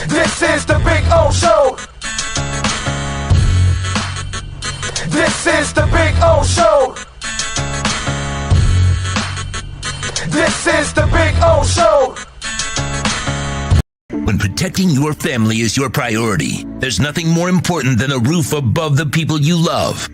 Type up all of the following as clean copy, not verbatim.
This is the Big O Show. This is the Big O Show. This is the Big O Show. When protecting your family is your priority, there's nothing more important than a roof above the people you love.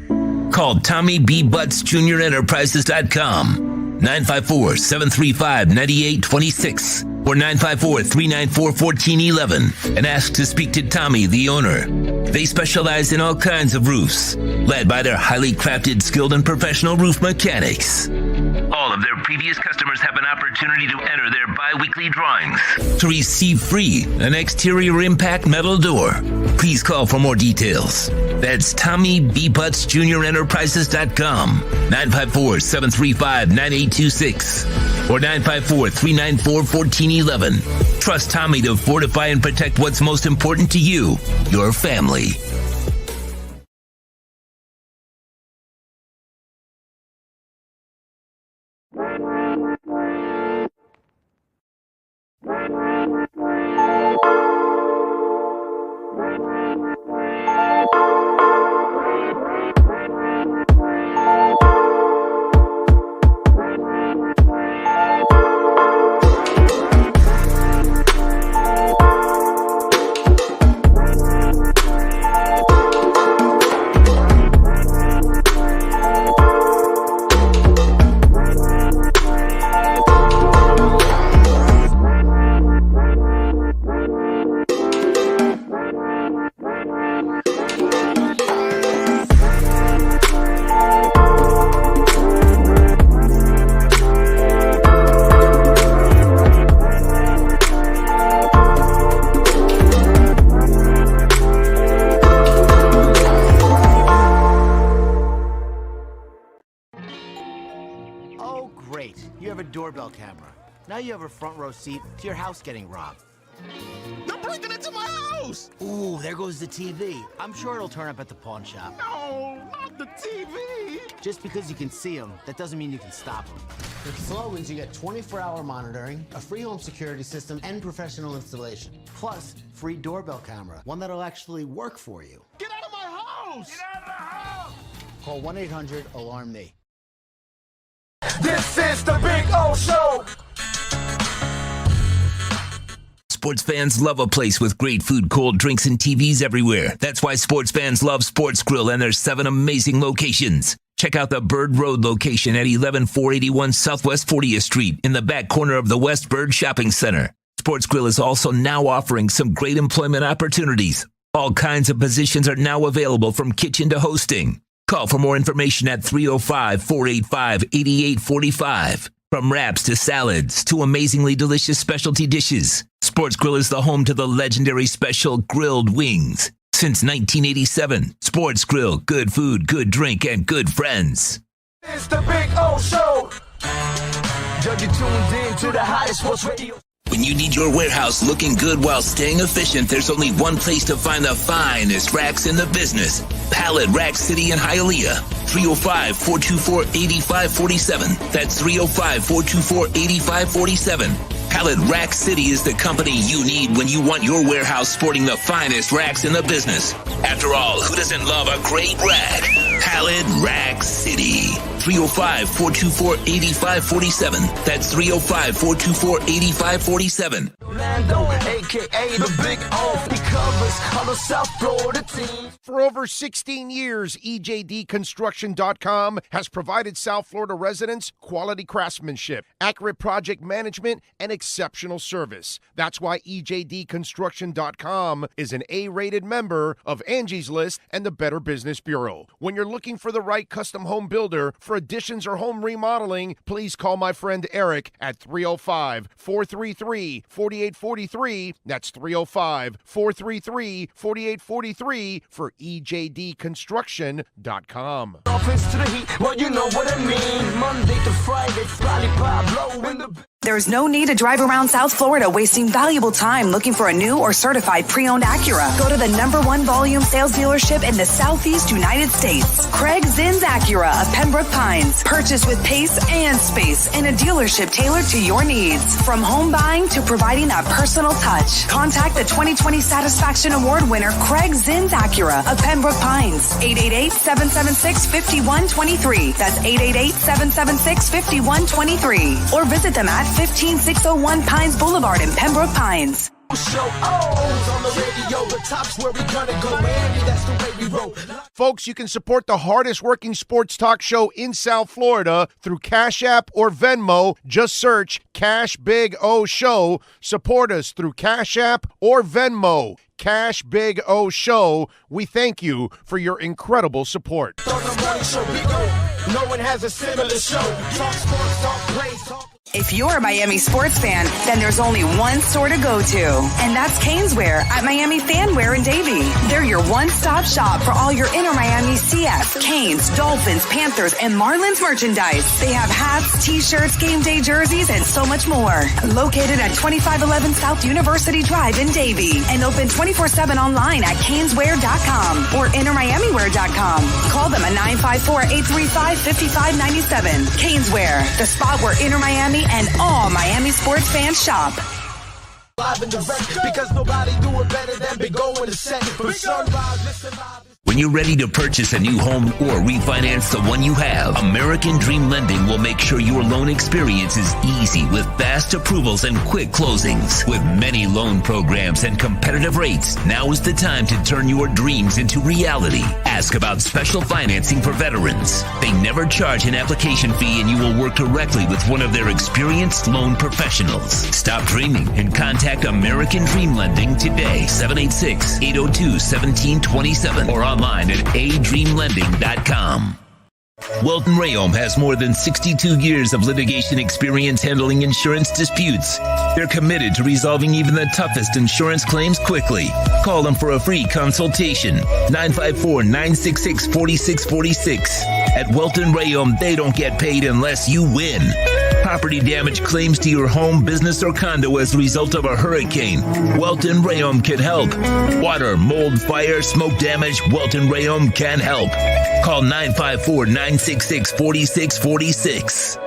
Call Tommy B. Butts Jr. Enterprises.com, 954-735-9826 or 954-394-1411 and ask to speak to Tommy, the owner. They specialize in all kinds of roofs, led by their highly crafted, skilled, and professional roof mechanics. All of their previous customers have an opportunity to enter their bi-weekly drawings to receive free an exterior impact metal door. Please call for more details. That's Tommy B. Butts Jr. Enterprises.com, 954-735-9826 or 954-394-1411. Trust Tommy to fortify and protect what's most important to you, your family. Doorbell camera. Now you have a front row seat to your house getting robbed. They're breaking into my house! Ooh, there goes the TV. I'm sure it'll turn up at the pawn shop. No, not the TV! Just because you can see them, that doesn't mean you can stop them. With Slogans, you get 24-hour monitoring, a free home security system, and professional installation. Plus, free doorbell camera, one that'll actually work for you. Get out of my house! Get out of the house! Call 1-800-ALARM-ME. This is the Big O Show. Sports fans love a place with great food, cold drinks, and TVs everywhere. That's why sports fans love Sports Grill and their 7 amazing locations. Check out the Bird Road location at 11481 Southwest 40th Street in the back corner of the West Bird Shopping Center. Sports Grill is also now offering some great employment opportunities. All kinds of positions are now available from kitchen to hosting. Call for more information at 305-485-8845. From wraps to salads to amazingly delicious specialty dishes, Sports Grill is the home to the legendary special grilled wings. Since 1987, Sports Grill, good food, good drink, and good friends. It's the Big O Show. You're tuned in to the hottest sports radio. When you need your warehouse looking good while staying efficient, there's only one place to find the finest racks in the business. Pallet Rack City in Hialeah. 305-424-8547. That's 305-424-8547. Pallet Rack City is the company you need when you want your warehouse sporting the finest racks in the business. After all, who doesn't love a great rack? Pallet Rack City. 305-424-8547. That's 305-424-8547. Lando, a.k.a. the Big O. He covers all the South Florida teams. For over 16 years, EJDconstruction.com has provided South Florida residents quality craftsmanship, accurate project management, and exceptional service. That's why EJDconstruction.com is an A-rated member of Angie's List and the Better Business Bureau. When you're looking for the right custom home builder for additions or home remodeling, please call my friend Eric at 305-433-4843. That's 305-433-4843 for EJDconstruction.com. Dolphins to the Heat, well, you know what I mean. Monday to Friday, Spotty Pablo in the... There's no need to drive around South Florida wasting valuable time looking for a new or certified pre-owned Acura. Go to the #1 volume sales dealership in the Southeast United States. Craig Zinn's Acura of Pembroke Pines. Purchase with pace and space in a dealership tailored to your needs. From home buying to providing that personal touch. Contact the 2020 Satisfaction Award winner Craig Zinn's Acura of Pembroke Pines. 888-776-5123. That's 888-776-5123. Or visit them at 15601 Pines Boulevard in Pembroke Pines. Folks, you can support the hardest working sports talk show in South Florida through Cash App or Venmo. Just search Cash Big O Show. Support us through Cash App or Venmo. Cash Big O Show. We thank you for your incredible support. No one has a similar show. Talk sports, talk plays, talk. If you're a Miami sports fan, then there's only one store to go to, and that's Caneswear at Miami Fanwear in Davie. They're your one-stop shop for all your inner Miami CF, Canes, Dolphins, Panthers, and Marlins merchandise. They have hats, t-shirts, game day jerseys, and so much more. Located at 2511 South University Drive in Davie, and open 24/7 online at caneswear.com or innermiamiwear.com. Call them at 954-835-5597. Caneswear, the spot where inner Miami and all Miami sports fans shop. Live and direct, because nobody do it better than Big O in the set. From sunrise, listen live. When you're ready to purchase a new home or refinance the one you have, American Dream Lending will make sure your loan experience is easy with fast approvals and quick closings. With many loan programs and competitive rates, now is the time to turn your dreams into reality. Ask about special financing for veterans. They never charge an application fee, and you will work directly with one of their experienced loan professionals. Stop dreaming and contact American Dream Lending today, 786-802-1727, or online at adreamlending.com. Welton Rayom has more than 62 years of litigation experience handling insurance disputes. They're committed to resolving even the toughest insurance claims quickly. Call them for a free consultation. 954-966-4646. At Welton Rayom, they don't get paid unless you win. Property damage claims to your home, business, or condo as a result of a hurricane, Welton Rayom can help. Water, mold, fire, smoke damage, Welton Rayom can help. Call 954-966-4646.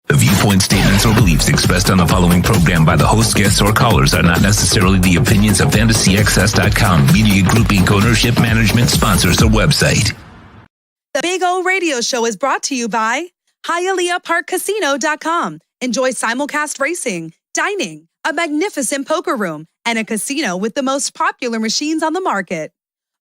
The viewpoint statements or beliefs expressed on the following program by the host, guests, or callers are not necessarily the opinions of FantasyXS.com, Media Group Inc. ownership, management, sponsors, or website. The Big O Radio Show is brought to you by HialeahParkCasino.com. Enjoy simulcast racing, dining, a magnificent poker room, and a casino with the most popular machines on the market.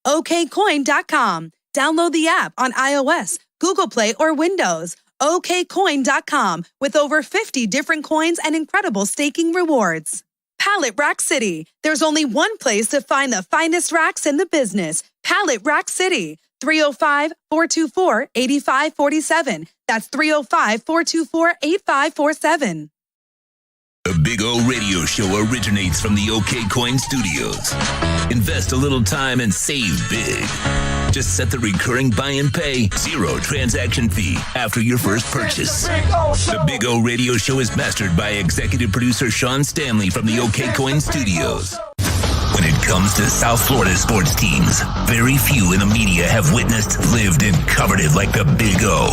OKCoin.com. Download the app on iOS, Google Play, or Windows. OKCoin.com with over 50 different coins and incredible staking rewards. Pallet Rack City. There's only one place to find the finest racks in the business. Pallet Rack City. 305-424-8547. That's 305-424-8547. The Big O Radio Show originates from the OK Coin Studios. Invest a little time and save big. Just set the recurring buy and pay, zero transaction fee after your first purchase. The Big O Radio Show is mastered by executive producer Sean Stanley from the OK Coin Studios. When it comes to South Florida sports teams, very few in the media have witnessed, lived, and covered it like the Big O.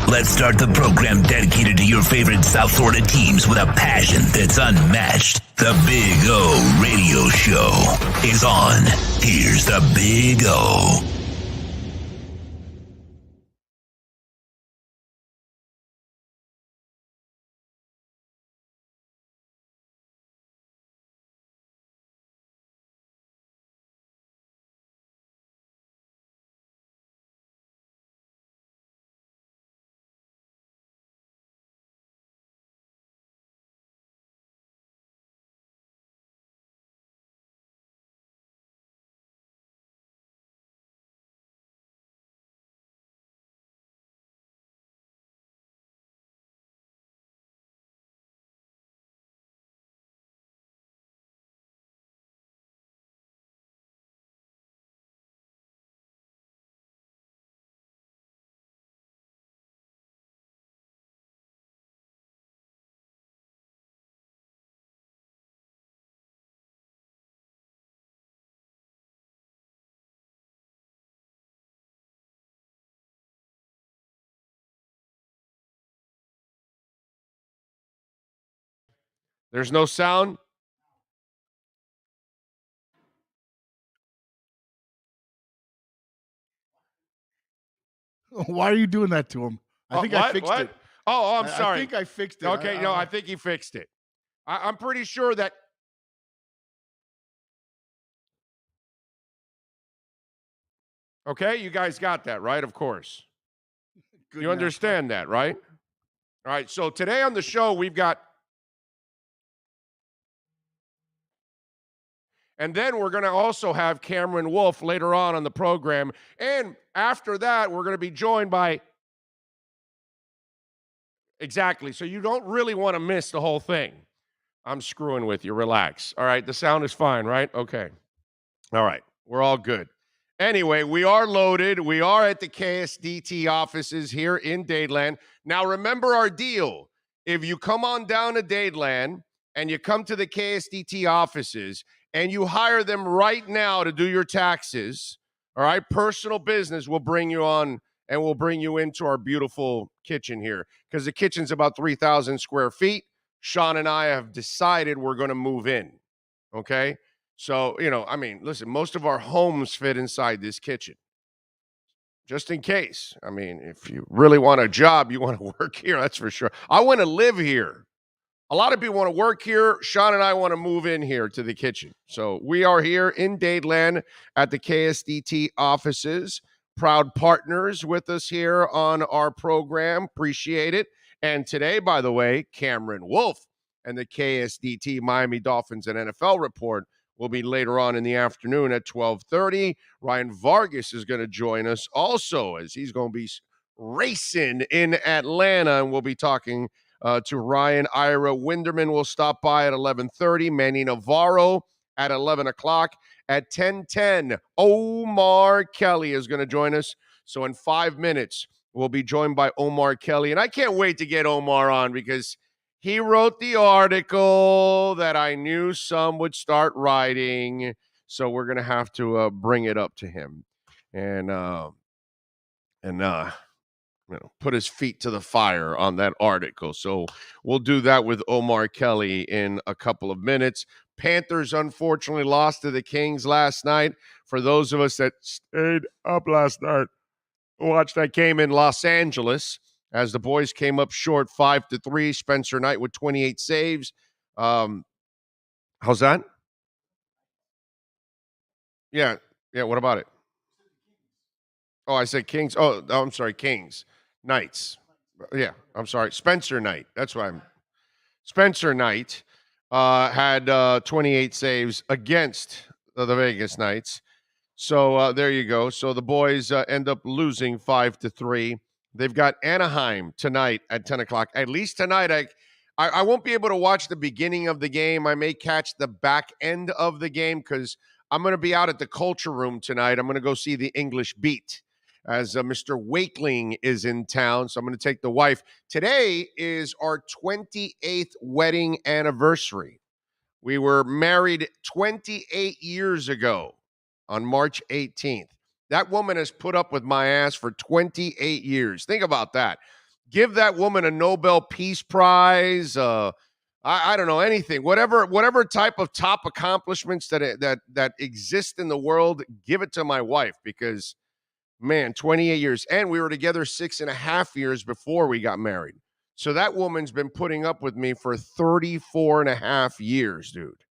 Let's start the program dedicated to your favorite South Florida teams with a passion that's unmatched. The Big O Radio Show is on. Here's the Big O. There's no sound? Why are you doing that to him? I think I fixed it. Oh, I'm sorry. I think I fixed it. Okay, I think he fixed it. I'm pretty sure that. Okay, you guys got that, right? Of course. Good You now. understand that, right? All right, so today on the show, we've got. And then we're going to also have Cameron Wolf later on the program. And after that, we're going to be joined by. Exactly. So you don't really want to miss the whole thing. I'm screwing with you. Relax. All right. The sound is fine, right? Okay. All right. We're all good. Anyway, we are loaded. We are at the KSDT offices here in Dadeland. Now, remember our deal. If you come on down to Dadeland and you come to the KSDT offices and you hire them right now to do your taxes, all right, personal business will bring you on and we'll bring you into our beautiful kitchen here because the kitchen's about 3,000 square feet. Sean and I have decided we're going to move in, okay? So, listen, most of our homes fit inside this kitchen. Just in case. I mean, if you really want a job, you want to work here, that's for sure. I want to live here. A lot of people want to work here. Sean and I want to move in here to the kitchen. So we are here in Dadeland at the KSDT offices. Proud partners with us here on our program. Appreciate it. And today, by the way, Cameron Wolf and the KSDT Miami Dolphins and NFL report will be later on in the afternoon at 12:30. Ryan Vargas is going to join us also as he's going to be racing in Atlanta, and we'll be talking to Ryan. Ira Winderman will stop by at 11:30. Manny Navarro at 11 o'clock. At 10:10, Omar Kelly is going to join us. So in 5 minutes, we'll be joined by Omar Kelly. And I can't wait to get Omar on because he wrote the article that I knew some would start writing. So we're going to have to bring it up to him and put his feet to the fire on that article. So we'll do that with Omar Kelly in a couple of minutes. Panthers, unfortunately, lost to the Kings last night. For those of us that stayed up last night, watched that game in Los Angeles as the boys came up short 5-3. Spencer Knight with 28 saves. How's that? Yeah. What about it? Oh, I said Kings. Oh, I'm sorry, Kings. Knights. Yeah, I'm sorry. Spencer Knight. That's why Spencer Knight had 28 saves against the Vegas Knights. So there you go. So the boys end up losing 5-3. They've got Anaheim tonight at 10 o'clock. At least tonight, I won't be able to watch the beginning of the game. I may catch the back end of the game because I'm going to be out at the Culture Room tonight. I'm going to go see the English Beat as Mr. Wakeling is in town. So I'm going to take the wife. Today is our 28th wedding anniversary. We were married 28 years ago on March 18th. That woman has put up with my ass for 28 years. Think about that. Give that woman a Nobel Peace Prize. I don't know, anything. Whatever type of top accomplishments that exist in the world, give it to my wife because, man, 28 years. And we were together 6.5 years before we got married. So that woman's been putting up with me for 34.5 years, dude.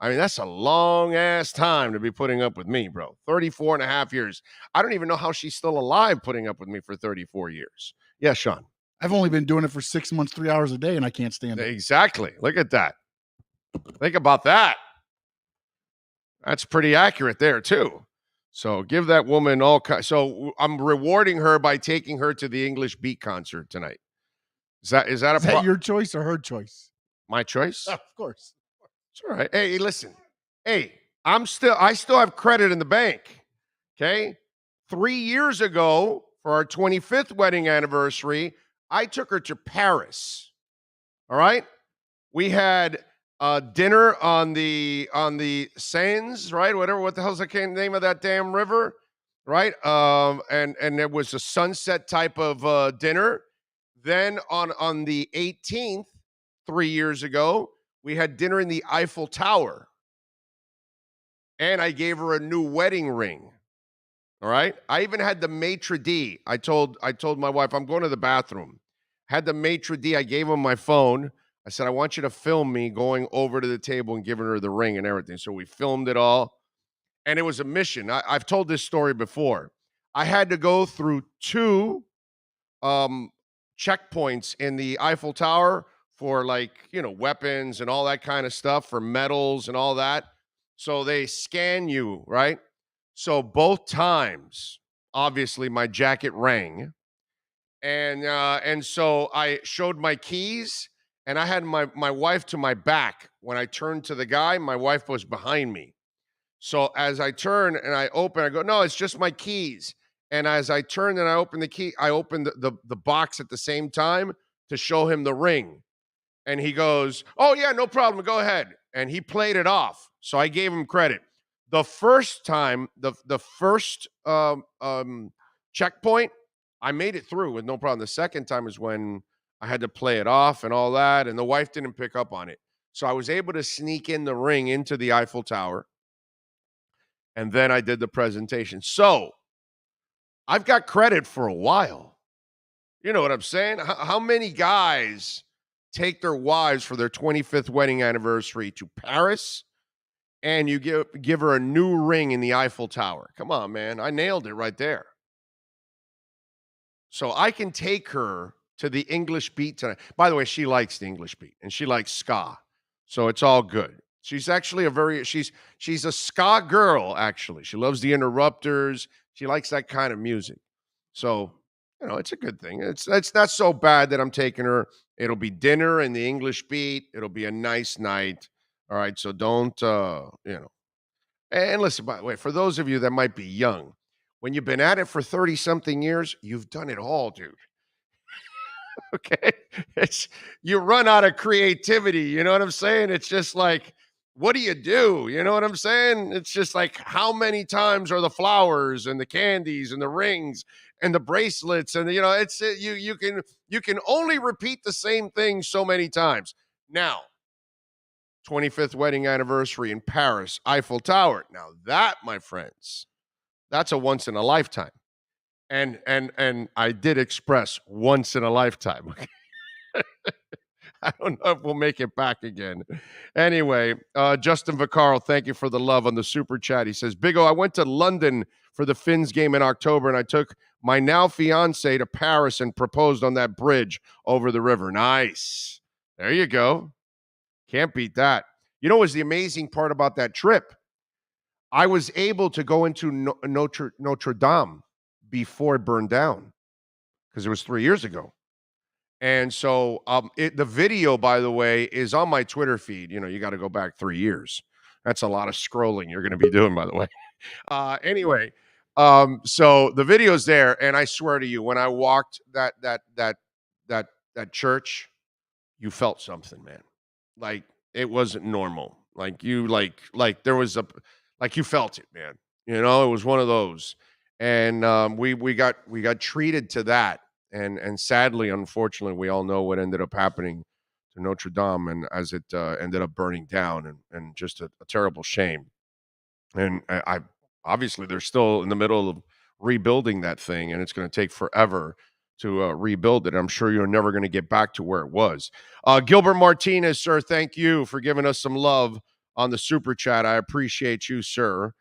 I mean, that's a long-ass time to be putting up with me, bro. 34.5 years. I don't even know how she's still alive putting up with me for 34 years. Yeah, Sean. I've only been doing it for 6 months, 3 hours a day, and I can't stand it. Exactly. Look at that. Think about that. That's pretty accurate there, too. So give that woman all kinds. So I'm rewarding her by taking her to the English Beat concert tonight. Is that your choice or her choice? My choice? Of course. It's all right. Hey, listen. Hey, I still have credit in the bank. Okay? 3 years ago, for our 25th wedding anniversary, I took her to Paris. All right? We had dinner on the Seine, right? What the hell's the name of that damn river? Right? And it was a sunset type of dinner. Then on the 18th, 3 years ago, We had dinner in the Eiffel Tower. And I gave her a new wedding ring. All right? I even had the maitre d'. I told my wife, I'm going to the bathroom. Had the maitre d'. I gave him my phone. I said, I want you to film me going over to the table and giving her the ring and everything. So we filmed it all. And it was a mission. I've told this story before. I had to go through 2 checkpoints in the Eiffel Tower for, like, weapons and all that kind of stuff, for medals and all that. So they scan you, right? So both times, obviously, my jacket rang. And so I showed my keys, and I had my wife to my back. When I turned to the guy, my wife was behind me. So as I turn and I open, I go, no, it's just my keys. And as I turned and I opened the key, I opened the box at the same time to show him the ring. And he goes, oh, yeah, no problem. Go ahead. And he played it off. So I gave him credit. The first time, the first checkpoint, I made it through with no problem. The second time is when I had to play it off and all that. And the wife didn't pick up on it. So I was able to sneak in the ring into the Eiffel Tower. And then I did the presentation. So I've got credit for a while. You know what I'm saying? How many guys take their wives for their 25th wedding anniversary to Paris, and you give her a new ring in the Eiffel Tower? Come on, man. I nailed it right there. So I can take her to the English Beat tonight. By the way, she likes the English Beat, and she likes ska. So it's all good. She's actually she's a ska girl, actually. She loves the Interrupters. She likes that kind of music. So, it's a good thing. It's not so bad that I'm taking her. It'll be dinner in the English Beat. It'll be a nice night. All right, so don't, And listen, by the way, for those of you that might be young, when you've been at it for 30-something years, you've done it all, dude. Okay? You run out of creativity, you know what I'm saying? It's just like, what do you do? You know what I'm saying? It's just like, how many times are the flowers and the candies and the rings and the bracelets and it's you can only repeat the same thing so many times. Now, 25th wedding anniversary in Paris, Eiffel Tower. Now that, my friends, that's a once in a lifetime. And I did express once in a lifetime. Okay? I don't know if we'll make it back again. Anyway, Justin Vaccaro, thank you for the love on the super chat. He says, Big O, I went to London for the Finns game in October, and I took my now fiance to Paris and proposed on that bridge over the river. Nice. There you go. Can't beat that. You know what was the amazing part about that trip? I was able to go into Notre Dame before it burned down, because it was 3 years ago. And so the video, by the way, is on my Twitter feed. You got to go back 3 years. That's a lot of scrolling you're going to be doing, by the way. Anyway, so the video's there, and I swear to you, when I walked that church, you felt something, man. Like, it wasn't normal. Like, you there was you felt it, man. It was one of those. And we got treated to that. And sadly, unfortunately, we all know what ended up happening to Notre Dame, and as it ended up burning down, and just a terrible shame. And I obviously, they're still in the middle of rebuilding that thing, and it's going to take forever to rebuild it. I'm sure you're never going to get back to where it was. Gilbert Martinez, sir, thank you for giving us some love on the super chat. I appreciate you, sir.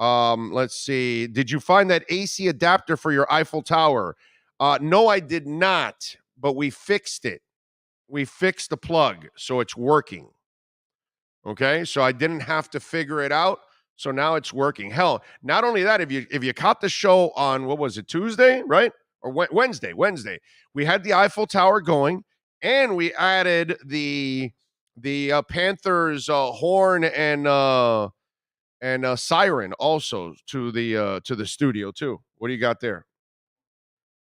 Let's see. Did you find that AC adapter for your Eiffel Tower? No, I did not, but we fixed it. We fixed the plug, so it's working. Okay, so I didn't have to figure it out, so now it's working. Hell, not only that, if you caught the show on, what was it, Tuesday, right? Or Wednesday, we had the Eiffel Tower going, and we added the Panthers horn and siren also to the studio too. What do you got there?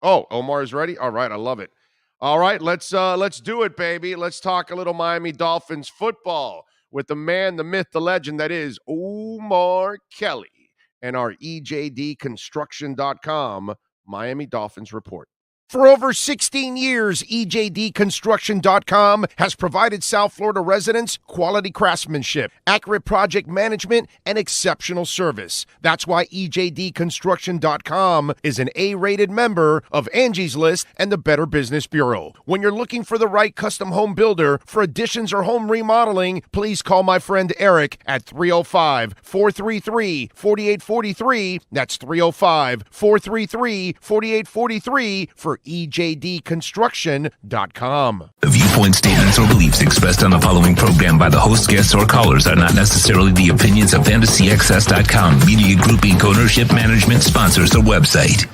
Oh, Omar is ready? All right, I love it. All right, let's do it, baby. Let's talk a little Miami Dolphins football with the man, the myth, the legend that is Omar Kelly and our EJDconstruction.com Miami Dolphins report. For over 16 years, EJDConstruction.com has provided South Florida residents quality craftsmanship, accurate project management, and exceptional service. That's why EJDConstruction.com is an A-rated member of Angie's List and the Better Business Bureau. When you're looking for the right custom home builder for additions or home remodeling, please call my friend Eric at 305-433-4843. That's 305-433-4843 for EJDConstruction.com. The viewpoint, statements, or beliefs expressed on the following program by the host, guests, or callers are not necessarily the opinions of FantasyXS.com, Media Group Inc., ownership, management, sponsors, or website.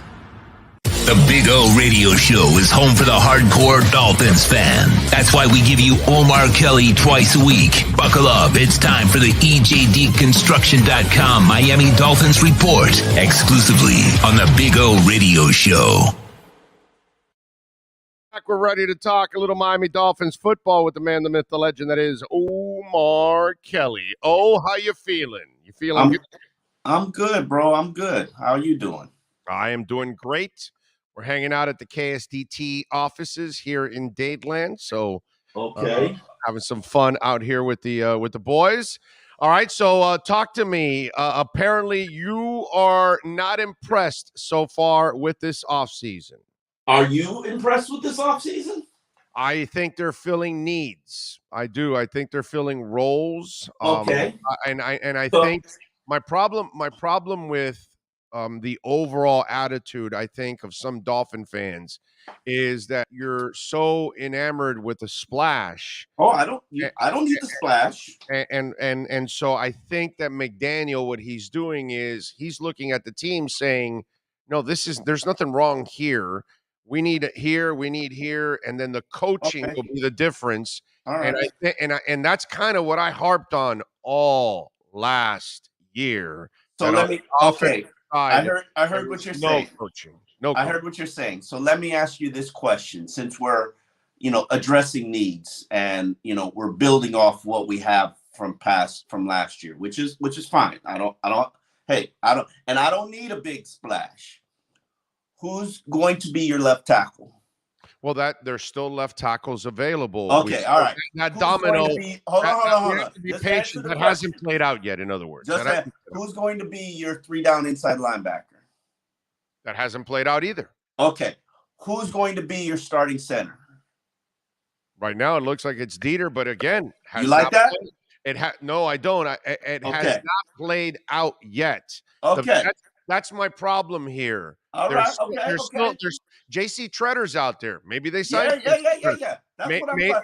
The Big O Radio Show is home for the hardcore Dolphins fan. That's why we give you Omar Kelly twice a week. Buckle up. It's time for the EJDConstruction.com Miami Dolphins Report, exclusively on the Big O Radio Show. We're ready to talk a little Miami Dolphins football with the man, the myth, the legend that is Omar Kelly. Oh, how you feeling? You feeling good? I'm good, bro. I'm good. How are you doing? I am doing great. We're hanging out at the KSDT offices here in Dadeland, so Okay. having some fun out here with the boys. All right, so talk to me. Apparently, you are not impressed so far with this offseason. Are you impressed with this offseason? I think they're filling needs. I do. I think they're filling roles. Okay. I think my problem with the overall attitude, I think, of some Dolphin fans is that you're so enamored with the splash. Oh, I don't need the splash. And so I think that McDaniel, what he's doing is he's looking at the team saying, no, there's nothing wrong here. We need it here, we need here, and then the coaching will be the difference. All right. And that's kind of what I harped on all last year. So let me I heard what you're saying. Coaching. I heard what you're saying. So let me ask you this question, since we're, addressing needs and, we're building off what we have from last year, which is fine. I don't need a big splash. Who's going to be your left tackle? Well, there's still left tackles available. Okay, all right. That domino. Hold on. Have to be patient. That hasn't played out yet. In other words, who's going to be your 3-down inside linebacker? That hasn't played out either. Okay, who's going to be your starting center? Right now, it looks like it's Dieter, but again, you like that? No, I don't. It has not played out yet. Okay. That's my problem here. All right. There's JC Tretter's out there. Maybe they sign. Yeah.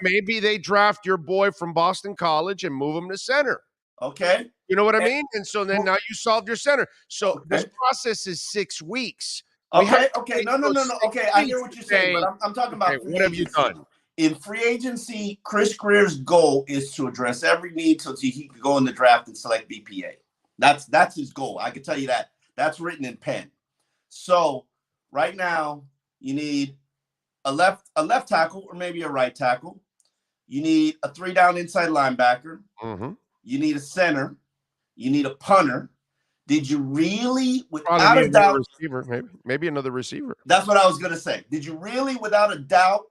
Maybe they draft your boy from Boston College and move him to center. Okay. You know what I mean? And so then now you solved your center. So this process is 6 weeks. Okay. No. Okay, I hear what you're saying, but I'm talking about free what have you agency. done? In free agency, Chris Greer's goal is to address every need so he can go in the draft and select BPA. That's his goal. I can tell you that. That's written in pen. So right now, you need a left tackle or maybe a right tackle. You need a 3-down inside linebacker. Mm-hmm. You need a center. You need a punter. Did you really, without a doubt, receiver, maybe another receiver? That's what I was going to say. Did you really, without a doubt,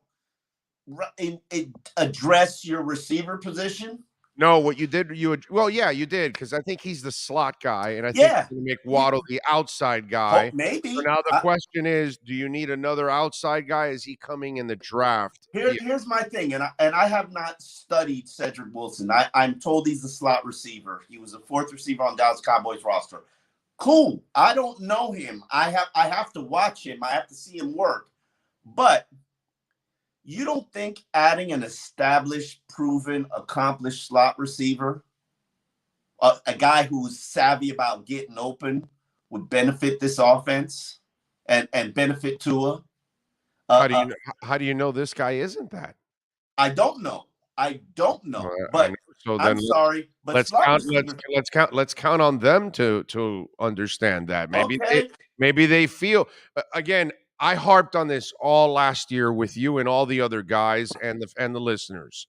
address your receiver position? No, what you did, you did, because I think he's the slot guy, and I think you're going to make Waddle the outside guy. Oh, maybe. So now the question is, do you need another outside guy? Is he coming in the draft? Here's my thing, and I have not studied Cedric Wilson. I'm told he's a slot receiver. He was a 4th receiver on Dallas Cowboys roster. Cool. I don't know him. I have to watch him. I have to see him work. But you don't think adding an established, proven, accomplished slot receiver, a guy who's savvy about getting open, would benefit this offense and benefit Tua? How do you know this guy isn't that? I don't know. But I'm sorry. But let's count on them to understand that. Maybe they feel again. I harped on this all last year with you and all the other guys and the listeners.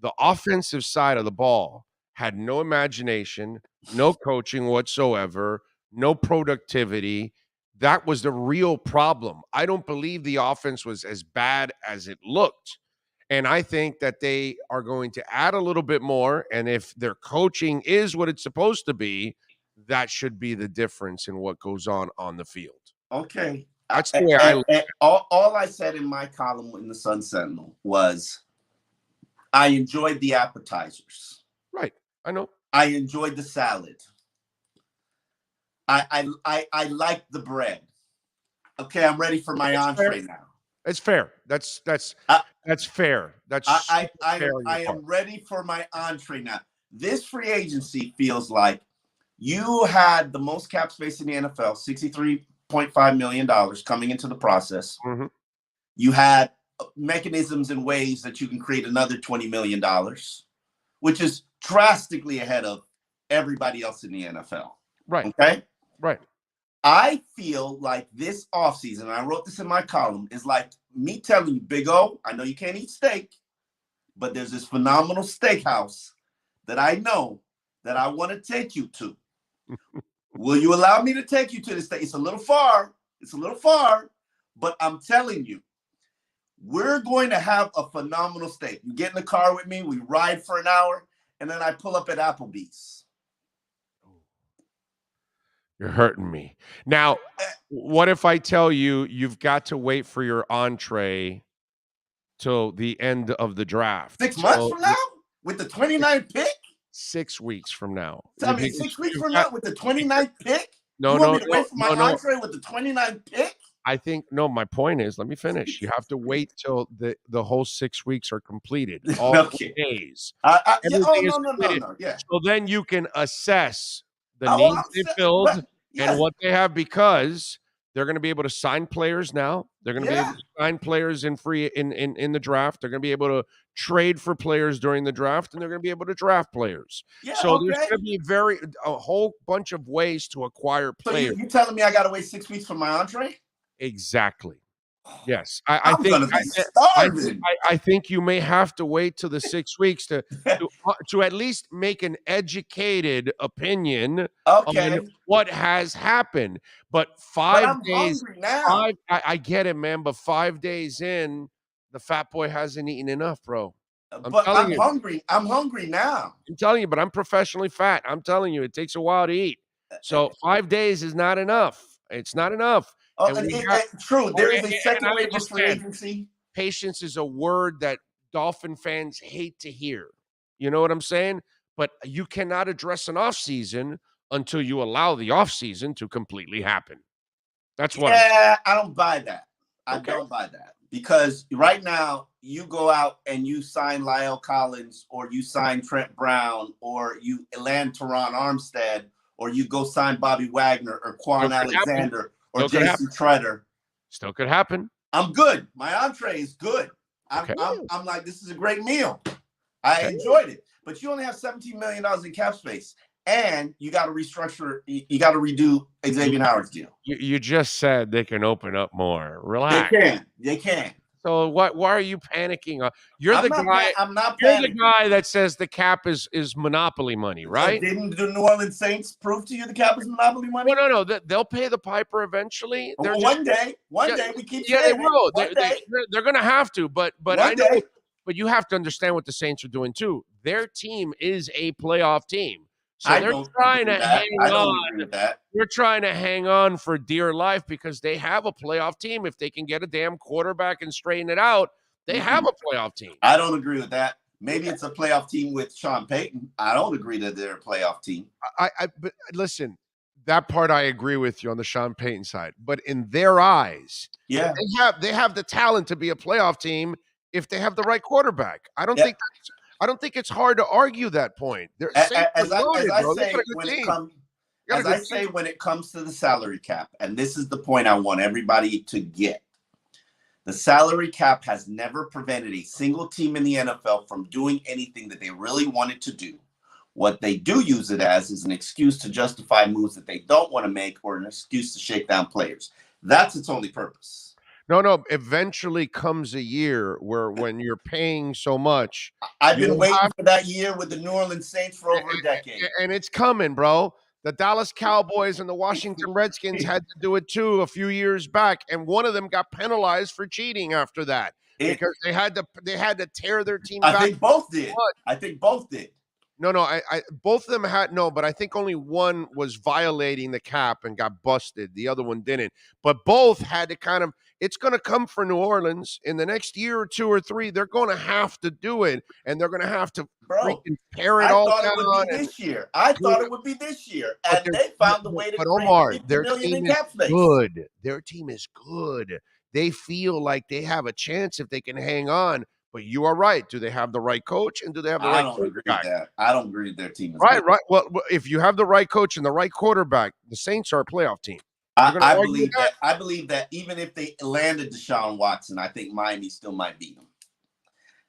The offensive side of the ball had no imagination, no coaching whatsoever, no productivity. That was the real problem. I don't believe the offense was as bad as it looked. And I think that they are going to add a little bit more. And if their coaching is what it's supposed to be, that should be the difference in what goes on the field. Okay. That's the way I look at it. All I said in my column in the Sun Sentinel was I enjoyed the appetizers. Right. I know. I enjoyed the salad. I like the bread. Okay, I'm ready for my entree now. It's fair. That's fair. I am ready for my entree now. This free agency feels like you had the most cap space in the NFL, $63.5 million coming into the process. Mm-hmm. You had mechanisms and ways that you can create another $20 million, which is drastically ahead of everybody else in the NFL. Right. Okay? Right. I feel like this offseason, and I wrote this in my column, is like me telling you, Big O, I know you can't eat steak, but there's this phenomenal steakhouse that I know that I want to take you to. Will you allow me to take you to this steak? It's a little far, but I'm telling you, we're going to have a phenomenal steak. You get in the car with me, we ride for an hour, and then I pull up at Applebee's. You're hurting me. Now, what if I tell you you've got to wait for your entree till the end of the draft? 6 months from now? With the 29th pick? 6 weeks from now. I mean, 6 weeks from now with the 29th pick? No, you want me to wait for my entree with the 29th pick? I think, no, my point is, let me finish. You have to wait till the whole 6 weeks are completed. All Okay. days. No. Yeah. So then you can assess the needs they filled and what they have, because they're going to be able to sign players now. They're going to be able to sign players in the draft. They're going to be able to trade for players during the draft, and they're going to be able to draft players. Yeah, so there's going to be a whole bunch of ways to acquire players. So you telling me I got to wait 6 weeks for my entree? Exactly. Yes, I think you may have to wait till the 6 weeks to at least make an educated opinion on what has happened. But 5 days, I get it, man. But 5 days in, the fat boy hasn't eaten enough, bro. I'm hungry. I'm hungry now. I'm telling you, but I'm professionally fat. I'm telling you, it takes a while to eat. So 5 days is not enough. It's not enough. True. There is a second wave of free agency. Patience is a word that Dolphin fans hate to hear. You know what I'm saying? But you cannot address an offseason until you allow the offseason to completely happen. That's what. Yeah, I don't buy that. I don't buy that. Because right now, you go out and you sign Lyle Collins, or you sign Trent Brown, or you land Teron Armstead, or you go sign Bobby Wagner or Quan Alexander or Jason Treader. Still could happen. I'm good. My entree is good. I'm like, this is a great meal. I enjoyed it. But you only have $17 million in cap space. And you got to restructure. You got to redo Xavier Howard's deal. You just said they can open up more. Relax. They can. So why are you panicking? You're the guy that says the cap is monopoly money, right? Didn't the New Orleans Saints prove to you the cap is monopoly money? No. They'll pay the piper eventually. One day we keep saying they will. It. They're going to have to. But I know. But you have to understand what the Saints are doing too. Their team is a playoff team. So they're trying to hang on. They're trying to hang on for dear life because they have a playoff team. If they can get a damn quarterback and straighten it out, they have a playoff team. I don't agree with that. Maybe it's a playoff team with Sean Payton. I don't agree that they're a playoff team. But listen, that part I agree with you on the Sean Payton side. But in their eyes, they have the talent to be a playoff team if they have the right quarterback. I don't think it's hard to argue that point. As I say, when it comes to the salary cap, and this is the point I want everybody to get, the salary cap has never prevented a single team in the NFL from doing anything that they really wanted to do. What they do use it as is an excuse to justify moves that they don't want to make, or an excuse to shake down players. That's its only purpose. No. Eventually comes a year where when you're paying so much. I've been waiting for that year with the New Orleans Saints for over a decade. And it's coming, bro. The Dallas Cowboys and the Washington Redskins had to do it too a few years back, and one of them got penalized for cheating after that because they had to tear their team back. I think both did. I think both did. No, I both of them had but I think only one was violating the cap and got busted. The other one didn't. But both had to it's going to come for New Orleans in the next year or 2 or 3. They're going to have to do it, and they're going to have to freaking tear it all down. I thought it would be this year. I thought it would be this year, and they found a way to create $50 million in cap space. Good. Their team is good. They feel like they have a chance if they can hang on. But you are right. Do they have the right coach, and do they have the right quarterback? I don't agree with that. I don't agree with their team. Right. Well, if you have the right coach and the right quarterback, the Saints are a playoff team. I believe that even if they landed Deshaun Watson, I think Miami still might beat them.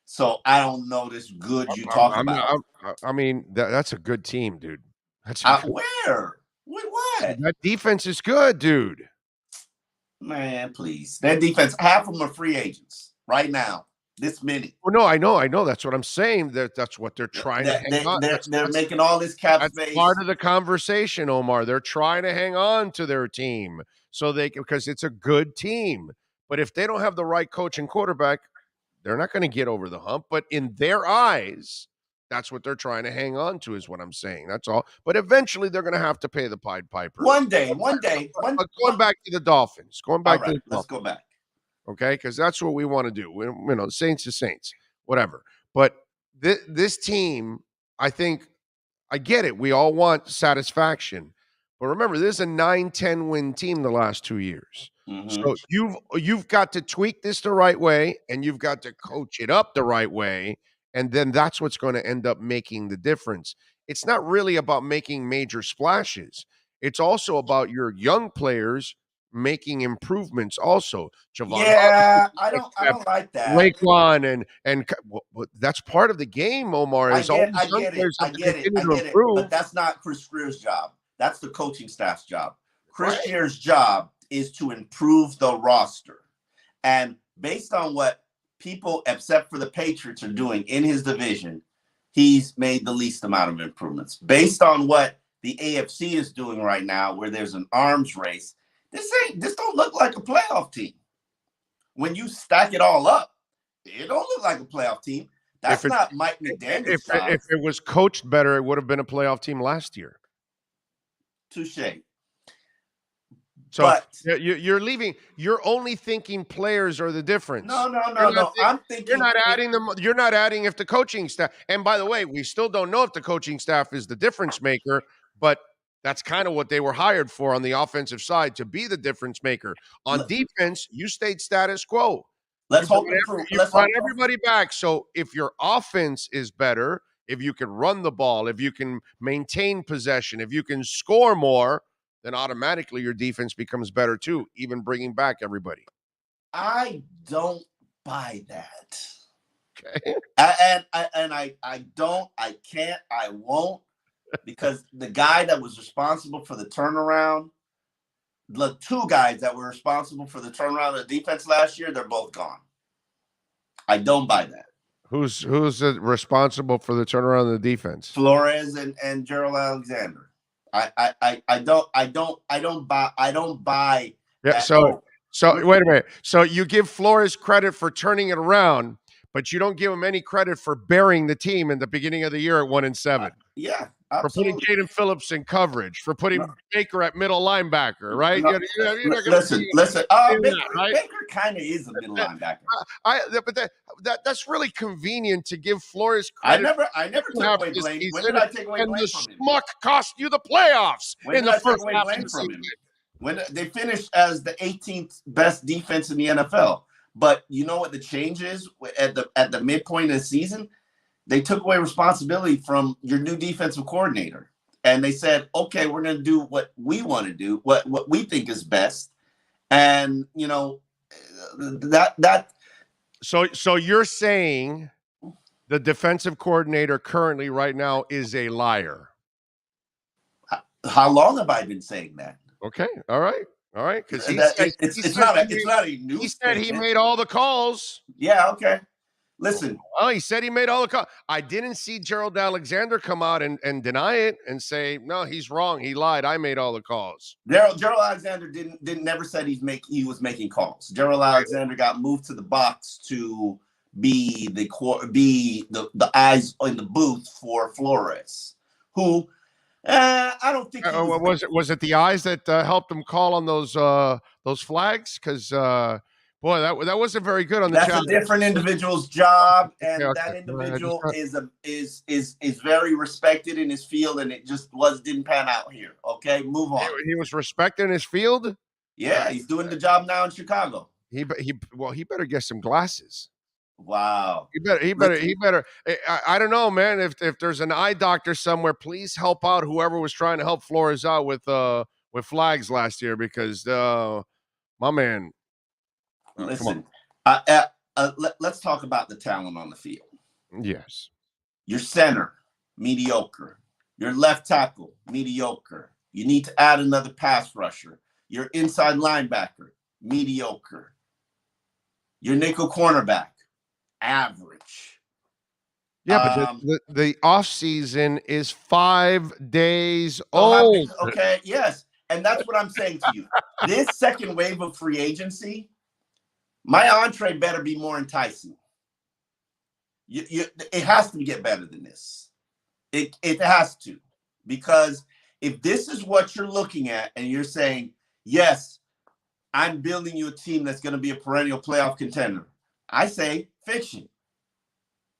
So I don't know this good you talk about. I mean, that's a good team, dude. That's where? With what? That defense is good, dude. Man, please. That defense, half of them are free agents right now. This many. Well, no, I know. That's what I'm saying. That's what they're trying to hang on. They're making all this cap space. That's part of the conversation, Omar. They're trying to hang on to their team because it's a good team. But if they don't have the right coach and quarterback, they're not going to get over the hump. But in their eyes, that's what they're trying to hang on to, is what I'm saying. That's all. But eventually, they're going to have to pay the Pied Piper. One day. Going back to the Dolphins. Let's go back. Okay, because that's what we want to do. The Saints are Saints, whatever. But this team, I think, I get it. We all want satisfaction. But remember, this is a 9-10 win team the last 2 years. Mm-hmm. So you've got to tweak this the right way, and you've got to coach it up the right way, and then that's what's going to end up making the difference. It's not really about making major splashes. It's also about your young players making improvements also. Javon I don't like that. Laquan and that's part of the game, Omar. I get it. But that's not Chris Greer's job. That's the coaching staff's job. Chris Greer's job is to improve the roster. And based on what people, except for the Patriots, are doing in his division, he's made the least amount of improvements. Based on what the AFC is doing right now, where there's an arms race, this don't look like a playoff team. When you stack it all up, it don't look like a playoff team. That's not Mike McDaniel's job. If it was coached better, it would have been a playoff team last year. Touché. So you're leaving. You're only thinking players are the difference. No. I'm thinking you're not adding them. You're not adding if the coaching staff. And by the way, we still don't know if the coaching staff is the difference maker, but that's kind of what they were hired for on the offensive side, to be the difference maker. On defense, you stayed status quo. Let's hope you brought everybody back. So if your offense is better, if you can run the ball, if you can maintain possession, if you can score more, then automatically your defense becomes better too, even bringing back everybody. I don't buy that. Okay. I don't, I can't, I won't. Because the guy that was responsible for the turnaround, the two guys that were responsible for the turnaround of the defense last year, they're both gone. I don't buy that. Who's responsible for the turnaround of the defense? Flores and Gerald Alexander. I don't buy. Yeah. So wait a minute. So you give Flores credit for turning it around, but you don't give him any credit for burying the team in the beginning of the year at 1-7. Yeah. For Absolutely. putting Caden Phillips in coverage, for putting Baker at middle linebacker, right? Listen. Baker kind of is a middle linebacker. But that's really convenient to give Flores credit. I never took away blame. When did I take away blame from him? And the schmuck cost you the playoffs in the first half of the season. When they finished as the 18th best defense in the NFL. But you know what the change is at the midpoint of the season? They took away responsibility from your new defensive coordinator. And they said, okay, we're going to do what we want to do, what we think is best. And, that. So you're saying the defensive coordinator currently right now is a liar. How long have I been saying that? Okay. All right. Because it's not a news. He said he made all the calls. Yeah. Okay. Listen. Oh, he said he made all the calls. I didn't see Gerald Alexander come out and deny it and say, no, he's wrong. He lied. I made all the calls. Gerald Alexander didn't never said he was making calls. Gerald Alexander got moved to the box to be the eyes in the booth for Flores, who I don't think was it the eyes that helped him call on those flags? Because boy, that wasn't very good on the That's channel. a different individual's job, and that individual is very respected in his field, and it just didn't pan out here. Okay, move on. He was respected in his field. Yeah, he's doing the job now in Chicago. He better get some glasses. Wow. He better. I don't know, man. If there's an eye doctor somewhere, please help out whoever was trying to help Flores out with flags last year, because my man. Listen, let's talk about the talent on the field. Yes. Your center, mediocre. Your left tackle, mediocre. You need to add another pass rusher. Your inside linebacker, mediocre. Your nickel cornerback, average. Yeah, but the offseason is 5 days old. Okay, yes. And that's what I'm saying to you. This second wave of free agency, my entree better be more enticing. It has to get better than this. It has to. Because if this is what you're looking at and you're saying, yes, I'm building you a team that's going to be a perennial playoff contender, I say fiction.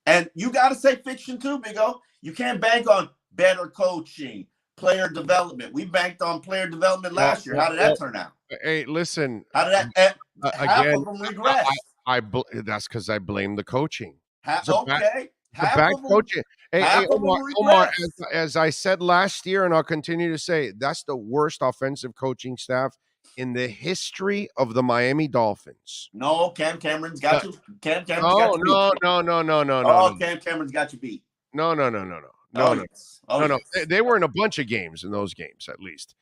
And you got to say fiction too, Big O. You can't bank on better coaching, player development. We banked on player development last year. How did that turn out? Hey, listen. How did that half again? Of them regress. That's because I blame the coaching. Okay. Bad coaching. Hey, Omar, as I said last year, and I'll continue to say, that's the worst offensive coaching staff in the history of the Miami Dolphins. No, Cam Cameron's got you. Cam Cameron's no, got you beat. No. Cam Cameron's got you beat. No. They were in a bunch of games, in those games at least.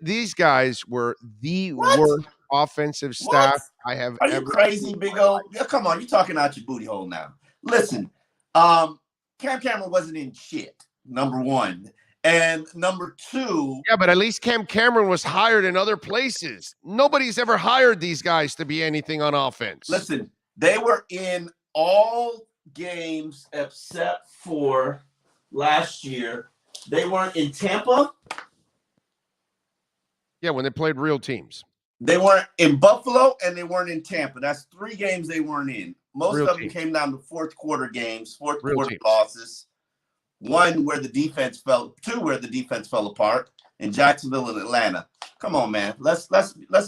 These guys were the worst offensive staff I have ever. Are you crazy, Big O? Yeah, come on, you're talking out your booty hole now. Listen, Cam Cameron wasn't in shit, number one. And number two. Yeah, but at least Cam Cameron was hired in other places. Nobody's ever hired these guys to be anything on offense. Listen, they were in all games except for last year. They weren't in Tampa. Yeah, when they played real teams. They weren't in Buffalo, and they weren't in Tampa. That's 3 games they weren't in. Most of them came down to fourth quarter games, fourth quarter losses. 1 where the defense fell, 2 where the defense fell apart, in Jacksonville and Atlanta. Come on, man. Let's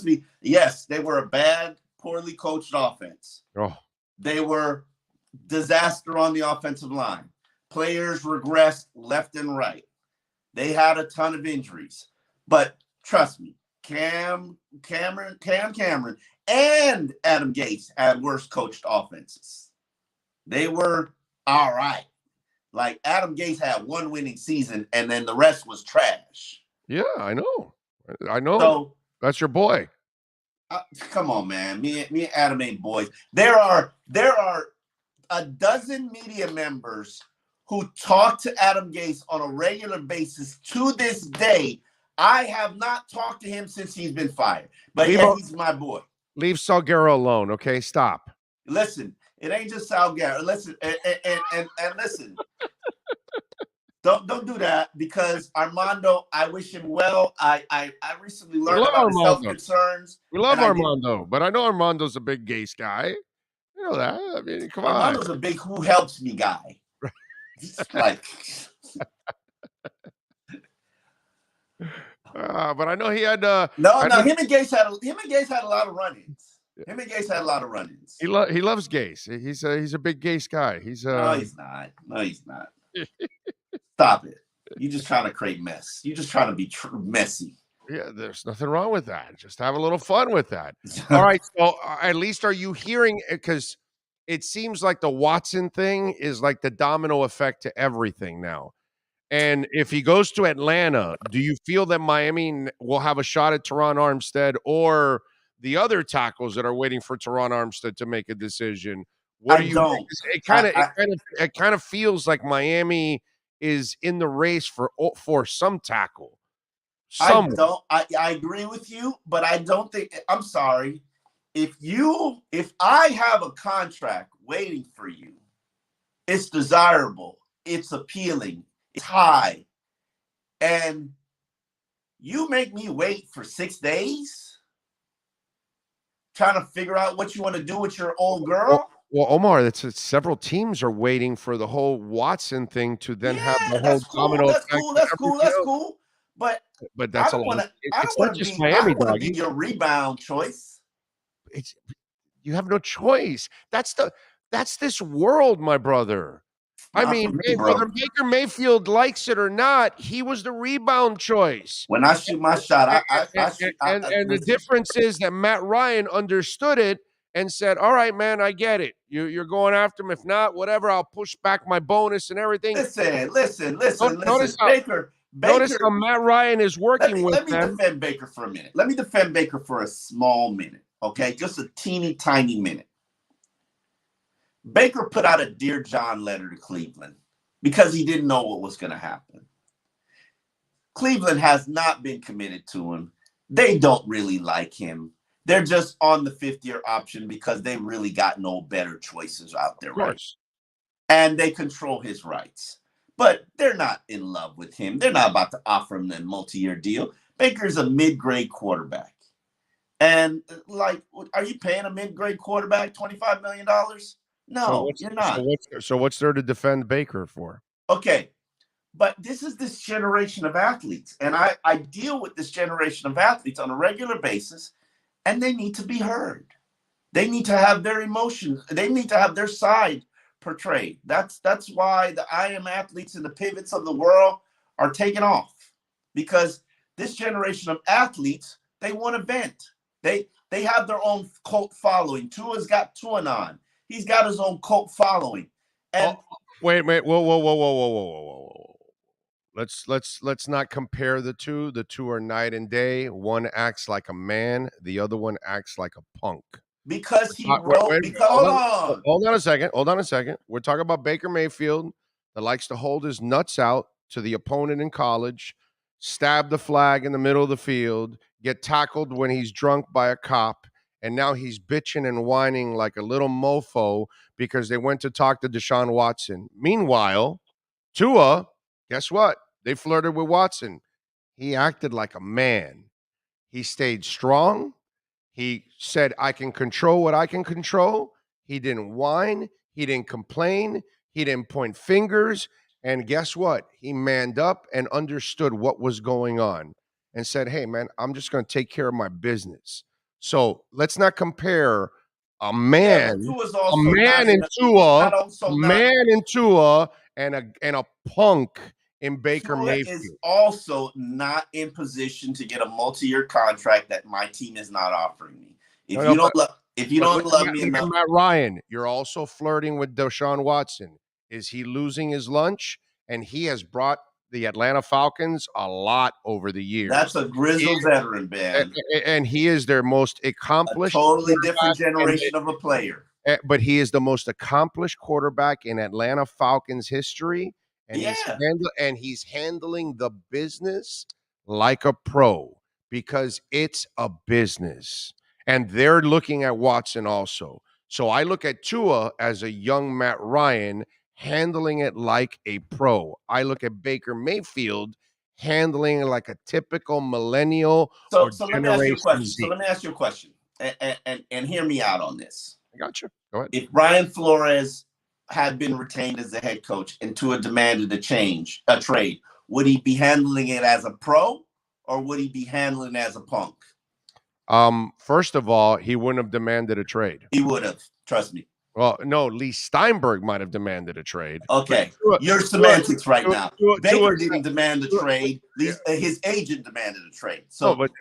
be. Yes, they were a bad, poorly coached offense. Oh. They were disaster on the offensive line. Players regressed left and right. They had a ton of injuries. But trust me, Cam Cameron, and Adam Gase had worse coached offenses. They were all right. Like Adam Gase had 1 winning season, and then the rest was trash. Yeah, I know. So, that's your boy. Come on, man. Me and Adam ain't boys. There are a dozen media members who talk to Adam Gase on a regular basis to this day. I have not talked to him since he's been fired, but he's my boy. Leave Salguero alone, okay? Stop. Listen, it ain't just Salguero. Listen, and listen. Don't do that, because Armando, I wish him well. I recently learned about his health concerns. We love Armando, but I know Armando's a big Gase guy. You know that. I mean, come on. Armando's a big who helps me guy. He's like but I know he had him and Gase had a lot of run-ins. Him and Gase had a lot of run-ins. He loves Gase. He's a big Gase guy. No, he's not. No, he's not. Stop it. You're just trying to create mess. You're just trying to be messy. Yeah, there's nothing wrong with that. Just have a little fun with that. All right. So at least are you hearing, because it seems like the Watson thing is like the domino effect to everything now. And if he goes to Atlanta, do you feel that Miami will have a shot at Teron Armstead, or the other tackles that are waiting for Teron Armstead to make a decision What I do you don't. think? It kind of feels like Miami is in the race for some tackle. I agree with you, but I don't think. I'm sorry. If I have a contract waiting for you, it's desirable, it's appealing, it's high, and you make me wait for 6 days trying to figure out what you want to do with your old girl. Well, Omar, several teams are waiting for the whole Watson thing to then have the whole domino effect. That's cool. But that's I don't want to. It's not just Miami, dog. Be your rebound choice. You have no choice. That's this world, my brother. I mean, whether Baker Mayfield likes it or not, he was the rebound choice. When I shoot my shot, and the difference is that Matt Ryan understood it and said, "All right, man, I get it. You're going after him. If not, whatever, I'll push back my bonus and everything." Listen. Baker, notice how Matt Ryan is working with them. Let me defend Baker for a minute. Let me defend Baker for a small minute, okay? Just a teeny tiny minute. Baker put out a Dear John letter to Cleveland because he didn't know what was going to happen. Cleveland has not been committed to him. They don't really like him. They're just on the 5th-year option because they really got no better choices out there, right? And they control his rights. But they're not in love with him. They're not about to offer him a multi-year deal. Baker's a mid-grade quarterback. And, are you paying a mid-grade quarterback $25 million? No, you're not. So what's there to defend Baker for? Okay, but this is this generation of athletes, and I deal with this generation of athletes on a regular basis, and they need to be heard. They need to have their emotions. They need to have their side portrayed. That's why the I am athletes and the pivots of the world are taking off, because this generation of athletes, they want to vent. They have their own cult following. Tua's got Tuanon. He's got his own cult following. And wait, whoa. Let's not compare the two. The two are night and day. One acts like a man, the other one acts like a punk. Because he wrote. Hold on a second. We're talking about Baker Mayfield that likes to hold his nuts out to the opponent in college, stab the flag in the middle of the field, get tackled when he's drunk by a cop. And now he's bitching and whining like a little mofo because they went to talk to Deshaun Watson. Meanwhile, Tua, guess what? They flirted with Watson. He acted like a man. He stayed strong. He said, I can control what I can control. He didn't whine. He didn't complain. He didn't point fingers. And guess what? He manned up and understood what was going on and said, hey, man, I'm just going to take care of my business. So let's not compare a man in Tua and a punk in Baker Mayfield. Is also not in position to get a multi-year contract that my team is not offering me. If you don't love me enough, Matt Ryan, you're also flirting with Deshaun Watson. Is he losing his lunch? And he has brought the Atlanta Falcons a lot over the years. That's a grizzled veteran, man. And he is their most accomplished. A totally different generation of a player. But he is the most accomplished quarterback in Atlanta Falcons history. And he's handling the business like a pro because it's a business. And they're looking at Watson also. So I look at Tua as a young Matt Ryan handling it like a pro. I look at Baker Mayfield handling it like a typical millennial or Generation Z. So let me ask you a question, and hear me out on this. I got you. Go ahead. If Brian Flores had been retained as the head coach and Tua demanded a trade, would he be handling it as a pro or would he be handling it as a punk? First of all, he wouldn't have demanded a trade. He would have. Trust me. Well, no, Lee Steinberg might have demanded a trade. Okay, you're semantics right now. Baker didn't demand a trade. His agent demanded a trade. So, but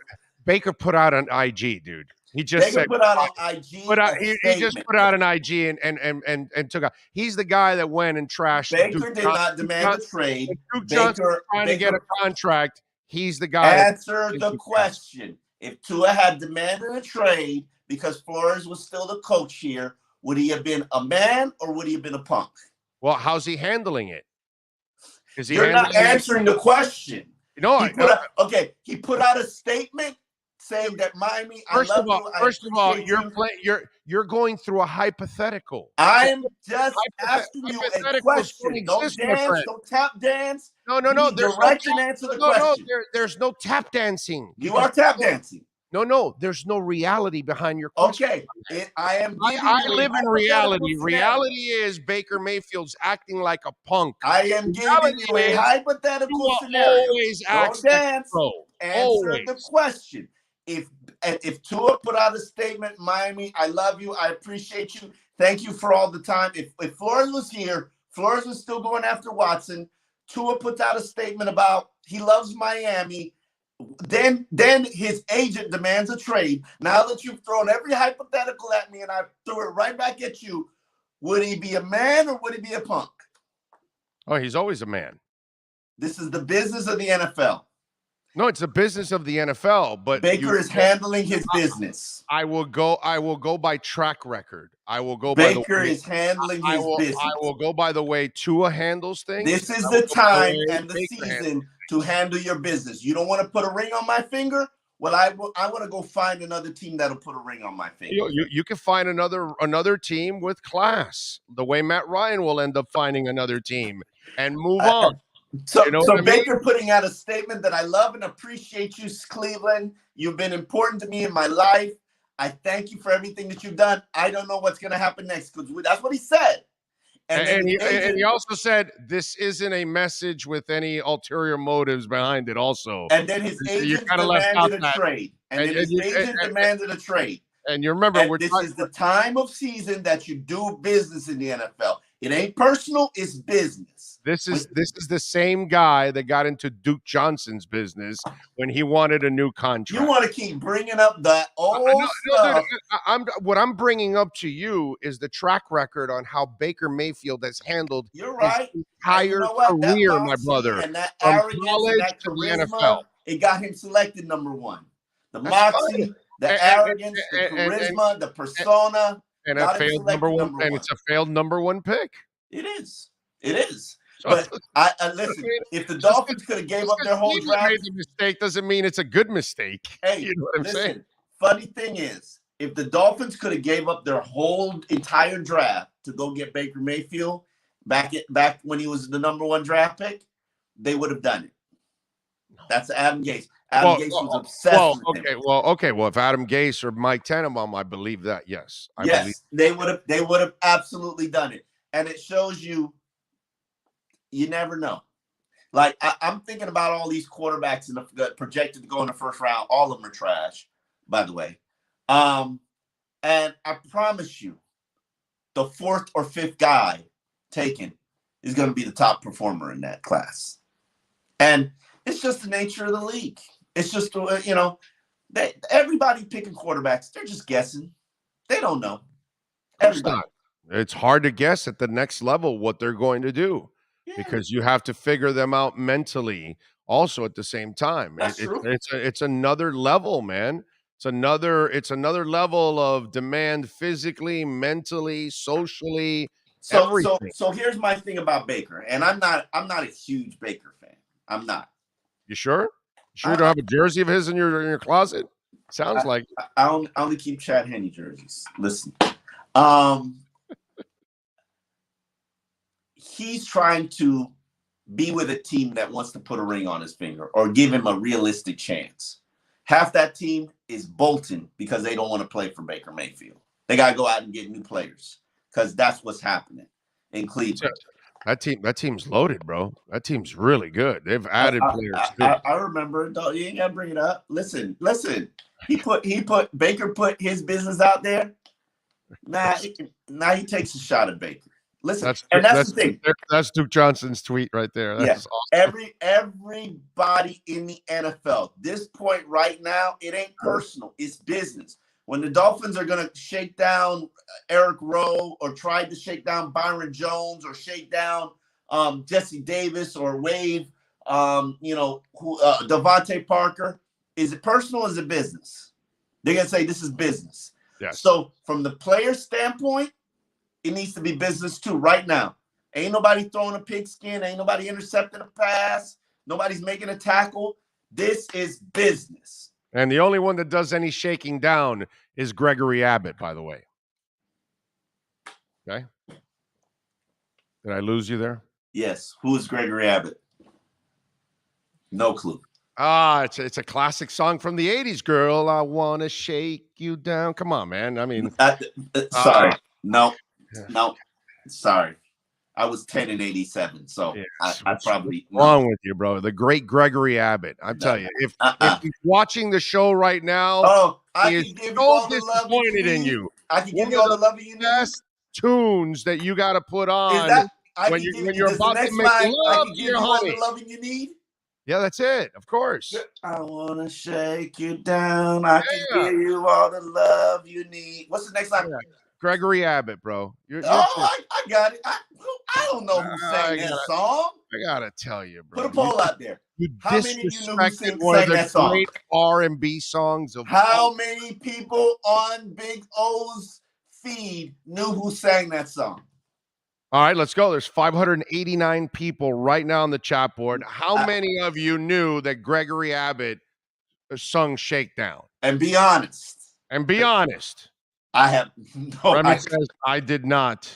Baker put out an IG, dude. He just put out an IG. He just put out an IG and took out. He's the guy that went and trashed. Baker did not demand a trade. Duke Johnson trying to get a contract. He's the guy. Answer the question. If Tua had demanded a trade because Flores was still the coach here, would he have been a man or would he have been a punk? Well, how's he handling it? Is he You're not answering the question. No, he put out a statement saying that Miami. First of all, you're going through a hypothetical. I'm just asking you a question. Don't dance. Don't tap dance. No. Direct and answer the question. There's no tap dancing. You are tap dancing. No. There's no reality behind your question. Okay, I live in reality. Reality is Baker Mayfield's acting like a punk. I am giving you a hypothetical scenario. Always Don't dance. Answer the question. If Tua put out a statement, Miami, I love you. I appreciate you. Thank you for all the time. If Flores was here, Flores was still going after Watson. Tua puts out a statement about he loves Miami. Then his agent demands a trade. Now that you've thrown every hypothetical at me and I threw it right back at you, would he be a man or would he be a punk? Oh, he's always a man. This is the business of the NFL. No, it's the business of the NFL, but Baker is handling his business. I will go by track record. I will go Baker by the way, is handling his business. I will go by the way Tua handles things. This is the time and the season to handle your business. You don't want to put a ring on my finger? Well, I want to go find another team that'll put a ring on my finger. You can find another team with class, the way Matt Ryan will end up finding another team and move on. So Baker putting out a statement that I love and appreciate you, Cleveland. You've been important to me in my life. I thank you for everything that you've done. I don't know what's going to happen next because that's what he said. And he also said this isn't a message with any ulterior motives behind it. Also, and then his agent demanded a trade. And And you remember, this is the time of season that you do business in the NFL. It ain't personal; it's business. This is the same guy that got into Duke Johnson's business when he wanted a new contract. You want to keep bringing up the old stuff. What I'm bringing up to you is the track record on how Baker Mayfield has handled his entire career, my brother, and that from arrogance college and that to the charisma, NFL. It got him selected number one. The That's moxie, fine. the arrogance, the charisma, the persona. And a failed number one, and it's a failed number one pick. It is. But I listen. If the Dolphins could have gave up their whole draft, made a mistake doesn't mean it's a good mistake. Hey, you know what I'm saying? Funny thing is, if the Dolphins could have gave up their whole entire draft to go get Baker Mayfield back when he was the number one draft pick, they would have done it. That's Adam Gase. Adam Gase was obsessed with him. Well, if Adam Gase or Mike Tannenbaum, I believe that. Yes, they would have absolutely done it, and it shows you. You never know. Like I'm thinking about all these quarterbacks that projected to go in the first round. All of them are trash, by the way. And I promise you, the fourth or fifth guy taken is going to be the top performer in that class. And it's just the nature of the league. It's just everybody picking quarterbacks. They're just guessing. They don't know. It's hard to guess at the next level what they're going to do. Yeah. Because you have to figure them out mentally also at the same time. It's another level, man. It's another level of demand physically, mentally, socially. So here's my thing about Baker, and I'm not a huge Baker fan. I'm not. You sure? You don't have a jersey of his in your closet? Sounds like I only keep Chad Henne jerseys. Listen. He's trying to be with a team that wants to put a ring on his finger or give him a realistic chance. Half that team is bolting because they don't want to play for Baker Mayfield. They got to go out and get new players because that's what's happening in Cleveland. That team's loaded, bro. That team's really good. They've added players too. I remember. You ain't got to bring it up. Listen. Baker put his business out there. Now he takes a shot at Baker. Listen, that's the thing. That's Duke Johnson's tweet right there. That's awesome. Everybody in the NFL, this point right now, it ain't personal. It's business. When the Dolphins are going to shake down Eric Rowe or try to shake down Byron Jones or shake down Jesse Davis or waive, Devontae Parker, is it personal or is it business? They're going to say this is business. Yes. So from the player standpoint, it needs to be business too right now. Ain't nobody throwing a pigskin. Ain't nobody intercepting a pass. Nobody's making a tackle. This is business. And the only one that does any shaking down is Gregory Abbott, by the way. Okay. Did I lose you there? Yes. Who is Gregory Abbott? No clue. It's a classic song from the 80s, girl. I want to shake you down. Come on, man. I mean, sorry. No. Sorry. I was 10 in 87, so yeah, I probably wrong with you, bro. The great Gregory Abbott. I'm telling you, if he's watching the show right now, he is so disappointed in you. I can give you all the love you need. Best tunes that you got to put on when you're about to make love to your honey. All the loving you need. Yeah, that's it. Of course. I want to shake you down. I can give you all the love you need. What's the next line? Yeah. Gregory Abbott, bro. I got it. I don't know who sang that song. I gotta tell you, bro. Put a poll out there. You How many of you knew who sang that song? Great R&B songs of how many people on Big O's feed knew who sang that song? All right, let's go. There's 589 people right now on the chat board. How many of you knew that Gregory Abbott sung Shakedown? And be honest. I have no. Remy says I did not.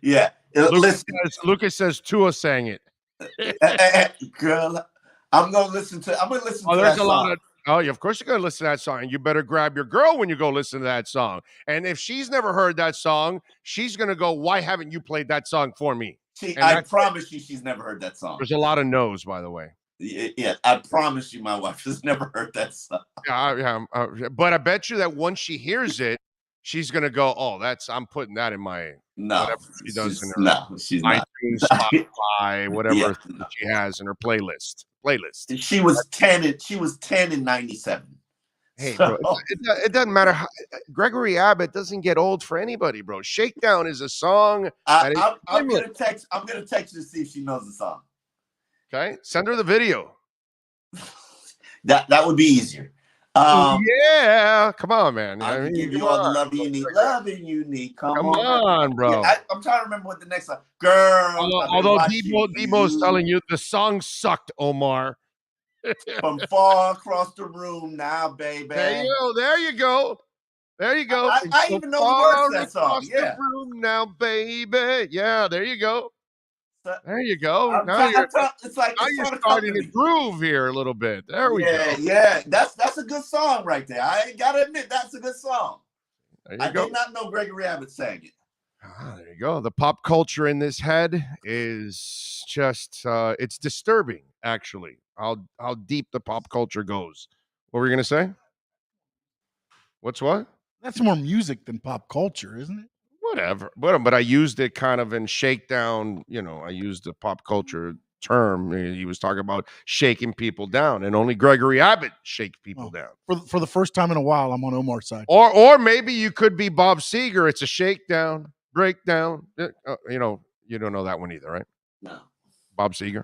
Yeah. Lucas says Tua sang it. Girl, I'm gonna listen to that song. Of course you're gonna listen to that song. And you better grab your girl when you go listen to that song. And if she's never heard that song, she's gonna go, "Why haven't you played that song for me?" I promise you, she's never heard that song. There's a lot of no's, by the way. Yeah, I promise you, my wife has never heard that song. But I bet you that once she hears it, she's gonna go, "Oh, I'm putting that in my whatever she does in her she's iTunes, Spotify, whatever she has in her playlist." She was 10. She was 10 in 97. Hey, bro, it doesn't matter. How, Gregory Abbott doesn't get old for anybody, bro. Shakedown is a song. I'm gonna text her to see if she knows the song. Okay, send her the video. That would be easier. Yeah, come on, man. I can give you all the love you need. Loving you need. Come on, bro. Yeah, I'm trying to remember what the next song. Girl. Although Debo's telling you the song sucked, Omar. From far across the room now, baby. There you go. I even know the words to that song. The room now, baby. Yeah, there you go. There you go. Now you're starting to groove here a little bit. There we go. Yeah, that's a good song right there. I gotta admit, that's a good song. I did not know Gregory Abbott sang it. There you go. The pop culture in this head is just it's disturbing, actually. How deep the pop culture goes. What were you gonna say? What's what? That's more music than pop culture, isn't it? Whatever, but I used it kind of in shakedown. I used the pop culture term. He was talking about shaking people down, and only Gregory Abbott shakes people down. For the first time in a while, I'm on Omar's side. Or maybe you could be Bob Seger. It's a shakedown, breakdown. You don't know that one either, right? No. Bob Seger.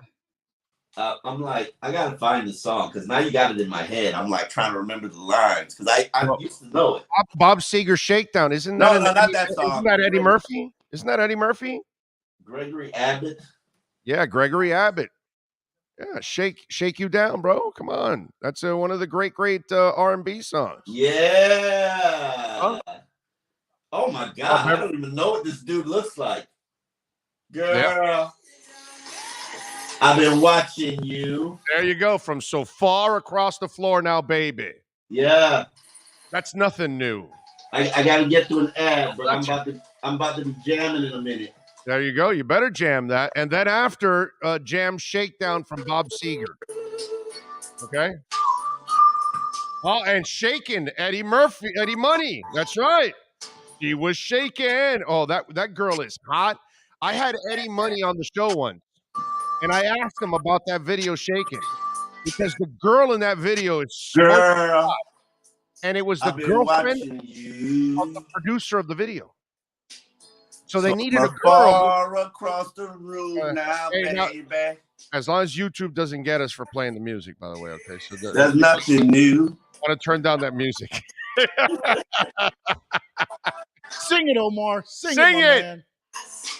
I'm like, I gotta find the song because now you got it in my head. I'm like trying to remember the lines because I used to know it. Bob Seger Shakedown, isn't that? No, not that song. Isn't that Eddie Murphy? Isn't that Eddie Murphy? Gregory Abbott. Yeah, Gregory Abbott. Yeah, shake you down, bro. Come on, that's one of the great R&B songs. Yeah. Huh? Oh my God, I don't even know what this dude looks like. Girl. Yeah. I've been watching you. There you go. From so far across the floor now, baby. Yeah. That's nothing new. I gotta get to an ad, but I'm about to be jamming in a minute. There you go. You better jam that. And then after, jam Shakedown from Bob Seger. Okay? Oh, and shaking Eddie Money. That's right. He was shaking. Oh, that girl is hot. I had Eddie Money on the show once. And I asked him about that video shaking because the girl in that video is so hot. And it was the girlfriend of the producer of the video. So they needed a girl. Far across the room now, baby. As long as YouTube doesn't get us for playing the music, by the way. Okay, so there's nothing new. I want to turn down that music. Sing it, Omar. Sing it. Man.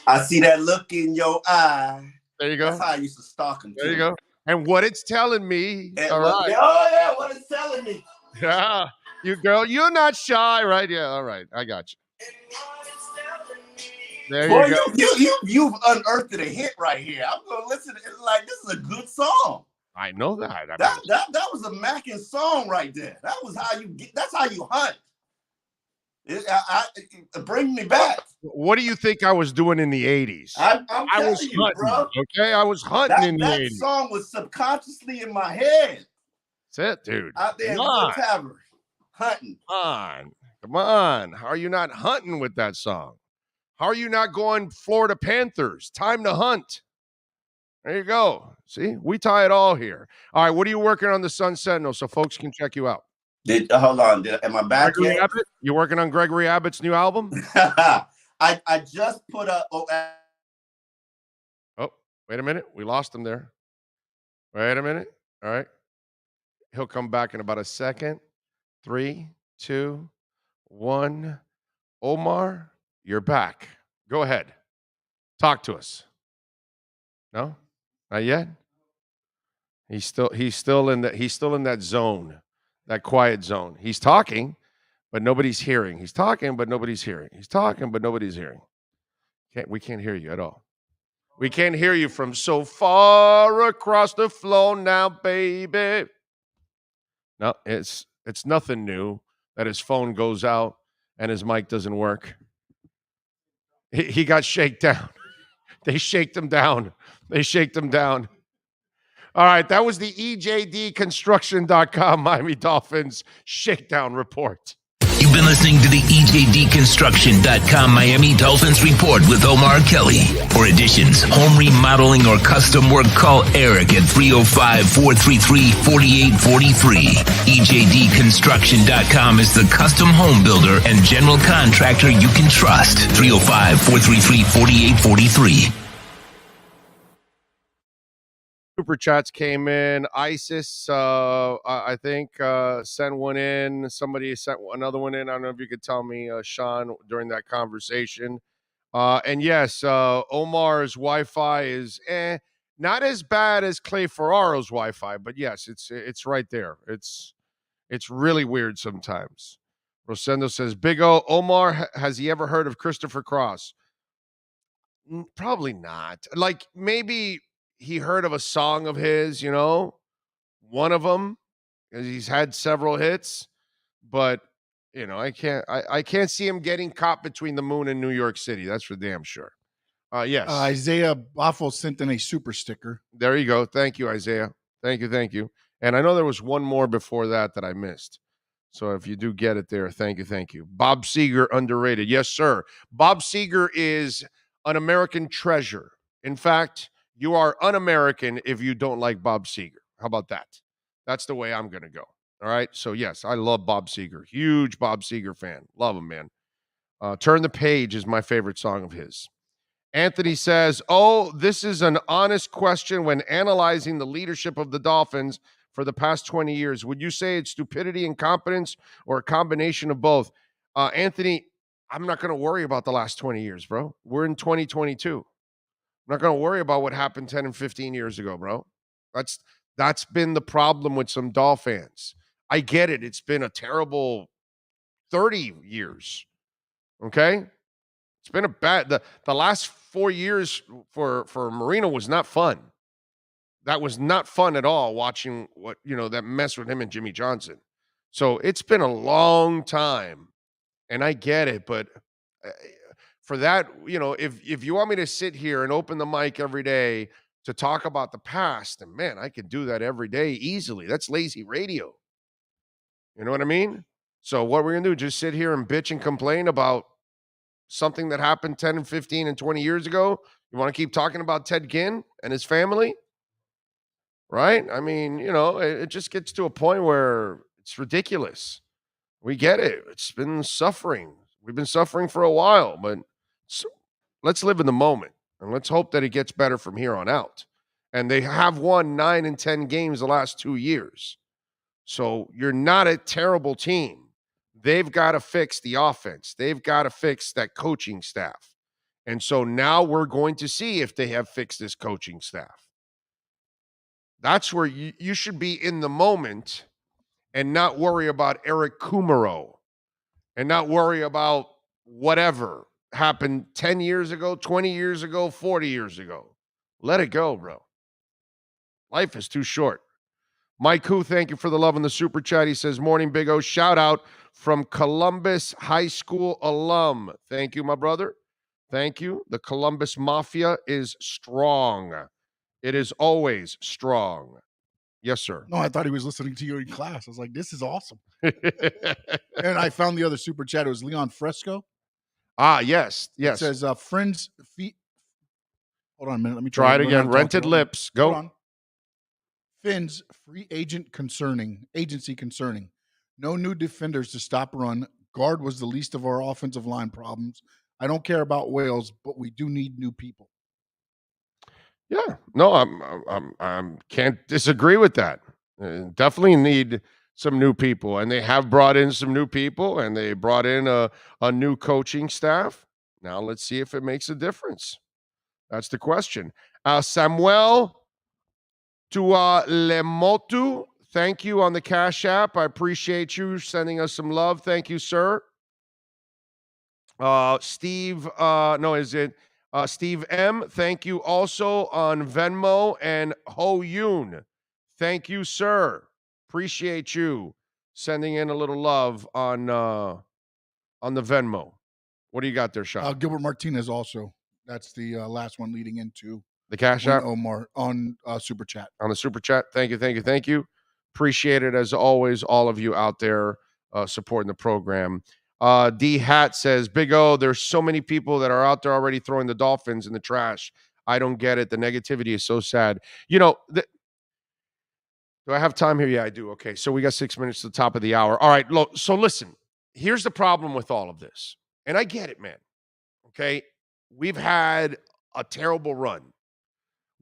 I see that look in your eye. There you go. That's how I used to stalk him. There you go. And what it's telling me. All right. Oh, yeah, what it's telling me. Yeah. You girl, you're not shy, right? Yeah, all right. I got you. There Boy, you go. you've unearthed a hit right here. I'm gonna listen to it like this is a good song. I know that. That was a Mackin song right there. That's how you hunt. Bring me back. What do you think I was doing in the 80s? I was you, hunting, bro. okay? I was hunting in the 80s. That song was subconsciously in my head. That's it, dude. Out there in the tavern, hunting. Come on. How are you not hunting with that song? How are you not going Florida Panthers? Time to hunt. There you go. See, we tie it all here. All right, what are you working on the Sun Sentinel so folks can check you out? Hold on. Am I back Gregory yet? Abbott? You working on Gregory Abbott's new album? I just put up. Oh, wait a minute. We lost him there. Wait a minute. All right. He'll come back in about a second. 3, 2, 1. Omar, you're back. Go ahead. Talk to us. No? Not yet? He's still in that zone. That quiet zone. He's talking, but nobody's hearing. He's talking, but nobody's hearing. He's talking, but nobody's hearing. We can't hear you at all. We can't hear you from so far across the floor now, baby. No, it's nothing new that his phone goes out and his mic doesn't work. He got shaken down. They shaked him down. All right, that was the EJDconstruction.com Miami Dolphins shakedown report. You've been listening to the EJDconstruction.com Miami Dolphins report with Omar Kelly. For additions, home remodeling, or custom work, call Eric at 305-433-4843. EJDconstruction.com is the custom home builder and general contractor you can trust. 305-433-4843. Super chats came in. ISIS, I think, sent one in. Somebody sent another one in. I don't know if you could tell me, Sean, during that conversation. And yes, Omar's Wi-Fi is not as bad as Clay Ferraro's Wi-Fi, but yes, it's right there. It's really weird sometimes. Rosendo says, Big O, Omar, has he ever heard of Christopher Cross? Probably not. Like, maybe he heard of a song of his, one of them, because he's had several hits, but I can't see him getting caught between the moon and New York City. That's for damn sure. Yes. Isaiah Boffo sent in a super sticker. There you go. Thank you, Isaiah. Thank you. And I know there was one more before that I missed. So if you do get it there, thank you. Bob Seger, underrated. Yes, sir. Bob Seger is an American treasure. In fact, you are un-American if you don't like Bob Seger. How about that? That's the way I'm going to go. All right? So, yes, I love Bob Seger. Huge Bob Seger fan. Love him, man. Turn the Page is my favorite song of his. Anthony says, this is an honest question when analyzing the leadership of the Dolphins for the past 20 years. Would you say it's stupidity, incompetence, or a combination of both? Anthony, I'm not going to worry about the last 20 years, bro. We're in 2022. I'm not going to worry about what happened 10 and 15 years ago, bro. That's been the problem with some Dolphins. I get it. It's been a terrible 30 years. Okay? It's been a bad the last 4 years for Marino was not fun. That was not fun at all, watching that mess with him and Jimmy Johnson. So it's been a long time, and I get it, but for that, if you want me to sit here and open the mic every day to talk about the past, and man, I can do that every day easily. That's lazy radio. You know what I mean? So what we're going to do, just sit here and bitch and complain about something that happened 10 and 15 and 20 years ago? You want to keep talking about Ted Ginn and his family? Right? I mean, it just gets to a point where it's ridiculous. We get it. It's been suffering. We've been suffering for a while, but let's live in the moment, and let's hope that it gets better from here on out. And they have won 9 and 10 games the last 2 years. So you're not a terrible team. They've got to fix the offense. They've got to fix that coaching staff. And so now we're going to see if they have fixed this coaching staff. That's where you should be in the moment and not worry about Eric Kumaro and not worry about whatever happened 10 years ago, 20 years ago, 40 years ago. Let it go, bro. Life is too short. Mike Hu, thank you for the love in the super chat. He says, morning, Big O. Shout out from Columbus High School alum. Thank you, my brother. Thank you. The Columbus Mafia is strong. It is always strong. Yes, sir. No, I thought he was listening to you in class. I was like, this is awesome. And I found the other super chat. It was Leon Fresco. Yes. It says, friends feet. Hold on a minute. Let me try it again. Rented lips. Go. Hold on. Finn's free agency concerning. No new defenders to stop run. Guard was the least of our offensive line problems. I don't care about Wales, but we do need new people. Yeah, no, I'm can't disagree with that. Definitely need some new people, and they have brought in some new people, and they brought in a new coaching staff. Now let's see if it makes a difference. That's the question. Samuel Lemotu, thank you on the Cash App. I appreciate you sending us some love. Thank you, sir. Steve M, thank you also on Venmo. And Ho Yoon, thank you, sir. Appreciate you sending in a little love on the Venmo. What do you got there, Sean? Gilbert Martinez also. That's the last one leading into the Cash App Omar on Super Chat. On the Super Chat. Thank you. Appreciate it as always, all of you out there supporting the program. D Hat says, Big O, there's so many people that are out there already throwing the Dolphins in the trash. I don't get it. The negativity is so sad. Do I have time here? Yeah, I do. Okay, so we got 6 minutes to the top of the hour. All right, look, so listen, here's the problem with all of this. And I get it, man. Okay, we've had a terrible run.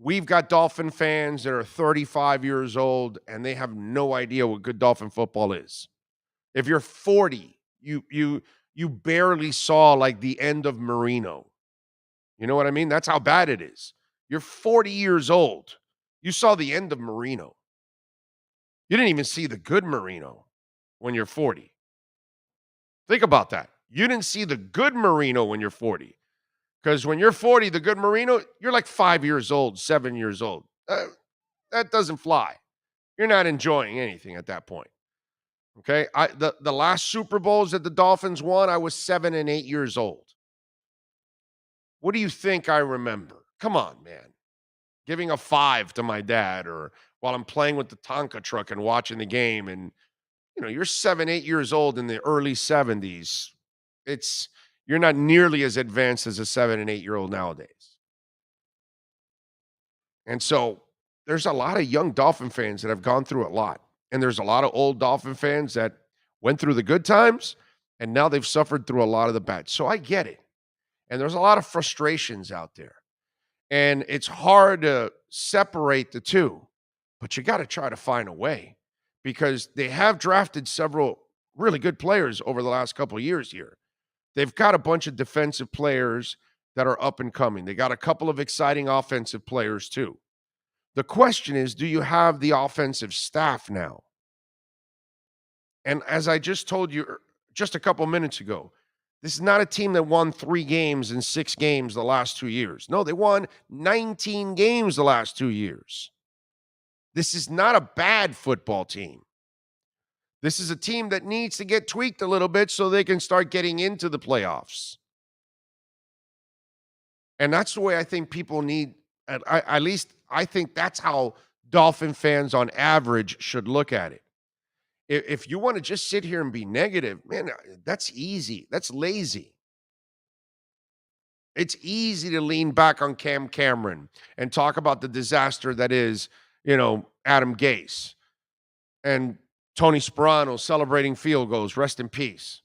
We've got Dolphin fans that are 35 years old, and they have no idea what good Dolphin football is. If you're 40, you barely saw like the end of Marino. You know what I mean? That's how bad it is. You're 40 years old. You saw the end of Marino. You didn't even see the good Marino when you're 40. Think about that. You didn't see the good Marino when you're 40. Because when you're 40, the good Marino, you're like 5 years old, 7 years old. That doesn't fly. You're not enjoying anything at that point. Okay? The last Super Bowls that the Dolphins won, I was 7 and 8 years old. What do you think I remember? Come on, man. Giving a 5 to my dad, or while I'm playing with the Tonka truck and watching the game, and you're 7, 8 years old in the early 70s. You're not nearly as advanced as a 7 and 8 year old nowadays. And so there's a lot of young Dolphin fans that have gone through a lot. And there's a lot of old Dolphin fans that went through the good times, and now they've suffered through a lot of the bad. So I get it. And there's a lot of frustrations out there. And it's hard to separate the two, but you got to try to find a way, because they have drafted several really good players over the last couple of years here. They've got a bunch of defensive players that are up and coming. They got a couple of exciting offensive players too. The question is, do you have the offensive staff now? And as I just told you just a couple minutes ago, this is not a team that won 3 games in 6 games the last 2 years. No, they won 19 games the last 2 years. This is not a bad football team. This is a team that needs to get tweaked a little bit so they can start getting into the playoffs. And that's the way I think people need, at least I think that's how Dolphin fans on average should look at it. If you want to just sit here and be negative, man, that's easy. That's lazy. It's easy to lean back on Cam Cameron and talk about the disaster that is, Adam Gase and Tony Sperano celebrating field goals. Rest in peace.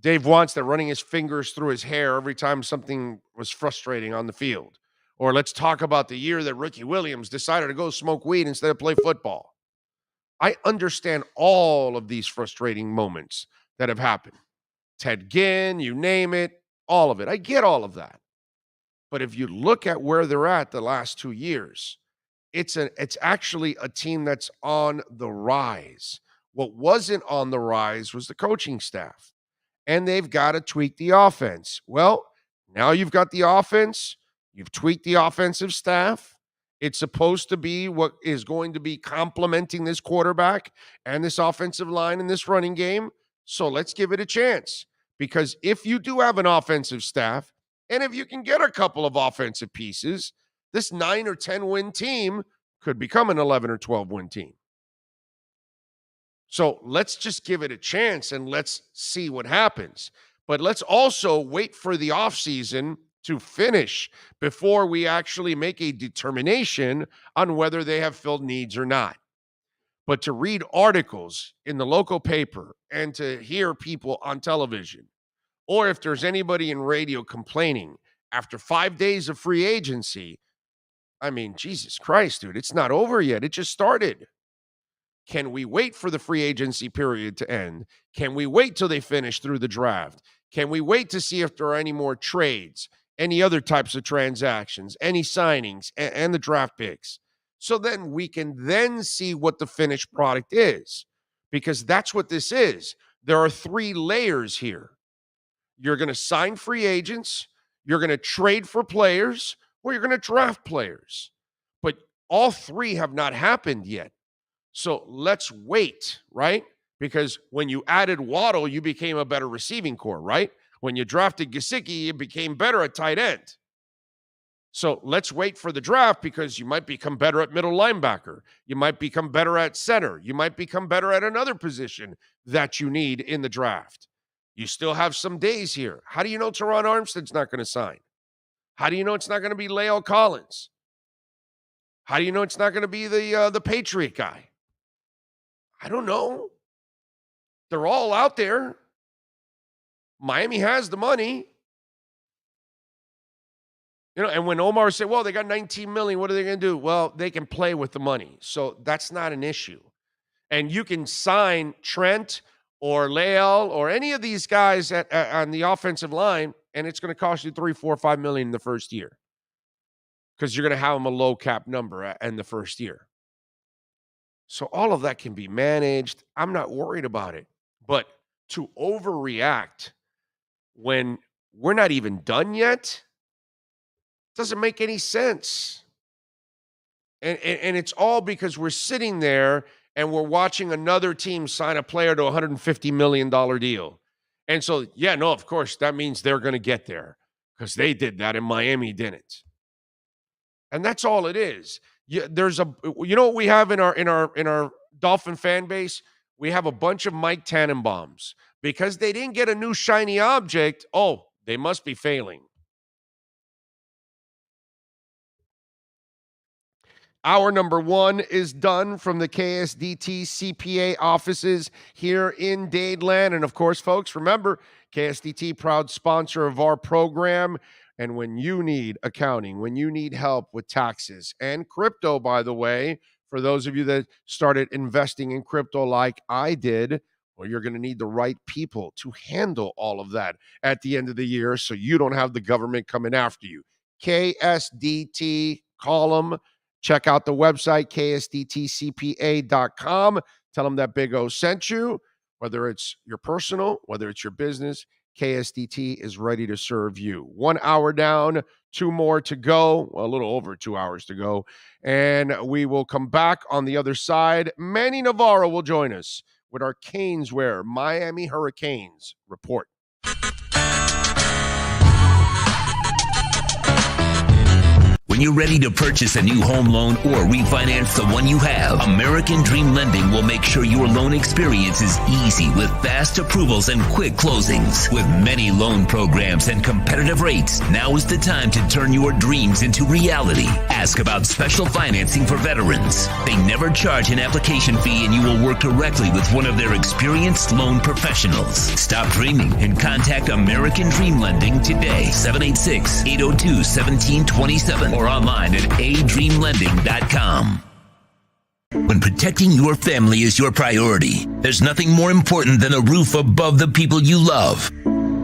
Dave Wannstedt running his fingers through his hair every time something was frustrating on the field. Or let's talk about the year that Ricky Williams decided to go smoke weed instead of play football. I understand all of these frustrating moments that have happened. Ted Ginn, you name it. all of it. I get all of that. But if you look at where they're at the last 2 years, it's actually a team that's on the rise. What wasn't on the rise was the coaching staff. And they've got to tweak the offense. Well, now you've got the offense. You've tweaked the offensive staff. It's supposed to be what is going to be complementing this quarterback and this offensive line and this running game. So let's give it a chance. Because if you do have an offensive staff, and if you can get a couple of offensive pieces, this 9 or 10 win team could become an 11 or 12 win team. So let's just give it a chance and let's see what happens. But let's also wait for the offseason to finish before we actually make a determination on whether they have filled needs or not. But to read articles in the local paper and to hear people on television, or if there's anybody in radio complaining after 5 days of free agency, I mean, Jesus Christ, dude, it's not over yet. It just started. Can we wait for the free agency period to end? Can we wait till they finish through the draft? Can we wait to see if there are any more trades, any other types of transactions, any signings, and the draft picks? So then we can then see what the finished product is, because that's what this is. There are 3 layers here. You're going to sign free agents, you're going to trade for players, or you're going to draft players. But all 3 have not happened yet. So let's wait, right? Because when you added Waddle, you became a better receiving core, right? When you drafted Gesicki, you became better at tight end. So let's wait for the draft, because you might become better at middle linebacker. You might become better at center. You might become better at another position that you need in the draft. You still have some days here. How do you know Teron Armstead's not going to sign? How do you know it's not going to be La'el Collins? How do you know it's not going to be the Patriot guy? I don't know. They're all out there. Miami has the money. You know, and when Omar said, well, they got $19 million, what are they going to do? Well, they can play with the money. So that's not an issue. And you can sign Trent or La'el or any of these guys on the offensive line, and it's going to cost you $3, $4, $5 million in the first year, because you're going to have them a low cap number in the first year. So all of that can be managed. I'm not worried about it. But to overreact when we're not even done yet doesn't make any sense. And it's all because we're sitting there and we're watching another team sign a player to a $150 million deal. And so, yeah, no, of course, that means they're going to get there, because they did that and Miami didn't. And that's all it is. You know what we have in our Dolphin fan base? We have a bunch of Mike Tannenbaums. Because they didn't get a new shiny object, oh, they must be failing. Hour number 1 is done from the KSDT CPA offices here in Dadeland. And of course, folks, remember, KSDT, proud sponsor of our program. And when you need accounting, when you need help with taxes and crypto, by the way, for those of you that started investing in crypto like I did, well, you're going to need the right people to handle all of that at the end of the year, so you don't have the government coming after you. KSDT, call them. Check out the website, ksdtcpa.com. Tell them that Big O sent you. Whether it's your personal, whether it's your business, KSDT is ready to serve you. 1 hour down, 2 more to go. Well, a little over 2 hours to go. And we will come back on the other side. Manny Navarro will join us with our Caneswear Miami Hurricanes report. When you're ready to purchase a new home loan or refinance the one you have, American Dream Lending will make sure your loan experience is easy with fast approvals and quick closings. With many loan programs and competitive rates, now is the time to turn your dreams into reality. Ask about special financing for veterans. They never charge an application fee, and you will work directly with one of their experienced loan professionals. Stop dreaming and contact American Dream Lending today. 786-802-1727 or online at adreamlending.com. When protecting your family is your priority, there's nothing more important than a roof above the people you love.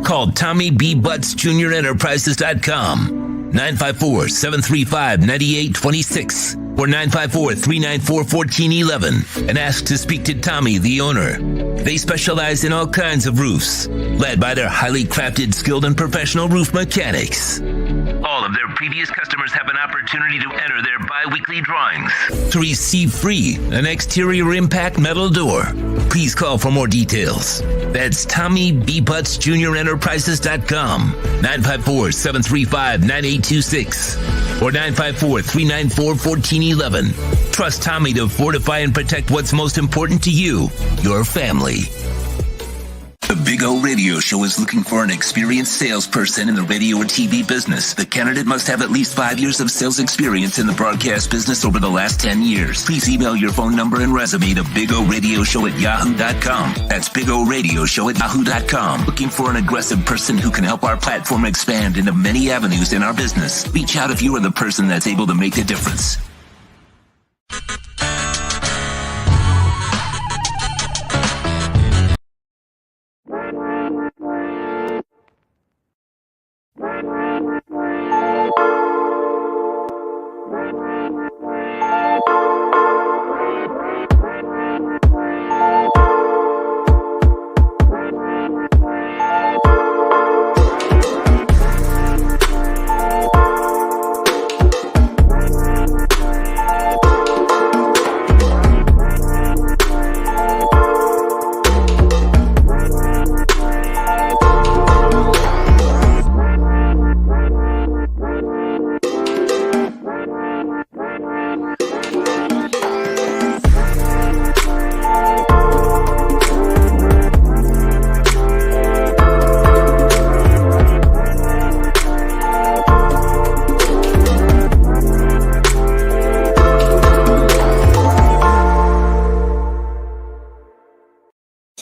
Call Tommy B. Butts Jr. Enterprises.com, 954-735-9826 or 954-394-1411, and ask to speak to Tommy, the owner. They specialize in all kinds of roofs, led by their highly crafted, skilled, and professional roof mechanics. All of their previous customers have an opportunity to enter their bi-weekly drawings to receive free an exterior impact metal door. Please call for more details. That's Tommy B. Butts Jr. Enterprises.com, 954-735-9826 or 954-394-1411. Trust Tommy to fortify and protect what's most important to you, your family. The Big O Radio Show is looking for an experienced salesperson in the radio or TV business. The candidate must have at least 5 years of sales experience in the broadcast business over the last 10 years. Please email your phone number and resume to BigORadioShow@yahoo.com. That's BigORadioShow@yahoo.com. Looking for an aggressive person who can help our platform expand into many avenues in our business. Reach out if you are the person that's able to make the difference.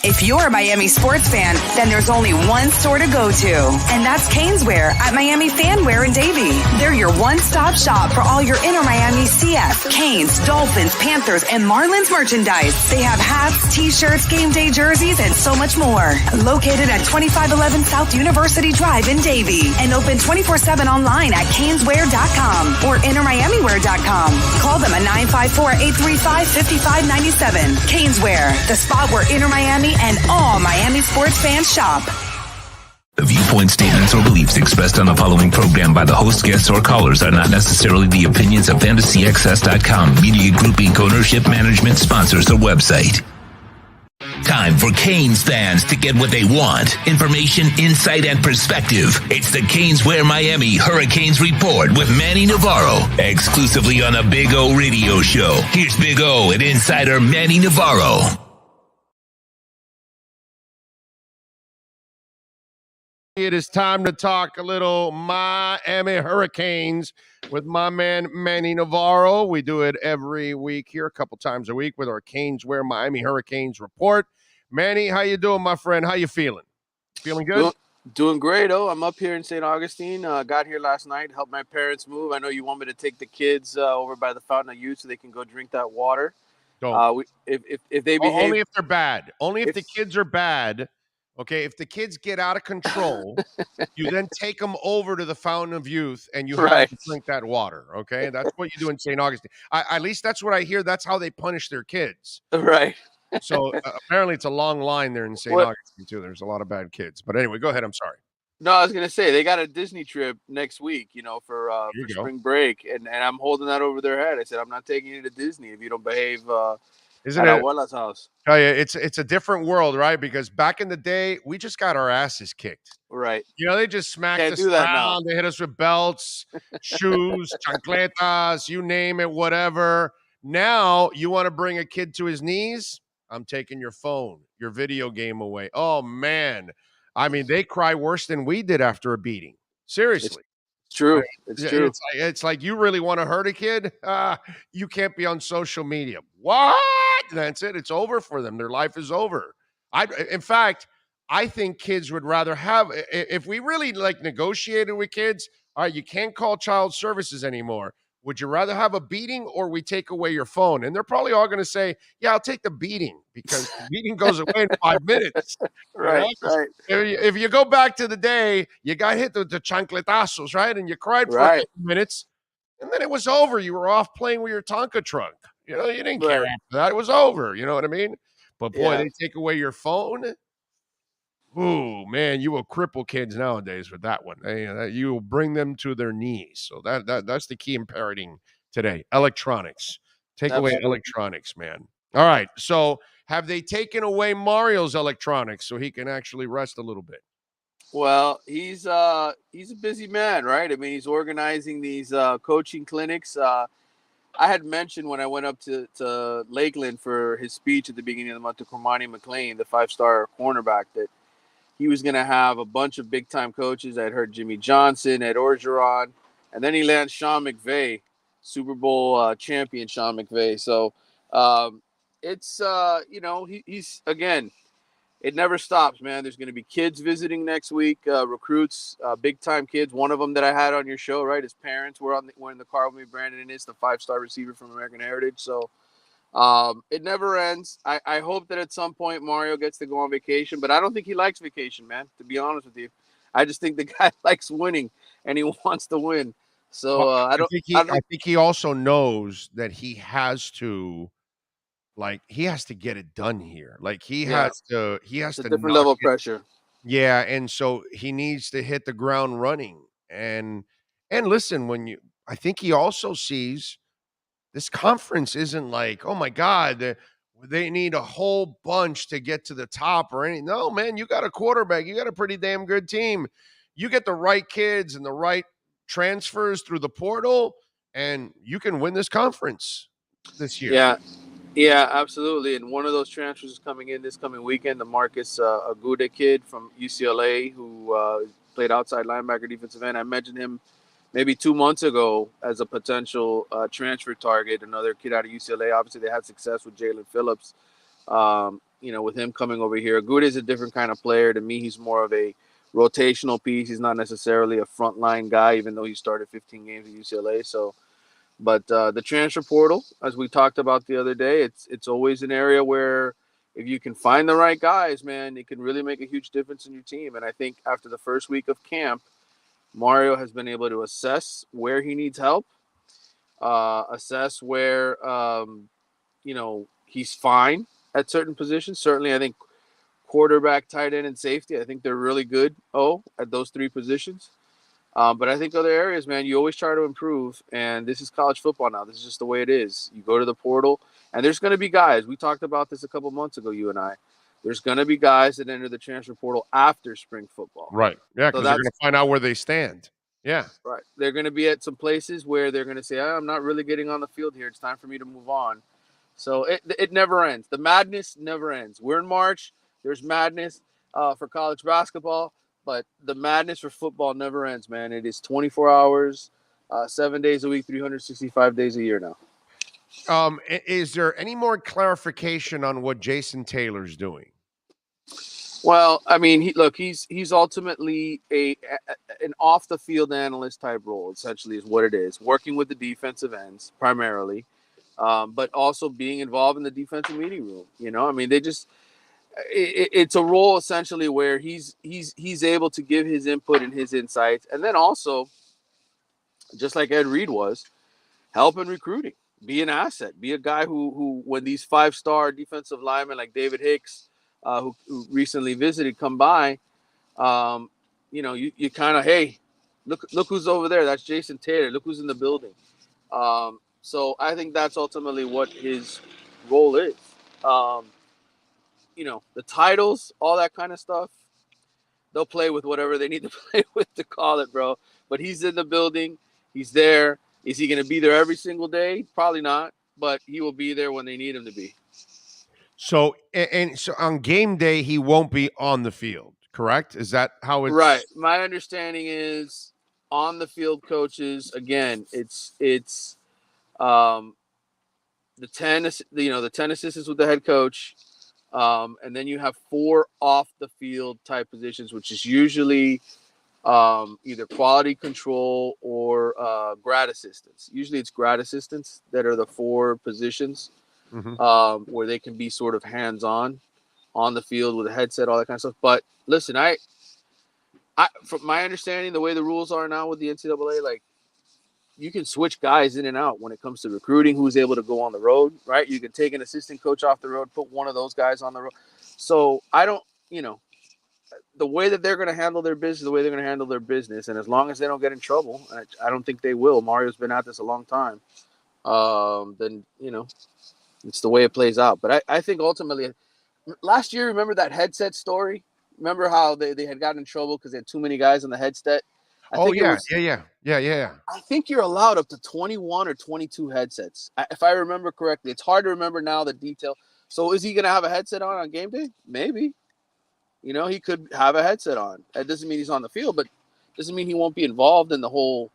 If you're a Miami sports fan, then there's only one store to go to, and that's Caneswear at Miami Fanwear in Davie. They're your one-stop shop for all your inner Miami CF, Canes, Dolphins, Panthers, and Marlins merchandise. They have hats, t-shirts, game day jerseys, and so much more. Located at 2511 South University Drive in Davie, and open 24/7 online at caneswear.com or innermiamiwear.com. Call them at 954-835-5597. Caneswear, the spot where inner Miami and all Miami sports fans shop. The viewpoint statements or beliefs expressed on the following program by the host, guests, or callers are not necessarily the opinions of FantasyAccess.com, Media Group Inc., ownership, management, sponsors, or website. Time for Canes fans to get what they want. Information, insight, and perspective. It's the Caneswear Miami Hurricanes Report with Manny Navarro, exclusively on the Big O Radio Show. Here's Big O and insider Manny Navarro. It is time to talk a little Miami Hurricanes with my man Manny Navarro. We do it every week here, a couple times a week with our Caneswear Miami Hurricanes report. Manny, how you doing, my friend? How you feeling? Feeling good? Doing great. I'm up here in St. Augustine. Got here last night, helped my parents move. I know you want me to take the kids over by the Fountain of Youth so they can go drink that water. If they behave, only if they're bad. Only if the kids are bad. Okay, if the kids get out of control, you then take them over to the Fountain of Youth and you have to drink that water, okay? That's what you do in St. Augustine. At least that's what I hear. That's how they punish their kids. Right. So apparently it's a long line there in St. Augustine, too. There's a lot of bad kids. But anyway, go ahead. I'm sorry. No, I was going to say, they got a Disney trip next week, for spring break, and I'm holding that over their head. I said, I'm not taking you to Disney if you don't behave Isn't at it? Abuela's house. Oh, yeah, it's a different world, right? Because back in the day, we just got our asses kicked. Right. They just smacked us around. They hit us with belts, shoes, chancletas, you name it, whatever. Now, you want to bring a kid to his knees? I'm taking your phone, your video game away. Oh, man. I mean, they cry worse than we did after a beating. Seriously. It's true. It's true. It's like you really want to hurt a kid? You can't be on social media. What? That's it. It's over for them. Their life is over. In fact, I think kids would rather have, if we really negotiated with kids, all right, you can't call child services anymore. would you rather have a beating or we take away your phone? And they're probably all going to say, yeah, I'll take the beating because the beating goes away in 5 minutes. Right. If you go back to the day, you got hit with the chancletazos, right? And you cried for a couple minutes, and then it was over. You were off playing with your Tonka truck. You didn't care after that. It was over. You know what I mean? But boy, they take away your phone. Ooh, man, you will cripple kids nowadays with that one. You will bring them to their knees. So that's the key in parenting today. Electronics. Take away electronics, man. All right. So have they taken away Mario's electronics so he can actually rest a little bit? Well, he's a busy man, right? I mean, he's organizing these coaching clinics. I had mentioned when I went up to Lakeland for his speech at the beginning of the month to Cormani McLean, the 5-star cornerback, that he was going to have a bunch of big-time coaches. I'd heard Jimmy Johnson, Ed Orgeron, and then he lands Sean McVay, Super Bowl champion Sean McVay. So it's, he's, again, it never stops, man. There's going to be kids visiting next week, recruits, big-time kids. One of them that I had on your show, right, his parents were in the car with me. Brandon is the 5-star receiver from American Heritage. So it never ends. I hope that at some point Mario gets to go on vacation, but I don't think he likes vacation, man, to be honest with you. I just think the guy likes winning, and he wants to win. So I think he also knows that he has to get it done here. Like he has to different level of pressure. Yeah, and so he needs to hit the ground running. And listen, I think he also sees this conference isn't like, oh my God, they need a whole bunch to get to the top or anything. No, man, you got a quarterback. You got a pretty damn good team. You get the right kids and the right transfers through the portal, and you can win this conference this year. Yeah, absolutely. And one of those transfers is coming in this coming weekend, the Marcus Aguda kid from UCLA who played outside linebacker, defensive end. I mentioned him maybe 2 months ago as a potential transfer target. Another kid out of UCLA. Obviously, they had success with Jalen Phillips. With him coming over here. Aguda is a different kind of player. To me, he's more of a rotational piece. He's not necessarily a frontline guy, even though he started 15 games at UCLA. So, but the transfer portal, as we talked about the other day, it's always an area where if you can find the right guys, man, it can really make a huge difference in your team. And I think after the first week of camp, Mario has been able to assess where he needs help, assess where, he's fine at certain positions. Certainly, I think quarterback, tight end, and safety, I think they're really good at those three positions. But I think other areas, man, you always try to improve. And this is college football now. This is just the way it is. You go to the portal, and there's going to be guys. We talked about this a couple months ago, you and I. There's going to be guys that enter the transfer portal after spring football. Right. Yeah, because they're going to find out where they stand. Yeah. Right. They're going to be at some places where they're going to say, I'm not really getting on the field here. It's time for me to move on. So it never ends. The madness never ends. We're in March. There's madness for college basketball, but the madness for football never ends, man. It is 24 hours, 7 days a week, 365 days a year now. Is there any more clarification on what Jason Taylor's doing? Well, I mean, he's ultimately an off the field analyst type role. Essentially, is what it is. Working with the defensive ends primarily, but also being involved in the defensive meeting room. I mean, it's a role essentially where he's able to give his input and his insights, and then also, just like Ed Reed was, help in recruiting, be an asset, be a guy who when these 5-star defensive linemen like David Hicks, who recently visited, come by, you kind of, hey, look who's over there. That's Jason Taylor. Look who's in the building. So I think that's ultimately what his role is. The titles, all that kind of stuff, they'll play with whatever they need to play with to call it, bro. But he's in the building. He's there. Is he going to be there every single day? Probably not, but he will be there when they need him to be. So on game day, he won't be on the field, correct? Is that how it's right? My understanding is on the field coaches. Again, it's the 10 assistants with the head coach, and then you have 4 off the field type positions, which is usually either quality control or grad assistants. Usually it's grad assistants that are the 4 positions where they can be sort of hands-on on the field with a headset, all that kind of stuff. But listen, I from my understanding, the way the rules are now with the NCAA, like, you can switch guys in and out when it comes to recruiting, who's able to go on the road, right? You can take an assistant coach off the road, put one of those guys on the road. So I don't, the way that they're going to handle their business, the way they're going to handle their business, and as long as they don't get in trouble, I don't think they will. Mario's been at this a long time. Then, it's the way it plays out. But I think ultimately, last year, remember that headset story? Remember how they had gotten in trouble because they had too many guys on the headset? I think yeah. I think you're allowed up to 21 or 22 headsets, if I remember correctly. It's hard to remember now the detail. So is he going to have a headset on game day? Maybe. He could have a headset on. That doesn't mean he's on the field, but doesn't mean he won't be involved in the whole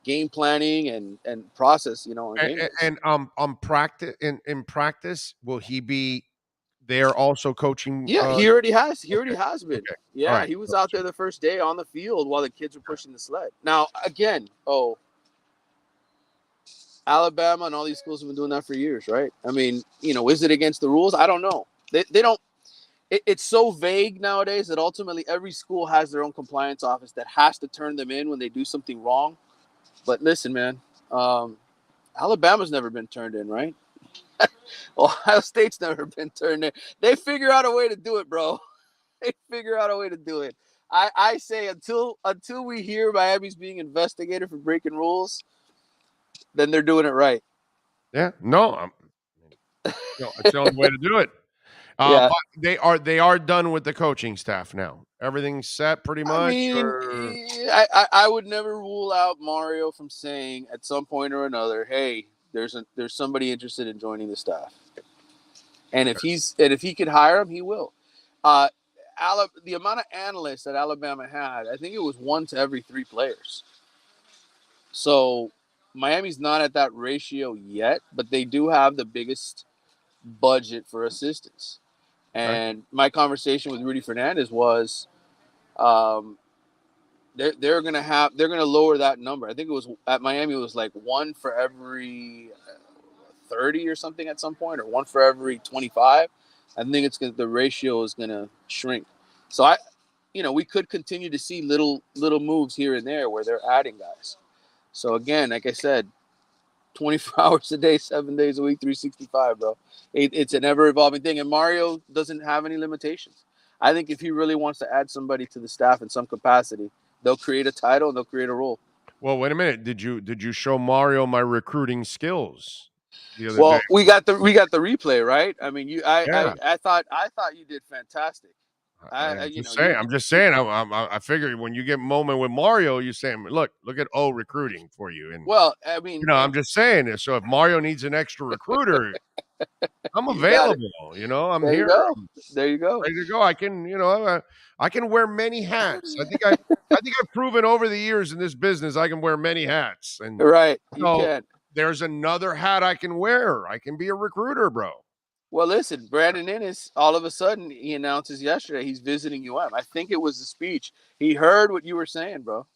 game planning and process, on game days. And on practice in practice, will he be there also coaching? Yeah, he already has. He already has been. Okay. Yeah, Right. he was out there the first day on the field while the kids were pushing the sled. Now, again, Alabama and all these schools have been doing that for years, right? I mean, is it against the rules? I don't know. They don't. It's so vague nowadays that ultimately every school has their own compliance office that has to turn them in when they do something wrong. But listen, man, Alabama's never been turned in, right? Ohio State's never been turned in. They figure out a way to do it, bro. They figure out a way to do it. I say until we hear Miami's being investigated for breaking rules, then they're doing it right. Yeah. No, it's the only way to do it. Yeah. But they are done with the coaching staff now. Everything's set pretty much. I mean, I would never rule out Mario from saying at some point or another, hey, there's somebody interested in joining the staff. And if he could hire him, he will. The amount of analysts that Alabama had, I think it was 1 to every 3 players. So Miami's not at that ratio yet, but they do have the biggest budget for assistants. And my conversation with Rudy Fernandez was, they're gonna lower that number. I think it was at Miami, it was like 1 for every 30 or something at some point, or 1 for every 25. I think the ratio is gonna shrink. So we could continue to see little moves here and there where they're adding guys. So again, like I said, 24 hours a day, 7 days a week, 365, bro. It's an ever-evolving thing, and Mario doesn't have any limitations. I think if he really wants to add somebody to the staff in some capacity, they'll create a title and they'll create a role. Well, wait a minute. Did you show Mario my recruiting skills the other day? We got the replay, right? I mean, I thought you did fantastic. I'm just saying. I figure when you get a moment with Mario, you're saying, look at recruiting for you. And I mean, I'm just saying this. So if Mario needs an extra recruiter, I'm available. I'm there here. You go. There you go. Ready to go. I can wear many hats. I think I've proven over the years in this business I can wear many hats. And right, you can. There's another hat I can wear. I can be a recruiter, bro. Well, listen, Brandon Innes, all of a sudden, he announces yesterday he's visiting UM. I think it was the speech. He heard what you were saying, bro.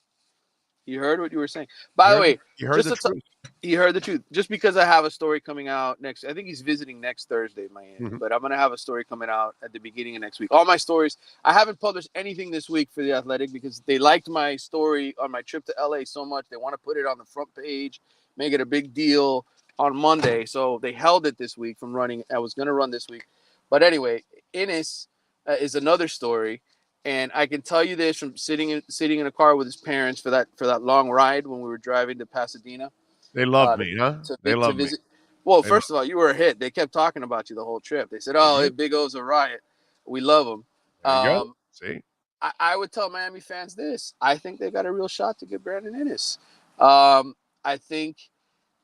He heard what you were saying. By the way, he heard the truth. He heard the truth. Just because I have a story coming out next, I think he's visiting next Thursday, Miami. But I'm going to have a story coming out at the beginning of next week. All my stories, I haven't published anything this week for The Athletic because they liked my story on my trip to LA so much. They want to put it on the front page, make it a big deal on Monday. So they held it this week from running. I was going to run this week. But anyway, Innes is another story. And I can tell you this from sitting in a car with his parents for that long ride when we were driving to Pasadena. They love me, huh? They love me. Well, first of all, you were a hit. They kept talking about you the whole trip. They said, "Oh, Big O's a riot. We love him." There you go. See, I would tell Miami fans this. I think they got a real shot to get Brandon Innes. I think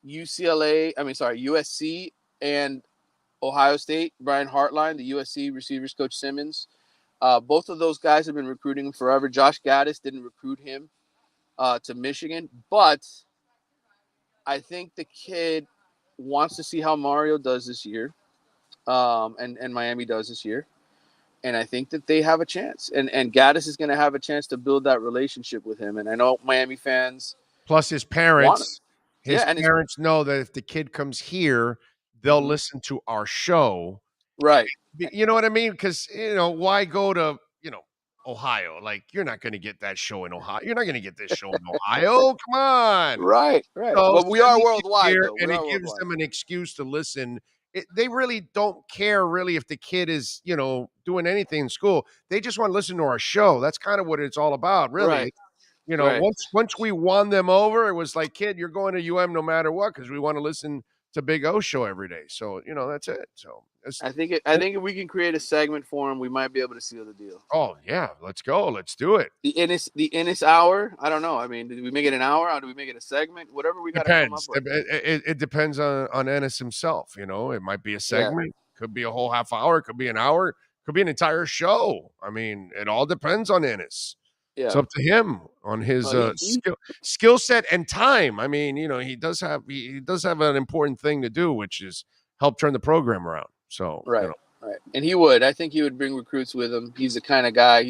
USC and Ohio State, Brian Hartline, the USC receivers coach Simmons, both of those guys have been recruiting him forever. Josh Gaddis didn't recruit him to Michigan, but I think the kid wants to see how Mario does this year, and Miami does this year. And I think that they have a chance. And Gaddis is going to have a chance to build that relationship with him. And I know Miami fans Plus his want him. parents. His Yeah, and parents know that if the kid comes here, they'll listen to our show. Right. You know what I mean? Because, why go to, Ohio? Like, you're not going to get that show in Ohio. You're not going to get this show in Ohio. Come on. Right. But we are worldwide, though. And it gives them an excuse to listen. They really don't care, really, if the kid is, doing anything in school. They just want to listen to our show. That's kind of what it's all about, really. Right. Once we won them over, it was like, kid, you're going to UM no matter what, because we want to listen to Big O show every day. So, that's it. So I think if we can create a segment for him, we might be able to seal the deal. Oh yeah, let's go. Let's do it. The Ennis hour. I don't know. I mean, did we make it an hour or do we make it a segment? Whatever we got to come up with. It depends on Ennis himself. It might be a segment, could be a whole half hour, could be an hour, could be an entire show. I mean, it all depends on Ennis. Yeah. It's up to him on his skill set and time. I mean, he does have an important thing to do, which is help turn the program around. So right. And he would. I think he would bring recruits with him. He's the kind of guy.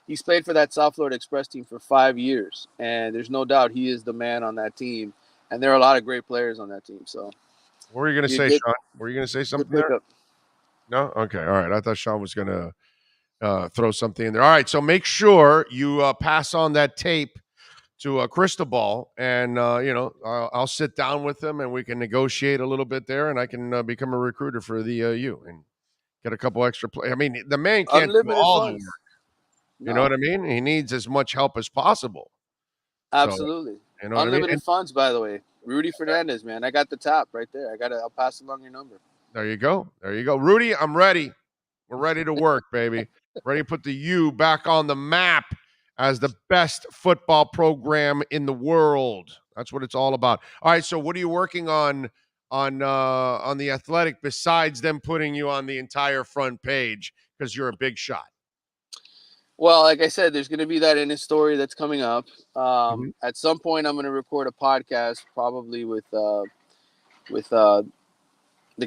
He's played for that South Florida Express team for 5 years, and there's no doubt he is the man on that team. And there are a lot of great players on that team. So, what were you going to say, Sean? Were you going to say something there? No. Okay. All right. I thought Sean was going to throw something in there. All right, so make sure you pass on that tape to Cristobal, and I'll sit down with him and we can negotiate a little bit there, and I can become a recruiter for the U and get a couple extra play. I mean, the man can't do all the work. You know what I mean? He needs as much help as possible. Absolutely. So, unlimited funds, by the way. Rudy Fernandez, man, I got the top right there. I'll pass along your number. There you go, Rudy. I'm ready. We're ready to work, baby. Ready to put the U back on the map as the best football program in the world. That's what it's all about. All right, so what are you working on the Athletic besides them putting you on the entire front page because you're a big shot? Well, like I said, there's going to be that in his story that's coming up. At some point, I'm going to record a podcast, probably with the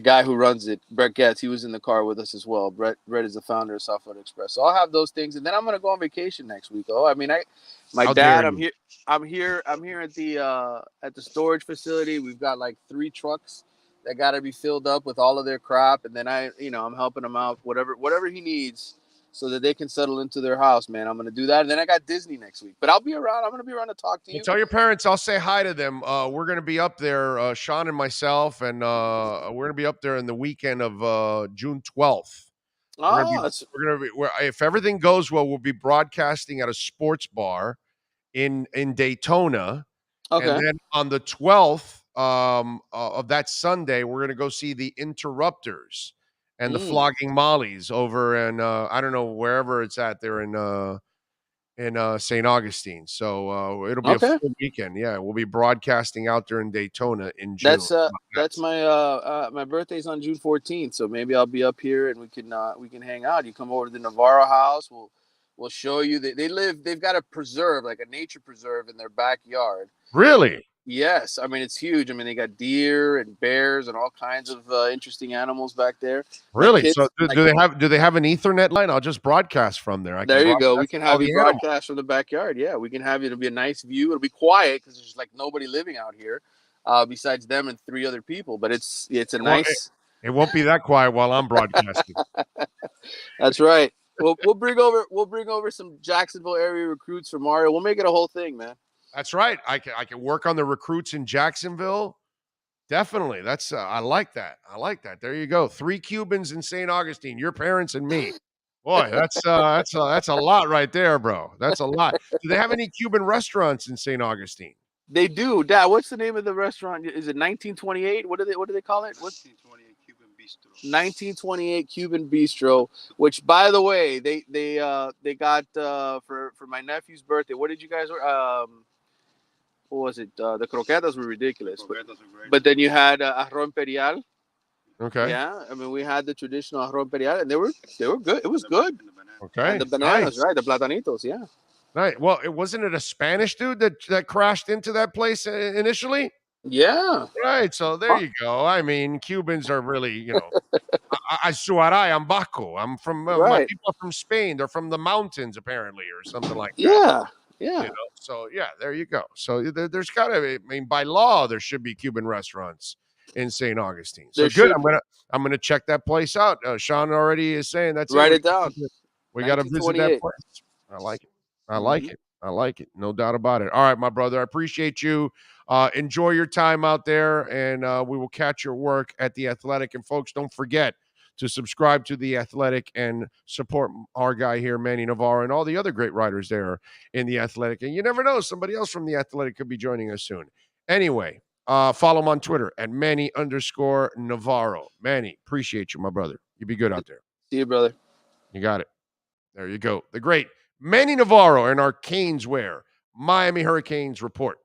guy who runs it, Brett Getz. He was in the car with us as well. Brett is the founder of South Florida Express. So I'll have those things, and then I'm going to go on vacation next week. Oh, I mean, I'm here at the storage facility. We've got like 3 trucks that got to be filled up with all of their crap, and then I'm helping him out, whatever he needs, so that they can settle into their house, man. I'm going to do that. And then I got Disney next week. But I'll be around. I'm going to be around to talk to you. Tell your parents I'll say hi to them. We're going to be up there, Sean and myself, and we're going to be up there in the weekend of June 12th. If everything goes well, we'll be broadcasting at a sports bar in Daytona. Okay. And then on the 12th of that Sunday, we're going to go see the Interrupters and the Flogging Mollies over in I don't know, wherever it's at there in St. Augustine. So it'll be a full weekend. Yeah, we'll be broadcasting out there in Daytona in June. That's my birthday's on June 14th, so maybe I'll be up here and we can hang out. You come over to the Navarro house. We'll show you. They've got a preserve, like a nature preserve in their backyard. Really? Yes, I mean it's huge. I mean they got deer and bears and all kinds of interesting animals back there. Really? So do they have an Ethernet line? I'll just broadcast from there. There you go. We can have you broadcast from the backyard. Yeah, we can have you. It'll be a nice view. It'll be quiet because there's like nobody living out here, besides them and 3 other people. But it's a nice. It won't be that quiet while I'm broadcasting. That's right. We'll bring over some Jacksonville area recruits for Mario. We'll make it a whole thing, man. That's right. I can work on the recruits in Jacksonville. Definitely. That's I like that. There you go. 3 Cubans in St. Augustine. Your parents and me. Boy, that's a lot right there, bro. That's a lot. Do they have any Cuban restaurants in St. Augustine? They do. Dad, what's the name of the restaurant? Is it 1928? What do they call it? What's 1928 Cuban Bistro? 1928 Cuban Bistro, which by the way, they got for my nephew's birthday. What did you guys what was it? The croquetas were ridiculous. But then you had arroz imperial. Okay. Yeah, I mean we had the traditional arroz imperial, and they were good. It was good. Okay. And the bananas, right? The platanitos, yeah. Right. Well, wasn't it a Spanish dude that crashed into that place initially? Yeah. Right. So there you go. I mean, Cubans are really, I suaray, I'm Baco. I'm from my Right. people are from Spain. They're from the mountains, apparently, or something like that. Yeah. Yeah. So yeah, there you go. So there's kind of, I mean, by law, there should be Cuban restaurants in St. Augustine. So There good. should be. I'm gonna check that place out. Sean already is saying that's Write it. it down. We got to visit that 1928. place. I like it. I Mhm. like it. I like it. No doubt about it. All right, my brother. I appreciate you. Enjoy your time out there, and we will catch your work at The Athletic. And folks, don't forget to subscribe to The Athletic and support our guy here, Manny Navarro, and all the other great writers there in The Athletic. And you never know, somebody else from The Athletic could be joining us soon. Anyway, follow him on Twitter at Manny_Navarro. Manny, appreciate you, my brother. You be good out there. See you, brother. You got it. There you go. The great Manny Navarro in our Canes Wear Miami Hurricanes report.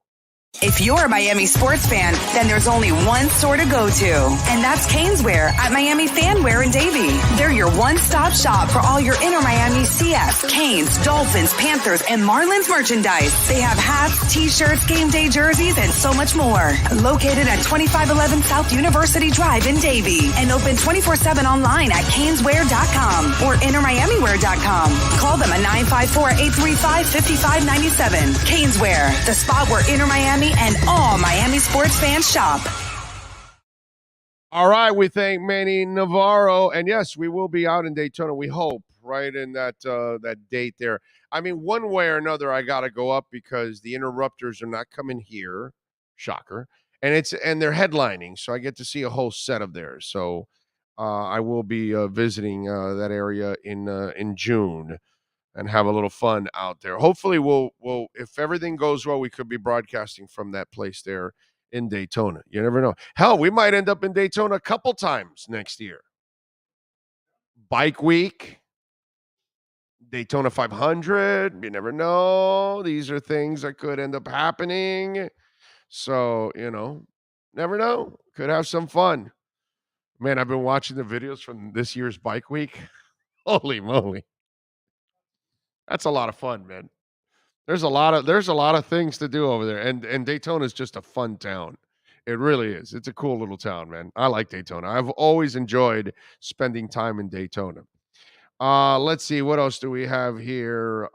If you're a Miami sports fan, then there's only one store to go to, and that's Caneswear at Miami Fanwear in Davie. They're your one-stop shop for all your inner Miami CF, Canes, Dolphins, Panthers, and Marlins merchandise. They have hats, t-shirts, game day jerseys, and so much more. Located at 2511 South University Drive in Davie, and open 24/7 online at caneswear.com or innermiamiwear.com. Call them at 954-835-5597. Caneswear, the spot where inner Miami and all Miami sports fans shop. All right, we thank Manny Navarro, and yes, we will be out in Daytona. We hope, right in that date there. I mean, one way or another, I got to go up because the Interrupters are not coming here. Shocker, and they're headlining, so I get to see a whole set of theirs. So I will be visiting that area in June and have a little fun out there. Hopefully, we'll if everything goes well, we could be broadcasting from that place there in Daytona. You never know. Hell, we might end up in Daytona a couple times next year. Bike week, Daytona 500. You never know. These are things that could end up happening. So, never know. Could have some fun. Man, I've been watching the videos from this year's bike week. Holy moly. That's a lot of fun, man. There's a lot of things to do over there, and Daytona is just a fun town. It really is. It's a cool little town, man. I like Daytona. I've always enjoyed spending time in Daytona. Let's see, what else do we have here?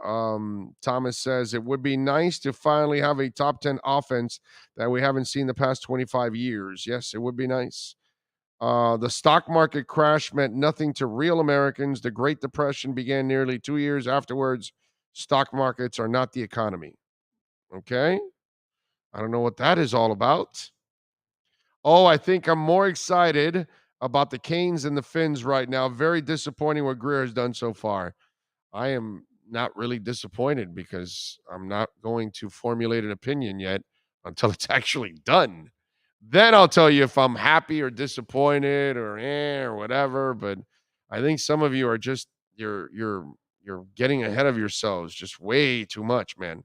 Thomas says it would be nice to finally have a top 10 offense that we haven't seen the past 25 years. Yes, it would be nice. The stock market crash meant nothing to real Americans. The Great Depression began nearly 2 years afterwards. Stock markets are not the economy. Okay? I don't know what that is all about. Oh, I think I'm more excited about the Canes and the Finns right now. Very disappointing what Greer has done so far. I am not really disappointed because I'm not going to formulate an opinion yet until it's actually done. Then I'll tell you if I'm happy or disappointed or whatever. But I think some of you are just you're getting ahead of yourselves just way too much, man.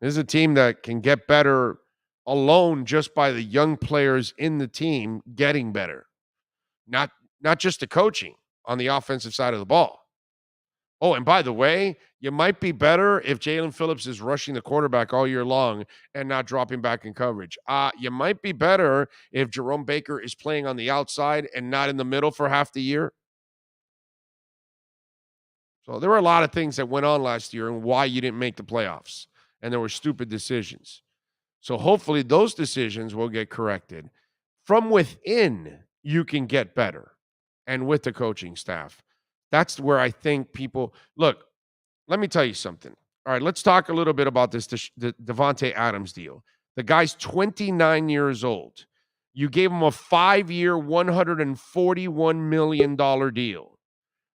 This is a team that can get better alone just by the young players in the team getting better. Not just the coaching on the offensive side of the ball. Oh, and by the way, you might be better if Jalen Phillips is rushing the quarterback all year long and not dropping back in coverage. You might be better if Jerome Baker is playing on the outside and not in the middle for half the year. So there were a lot of things that went on last year and why you didn't make the playoffs. And there were stupid decisions. So hopefully those decisions will get corrected. From within, you can get better. And with the coaching staff. That's where I think people look. Let me tell you something. All right, let's talk a little bit about this the Davante Adams deal. The guy's 29 years old. You gave him a 5-year, $141 million deal.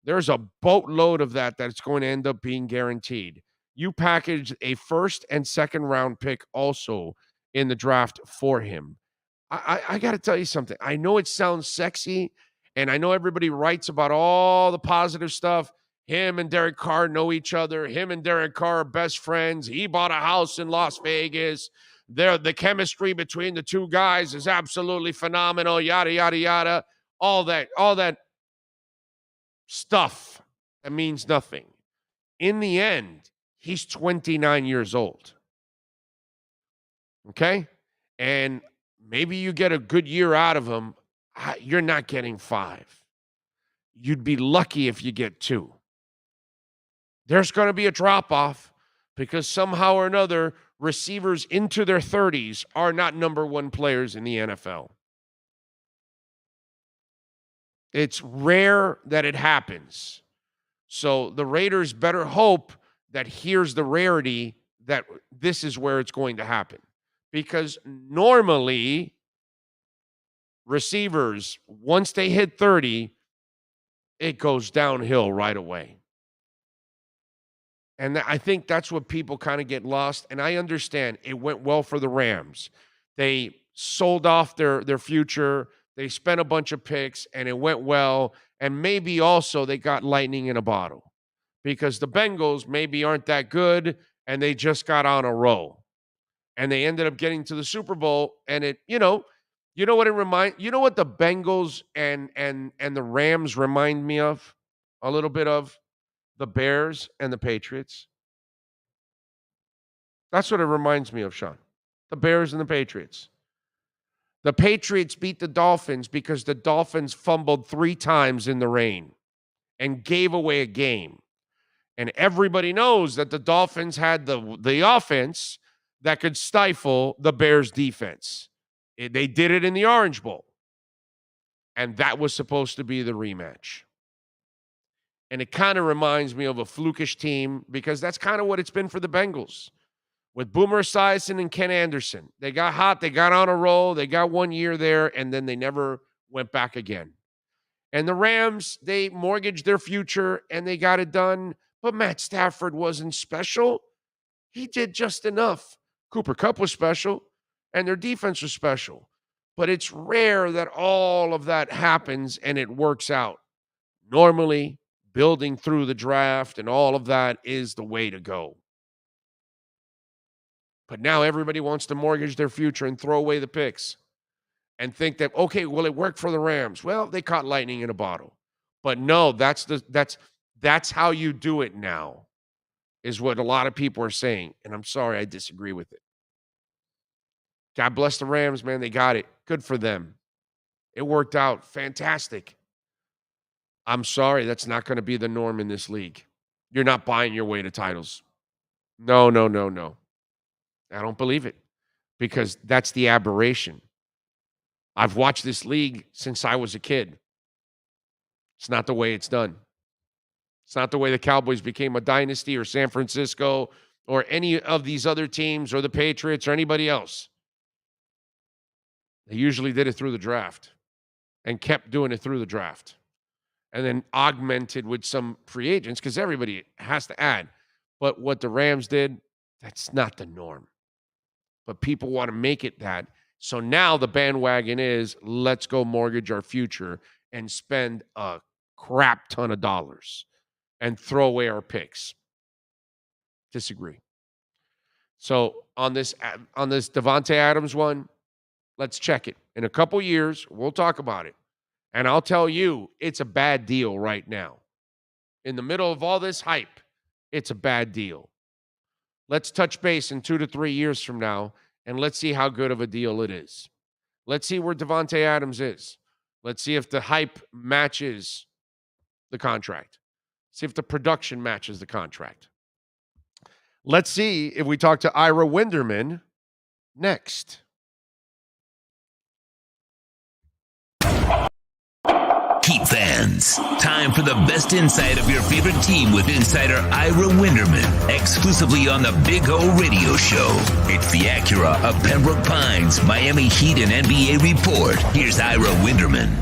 There's a boatload of that's going to end up being guaranteed. You package a first and second round pick also in the draft for him. I got to tell you something. I know it sounds sexy, and I know everybody writes about all the positive stuff. Him and Derek Carr know each other. Him and Derek Carr are best friends. He bought a house in Las Vegas. The chemistry between the two guys is absolutely phenomenal, yada, yada, yada. All that stuff that means nothing. In the end, he's 29 years old. Okay? and maybe you get a good year out of him, you're not getting 5. You'd be lucky if you get 2. There's going to be a drop-off because somehow or another, receivers into their 30s are not number 1 players in the NFL. It's rare that it happens. So the Raiders better hope that here's the rarity that this is where it's going to happen. Because normally, receivers, once they hit 30, it goes downhill right away. And I think that's what people kind of get lost. And I understand it went well for the Rams. They sold off their future. They spent a bunch of picks, and it went well. And maybe also they got lightning in a bottle because the Bengals maybe aren't that good, and they just got on a roll. And they ended up getting to the Super Bowl, and it, you know what the Bengals and the Rams remind me of? A little bit of the Bears and the Patriots. That's what it reminds me of, Sean. The Bears and the Patriots. The Patriots beat the Dolphins because the Dolphins fumbled 3 times in the rain and gave away a game. And everybody knows that the Dolphins had the offense that could stifle the Bears' defense. They did it in the Orange Bowl. And that was supposed to be the rematch. And it kind of reminds me of a flukish team because that's kind of what it's been for the Bengals. With Boomer Esiason and Ken Anderson. They got hot, they got on a roll, they got 1 year there, and then they never went back again. And the Rams, they mortgaged their future, and they got it done. But Matt Stafford wasn't special. He did just enough. Cooper Kupp was special, and their defense was special. But it's rare that all of that happens and it works out. Normally, building through the draft and all of that is the way to go. But now everybody wants to mortgage their future and throw away the picks and think that, okay, well, it worked for the Rams. Well, they caught lightning in a bottle. But no, that's how you do it now, is what a lot of people are saying. And I'm sorry, I disagree with it. God bless the Rams, man. They got it. Good for them. It worked out. Fantastic. I'm sorry, that's not going to be the norm in this league. You're not buying your way to titles. No. I don't believe it because that's the aberration. I've watched this league since I was a kid. It's not the way it's done. It's not the way the Cowboys became a dynasty or San Francisco or any of these other teams or the Patriots or anybody else. They usually did it through the draft and kept doing it through the draft and then augmented with some free agents because everybody has to add. But what the Rams did, that's not the norm. But people want to make it that. So now the bandwagon is, let's go mortgage our future and spend a crap ton of dollars and throw away our picks. Disagree. So on this Davante Adams one, let's check it. In a couple years, we'll talk about it. And I'll tell you, it's a bad deal right now. In the middle of all this hype, it's a bad deal. Let's touch base in 2 to 3 years from now, and let's see how good of a deal it is. Let's see where Davante Adams is. Let's see if the hype matches the contract. See if the production matches the contract. Let's see if we talk to Ira Winderman next. Heat fans, time for the best insight of your favorite team with insider Ira Winderman, exclusively on the Big O Radio Show. It's the Acura of Pembroke Pines, Miami Heat and NBA report. Here's Ira Winderman.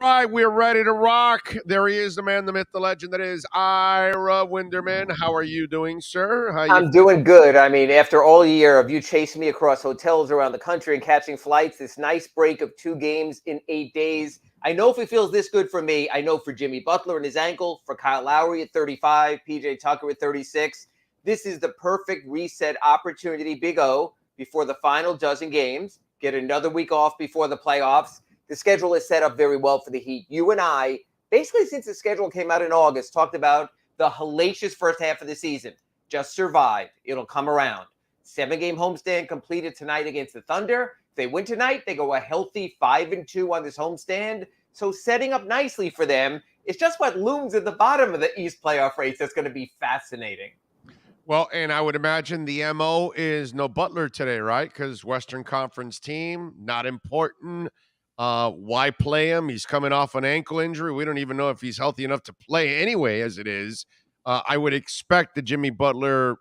Right, we're ready to rock. There he is, the man, the myth, the legend that is Ira Winderman. How are you doing, sir? I'm doing good. I mean, after all year of you chasing me across hotels around the country and catching flights, this nice break of 2 games in 8 days. I know if it feels this good for me, I know for Jimmy Butler and his ankle, for Kyle Lowry at 35, PJ Tucker at 36. This is the perfect reset opportunity, Big O, before the final dozen games. Get another week off before the playoffs. The schedule is set up very well for the Heat. You and I, basically since the schedule came out in August, talked about the hellacious first half of the season. Just survive. It'll come around. 7-game homestand completed tonight against the Thunder. If they win tonight, they go a healthy 5-2 on this homestand. So setting up nicely for them. It's just what looms at the bottom of the East playoff race that's going to be fascinating. Well, and I would imagine the MO is no Butler today, right? Because Western Conference team, not important. Why play him? He's coming off an ankle injury. We don't even know if he's healthy enough to play anyway, as it is. I would expect the Jimmy Butler,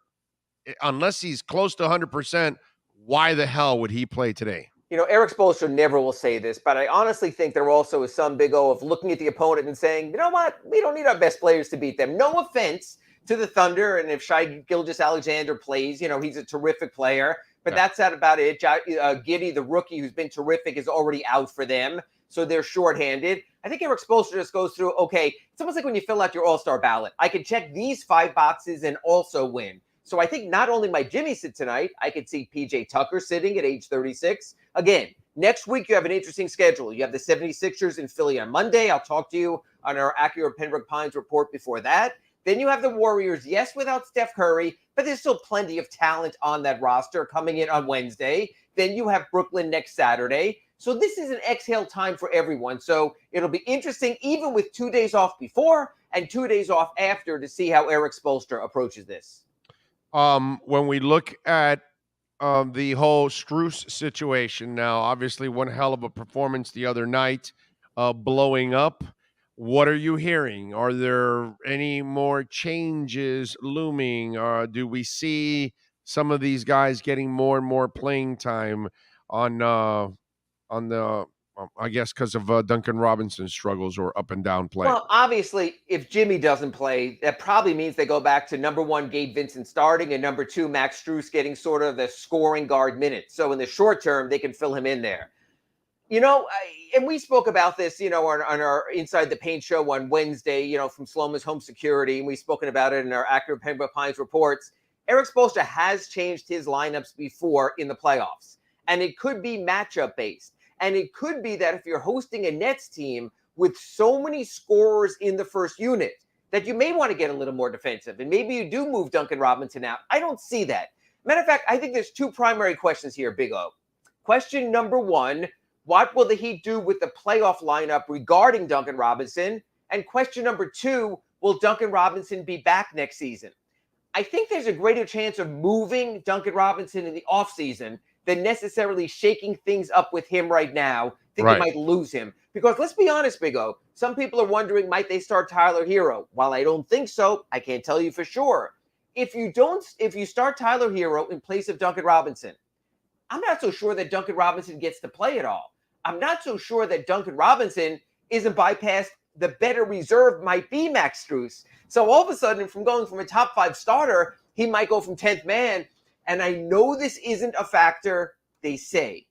unless he's close to 100%, why the hell would he play today? Eric Spoelstra never will say this, but I honestly think there also is some big O of looking at the opponent and saying, you know what? We don't need our best players to beat them. No offense to the Thunder, and if Shai Gilgeous-Alexander plays, he's a terrific player, but that's not about it. Giddey, the rookie who's been terrific, is already out for them, so they're shorthanded. I think Eric Spoelstra just goes through, okay, it's almost like when you fill out your all-star ballot. I can check these 5 boxes and also win. So I think not only might Jimmy sit tonight, I could see PJ Tucker sitting at age 36. Again, next week you have an interesting schedule. You have the 76ers in Philly on Monday. I'll talk to you on our Acura Pembroke Pines report before that. Then you have the Warriors, yes, without Steph Curry, but there's still plenty of talent on that roster coming in on Wednesday. Then you have Brooklyn next Saturday. So this is an exhale time for everyone. So it'll be interesting, even with 2 days off before and 2 days off after, to see how Eric Spoelstra approaches this. When we look at the whole Strus situation now, obviously one hell of a performance the other night, blowing up. What are you hearing? Are there any more changes looming? Do we see some of these guys getting more and more playing time on the I guess because of Duncan Robinson's struggles or up and down play? Well, obviously, if Jimmy doesn't play, that probably means they go back to number 1, Gabe Vincent starting, and number 2, Max Strus getting sort of the scoring guard minutes. So in the short term, they can fill him in there. And we spoke about this, on our Inside the Paint show on Wednesday, from Sloma's Home Security, and we've spoken about it in our Acura Pembroke Pines reports. Eric Spoelstra has changed his lineups before in the playoffs, and it could be matchup based. And it could be that if you're hosting a Nets team with so many scorers in the first unit, that you may want to get a little more defensive, and maybe you do move Duncan Robinson out. I don't see that. Matter of fact, I think there's 2 primary questions here, Big O. Question number 1, what will the Heat do with the playoff lineup regarding Duncan Robinson? And question number 2, will Duncan Robinson be back next season? I think there's a greater chance of moving Duncan Robinson in the offseason than necessarily shaking things up with him right now. I think you might lose him. Because let's be honest, Big O, some people are wondering, might they start Tyler Hero? While I don't think so, I can't tell you for sure. If you start Tyler Hero in place of Duncan Robinson, I'm not so sure that Duncan Robinson gets to play at all. I'm not so sure that Duncan Robinson isn't bypassed. The better reserve might be Max Strus. So all of a sudden, from going from a top 5 starter, he might go from 10th man. And I know this isn't a factor, they say,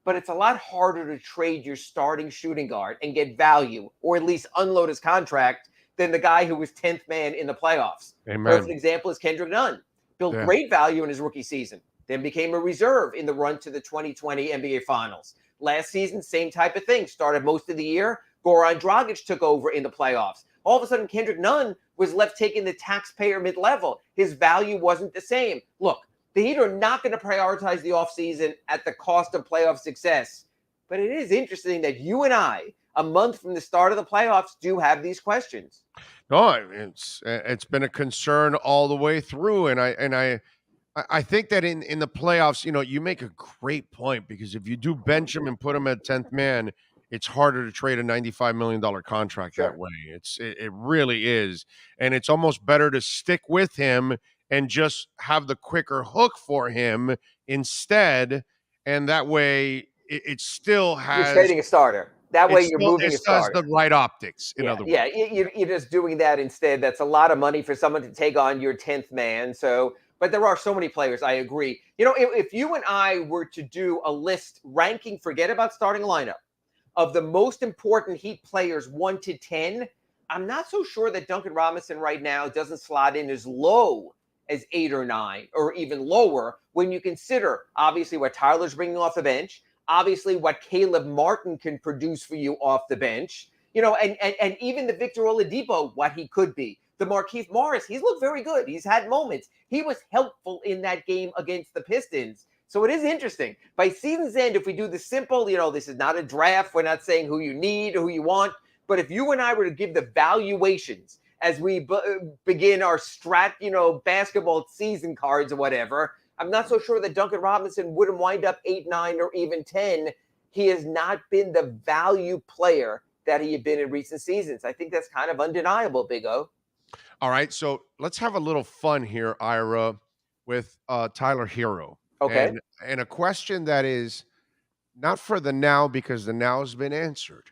but it's a lot harder to trade your starting shooting guard and get value, or at least unload his contract, than the guy who was 10th man in the playoffs. Amen. Perfect example is Kendrick Nunn. Built great value in his rookie season, then became a reserve in the run to the 2020 NBA Finals. Last season, same type of thing. Started most of the year. Goran Dragic took over in the playoffs. All of a sudden, Kendrick Nunn was left taking the taxpayer mid-level. His value wasn't the same. Look, the Heat are not going to prioritize the offseason at the cost of playoff success. But it is interesting that you and I, a month from the start of the playoffs, do have these questions. No, it's been a concern all the way through, and I think that in the playoffs, you make a great point, because if you do bench him and put him at 10th man, it's harder to trade a $95 million contract that way. It really is, and it's almost better to stick with him and just have the quicker hook for him instead, and that way it still has. You're trading a starter. That way you're moving a starter. It has the right optics, in other words. Yeah, you're just doing that instead. That's a lot of money for someone to take on your 10th man. So, but there are so many players, I agree. If you and I were to do a list ranking, forget about starting lineup, of the most important Heat players 1 to 10, I'm not so sure that Duncan Robinson right now doesn't slot in as low as 8 or 9, or even lower, when you consider, obviously, what Tyler's bringing off the bench, obviously what Caleb Martin can produce for you off the bench, and even the Victor Oladipo, what he could be. The Markieff Morris, he's looked very good. He's had moments. He was helpful in that game against the Pistons. So it is interesting. By season's end, if we do the simple, this is not a draft. We're not saying who you need or who you want. But if you and I were to give the valuations as we begin our basketball season cards or whatever, I'm not so sure that Duncan Robinson wouldn't wind up 8, 9, or even 10. He has not been the value player that he had been in recent seasons. I think that's kind of undeniable, Big O. All right, so let's have a little fun here, Ira, with Tyler Hero. Okay. And a question that is not for the now because the now has been answered.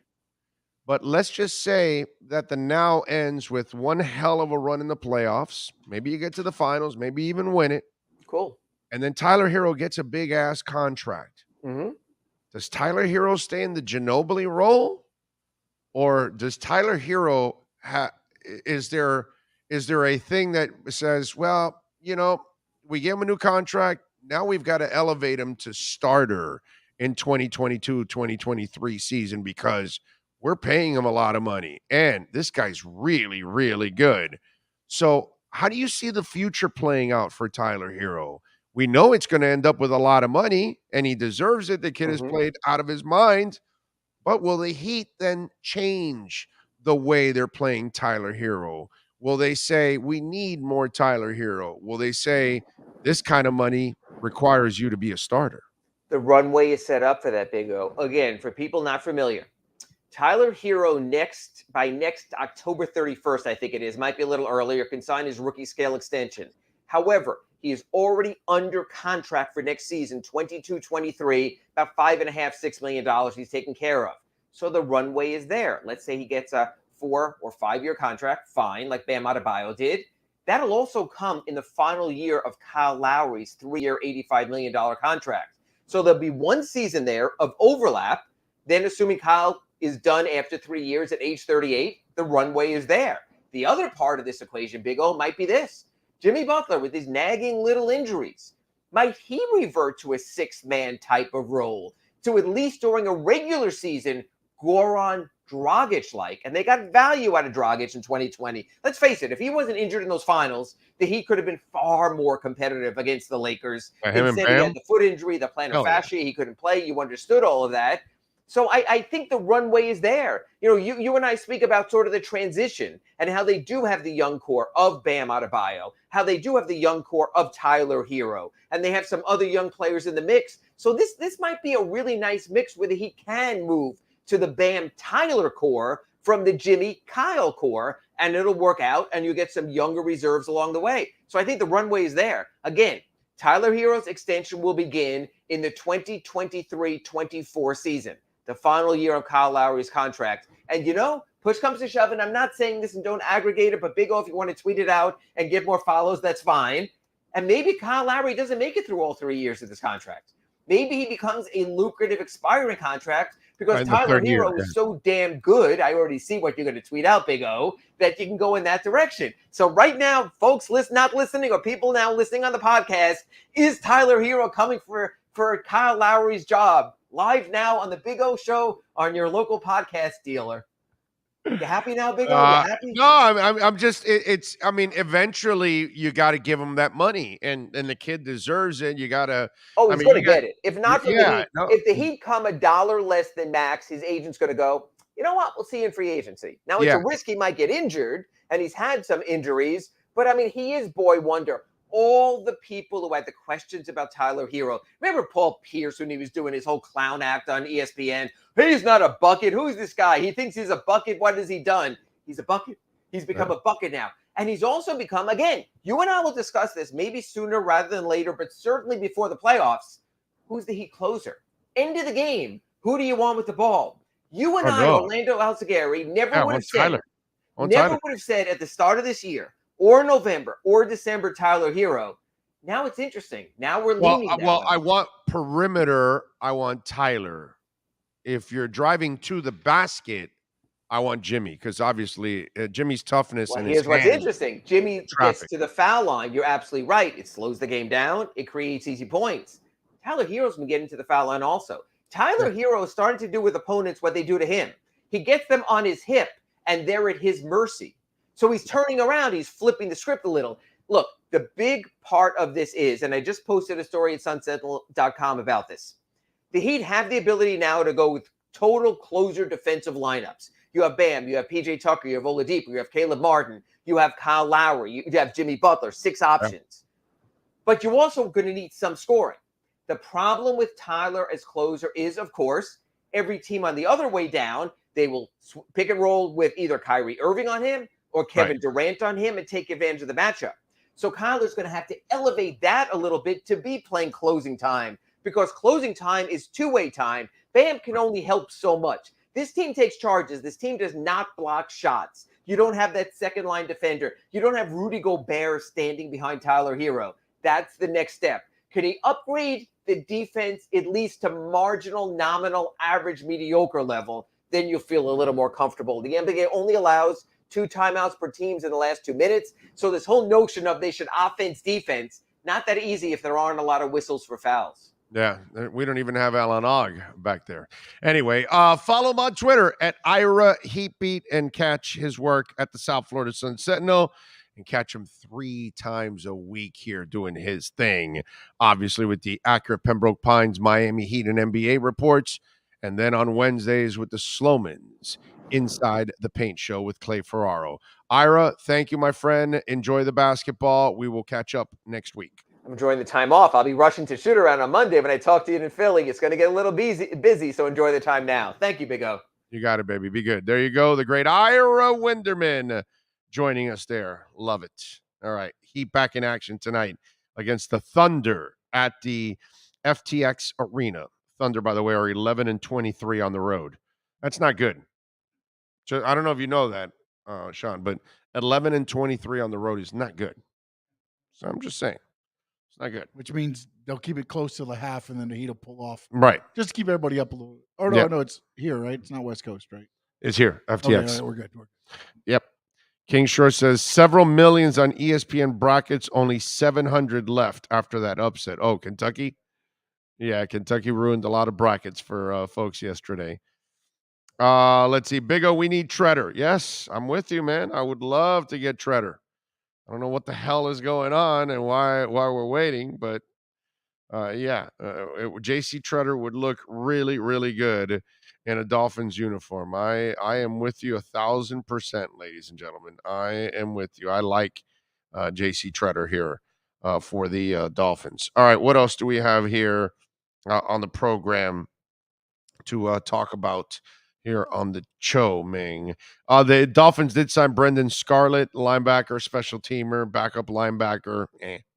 But let's just say that the now ends with one hell of a run in the playoffs. Maybe you get to the finals, maybe even win it. Cool. And then Tyler Hero gets a big-ass contract. Mm-hmm. Does Tyler Hero stay in the Ginobili role? Or does Tyler Hero is there a thing that says, well, we gave him a new contract, now we've got to elevate him to starter in 2022-2023 season because we're paying him a lot of money and this guy's really, really good. So how do you see the future playing out for Tyler Hero? We know it's going to end up with a lot of money and he deserves it. The kid has played out of his mind, but will the Heat then change the way they're playing Tyler Hero? Will they say, we need more Tyler Hero? Will they say, this kind of money requires you to be a starter? The runway is set up for that, Big O. Again, for people not familiar, Tyler Hero by next October 31st, I think it is, might be a little earlier, can sign his rookie scale extension. However, he is already under contract for next season, 22-23, about $5.5, $6 million he's taken care of. So the runway is there. Let's say he gets a 4 or 5 year contract, fine, like Bam Adebayo did. That'll also come in the final year of Kyle Lowry's 3-year, $85 million contract. So there'll be one season there of overlap. Then assuming Kyle is done after 3 years at age 38, the runway is there. The other part of this equation, Big O, might be this. Jimmy Butler with his nagging little injuries, might he revert to a 6-man type of role to at least during a regular season, Goran Dragic-like? And they got value out of Dragic in 2020. Let's face it, if he wasn't injured in those finals, the Heat could have been far more competitive against the Lakers. Instead, he had the foot injury, the plantar fascia, he couldn't play. You understood all of that. So I think the runway is there. You and I speak about sort of the transition and how they do have the young core of Bam Adebayo, how they do have the young core of Tyler Hero, and they have some other young players in the mix. So this might be a really nice mix where he can move to the Bam Tyler core from the Jimmy Kyle core, and it'll work out, and you get some younger reserves along the way. So I think the runway is there. Again, Tyler Hero's extension will begin in the 2023-24 season, the final year of Kyle Lowry's contract. And push comes to shove, and I'm not saying this and don't aggregate it, but Big O, if you want to tweet it out and get more follows, that's fine. And maybe Kyle Lowry doesn't make it through all 3 years of this contract. Maybe he becomes a lucrative expiring contract because Tyler Hero is so damn good. I already see what you're going to tweet out, Big O, that you can go in that direction. So right now, folks not listening or people now listening on the podcast, is Tyler Hero coming for Kyle Lowry's job? Live now on the Big O Show on your local podcast dealer. You happy now, Big O? You happy? No, I'm just. Eventually you got to give him that money, and the kid deserves it. You got to. Oh, he's going to get it. If not for the Heat, if the Heat come $1 less than max, his agent's going to go, you know what? We'll see you in free agency. Now it's a risk he might get injured, and he's had some injuries. But he is boy wonder. All the people who had the questions about Tyler Hero. Remember Paul Pierce when he was doing his whole clown act on ESPN? He's not a bucket. Who's this guy? He thinks he's a bucket. What has he done? He's a bucket. He's become a bucket now. And he's also become, again, you and I will discuss this maybe sooner rather than later, but certainly before the playoffs. Who's the Heat closer? End of the game. Who do you want with the ball? You and Orlando Alzagari, never would have said at the start of this year, or November, or December, Tyler Hero. Now it's interesting. Now we're leaning that way. I want perimeter. I want Tyler. If you're driving to the basket, I want Jimmy, because obviously Jimmy's toughness and his here's what's interesting. Jimmy gets to the foul line. You're absolutely right. It slows the game down. It creates easy points. Tyler Hero's been getting to the foul line also. Tyler Hero is starting to do with opponents what they do to him. He gets them on his hip, and they're at his mercy. So he's turning around. He's flipping the script a little. Look, the big part of this is, and I just posted a story at sunsentinel.com about this. The Heat have the ability now to go with total closer defensive lineups. You have Bam, you have PJ Tucker, you have Oladipo, you have Caleb Martin, you have Kyle Lowry, you have Jimmy Butler, 6 options. But you're also going to need some scoring. The problem with Tyler as closer is, of course, every team on the other way down, they will pick and roll with either Kyrie Irving on him or Kevin Durant on him and take advantage of the matchup. So Kyler's going to have to elevate that a little bit to be playing closing time, because closing time is two-way time. Bam can only help so much. This team takes charges. This team does not block shots. You don't have that second-line defender. You don't have Rudy Gobert standing behind Tyler Hero. That's the next step. Could he upgrade the defense at least to marginal, nominal, average, mediocre level? Then you'll feel a little more comfortable. The NBA only allows 2 timeouts per teams in the last 2 minutes. So this whole notion of they should offense, defense, not that easy if there aren't a lot of whistles for fouls. Yeah, we don't even have Alan Ogg back there. Anyway, follow him on Twitter at Ira Heatbeat and catch his work at the South Florida Sun Sentinel and catch him 3 times a week here doing his thing. Obviously with the accurate Pembroke Pines, Miami Heat and NBA reports. And then on Wednesdays with the Slomans Inside the Paint Show with Clay Ferraro. Ira, thank you, my friend. Enjoy the basketball. We will catch up next week. I'm enjoying the time off. I'll be rushing to shoot around on Monday when I talk to you in Philly. It's going to get a little busy, so enjoy the time now. Thank you, Big O. You got it, baby. Be good. There you go. The great Ira Winderman joining us there. Love it. All right. Heat back in action tonight against the Thunder at the FTX Arena. Thunder, by the way, are 11-23 on the road. That's not good. So I don't know if you know that, Sean, but 11-23 on the road is not good. So I'm just saying. It's not good. Which means they'll keep it close to the half, and then the Heat will pull off. Right. Just to keep everybody up a little. Or no, it's here, right? It's not West Coast, right? It's here, FTX. Okay, all right, we're good. Yep. King Short says several millions on ESPN brackets, only 700 left after that upset. Oh, Kentucky? Yeah, Kentucky ruined a lot of brackets for folks yesterday. Let's see. Big O, we need Treader. Yes, I'm with you, man. I would love to get Treader. I don't know what the hell is going on and why we're waiting, but JC Treader would look really, really good in a Dolphins uniform. I am with you 1,000%, ladies and gentlemen. I am with you. I like JC Treader here for the Dolphins. All right, what else do we have here on the program to talk about here on the Cho Ming? The Dolphins did sign Brendan Scarlett, linebacker, special teamer, backup linebacker,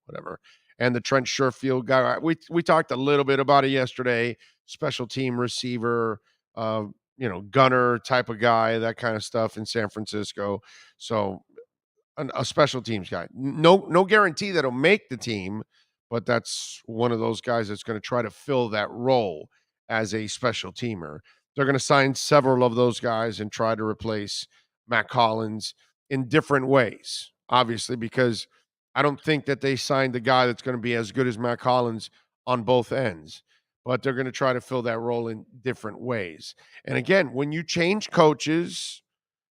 whatever. And the Trent Sherfield guy. We talked a little bit about it yesterday. Special team receiver, gunner type of guy, that kind of stuff in San Francisco. So a special teams guy. No guarantee that he'll make the team, but that's one of those guys that's going to try to fill that role as a special teamer. They're going to sign several of those guys and try to replace Matt Collins in different ways, obviously, because I don't think that they signed the guy that's going to be as good as Matt Collins on both ends, but they're going to try to fill that role in different ways. And again, when you change coaches,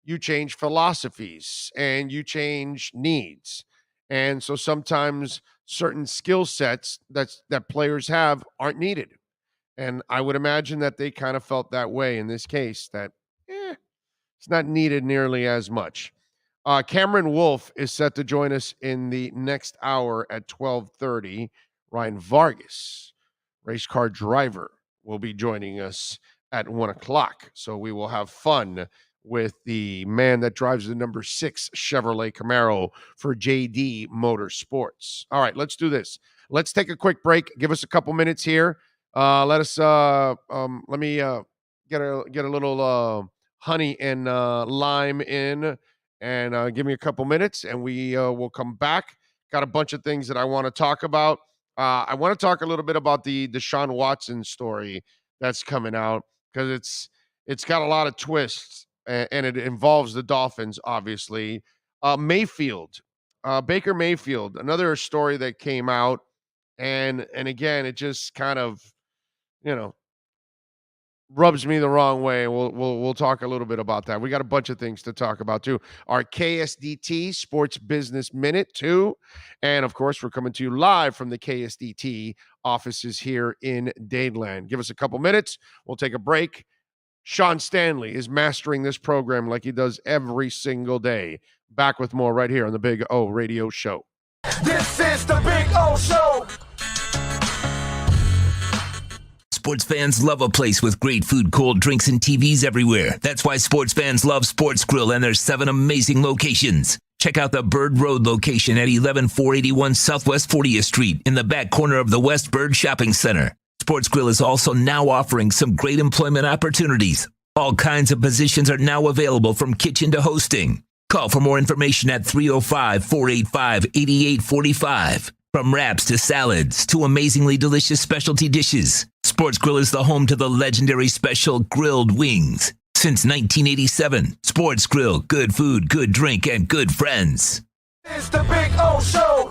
you change philosophies and you change needs. And so sometimes certain skill sets that players have aren't needed. And I would imagine that they kind of felt that way in this case, that it's not needed nearly as much. Cameron Wolf is set to join us in the next hour at 12:30. Ryan Vargas, race car driver, will be joining us at 1 o'clock. So we will have fun with the man that drives the number 6 Chevrolet Camaro for JD Motorsports. All right, let's do this. Let's take a quick break. Give us a couple minutes here. Let me get a little honey and lime in, and give me a couple minutes, and we will come back. Got a bunch of things that I want to talk about. I want to talk a little bit about the Deshaun Watson story that's coming out, because it's got a lot of twists, and it involves the Dolphins, obviously. Baker Mayfield, another story that came out, and again, it just kind of, rubs me the wrong way. We'll talk a little bit about that. We got a bunch of things to talk about too. Our KSDT Sports Business Minute too, and of course we're coming to you live from the KSDT offices here in Dadeland. Give us a couple minutes. We'll take a break. Sean Stanley is mastering this program like he does every single day. Back with more right here on the Big O Radio Show. This is the Big O Show. Sports fans love a place with great food, cold drinks, and TVs everywhere. That's why sports fans love Sports Grill and their 7 amazing locations. Check out the Bird Road location at 11481 Southwest 40th Street in the back corner of the West Bird Shopping Center. Sports Grill is also now offering some great employment opportunities. All kinds of positions are now available from kitchen to hosting. Call for more information at 305-485-8845. From wraps to salads to amazingly delicious specialty dishes, Sports Grill is the home to the legendary special grilled wings. Since 1987, Sports Grill, good food, good drink, and good friends. It's the Big O Show.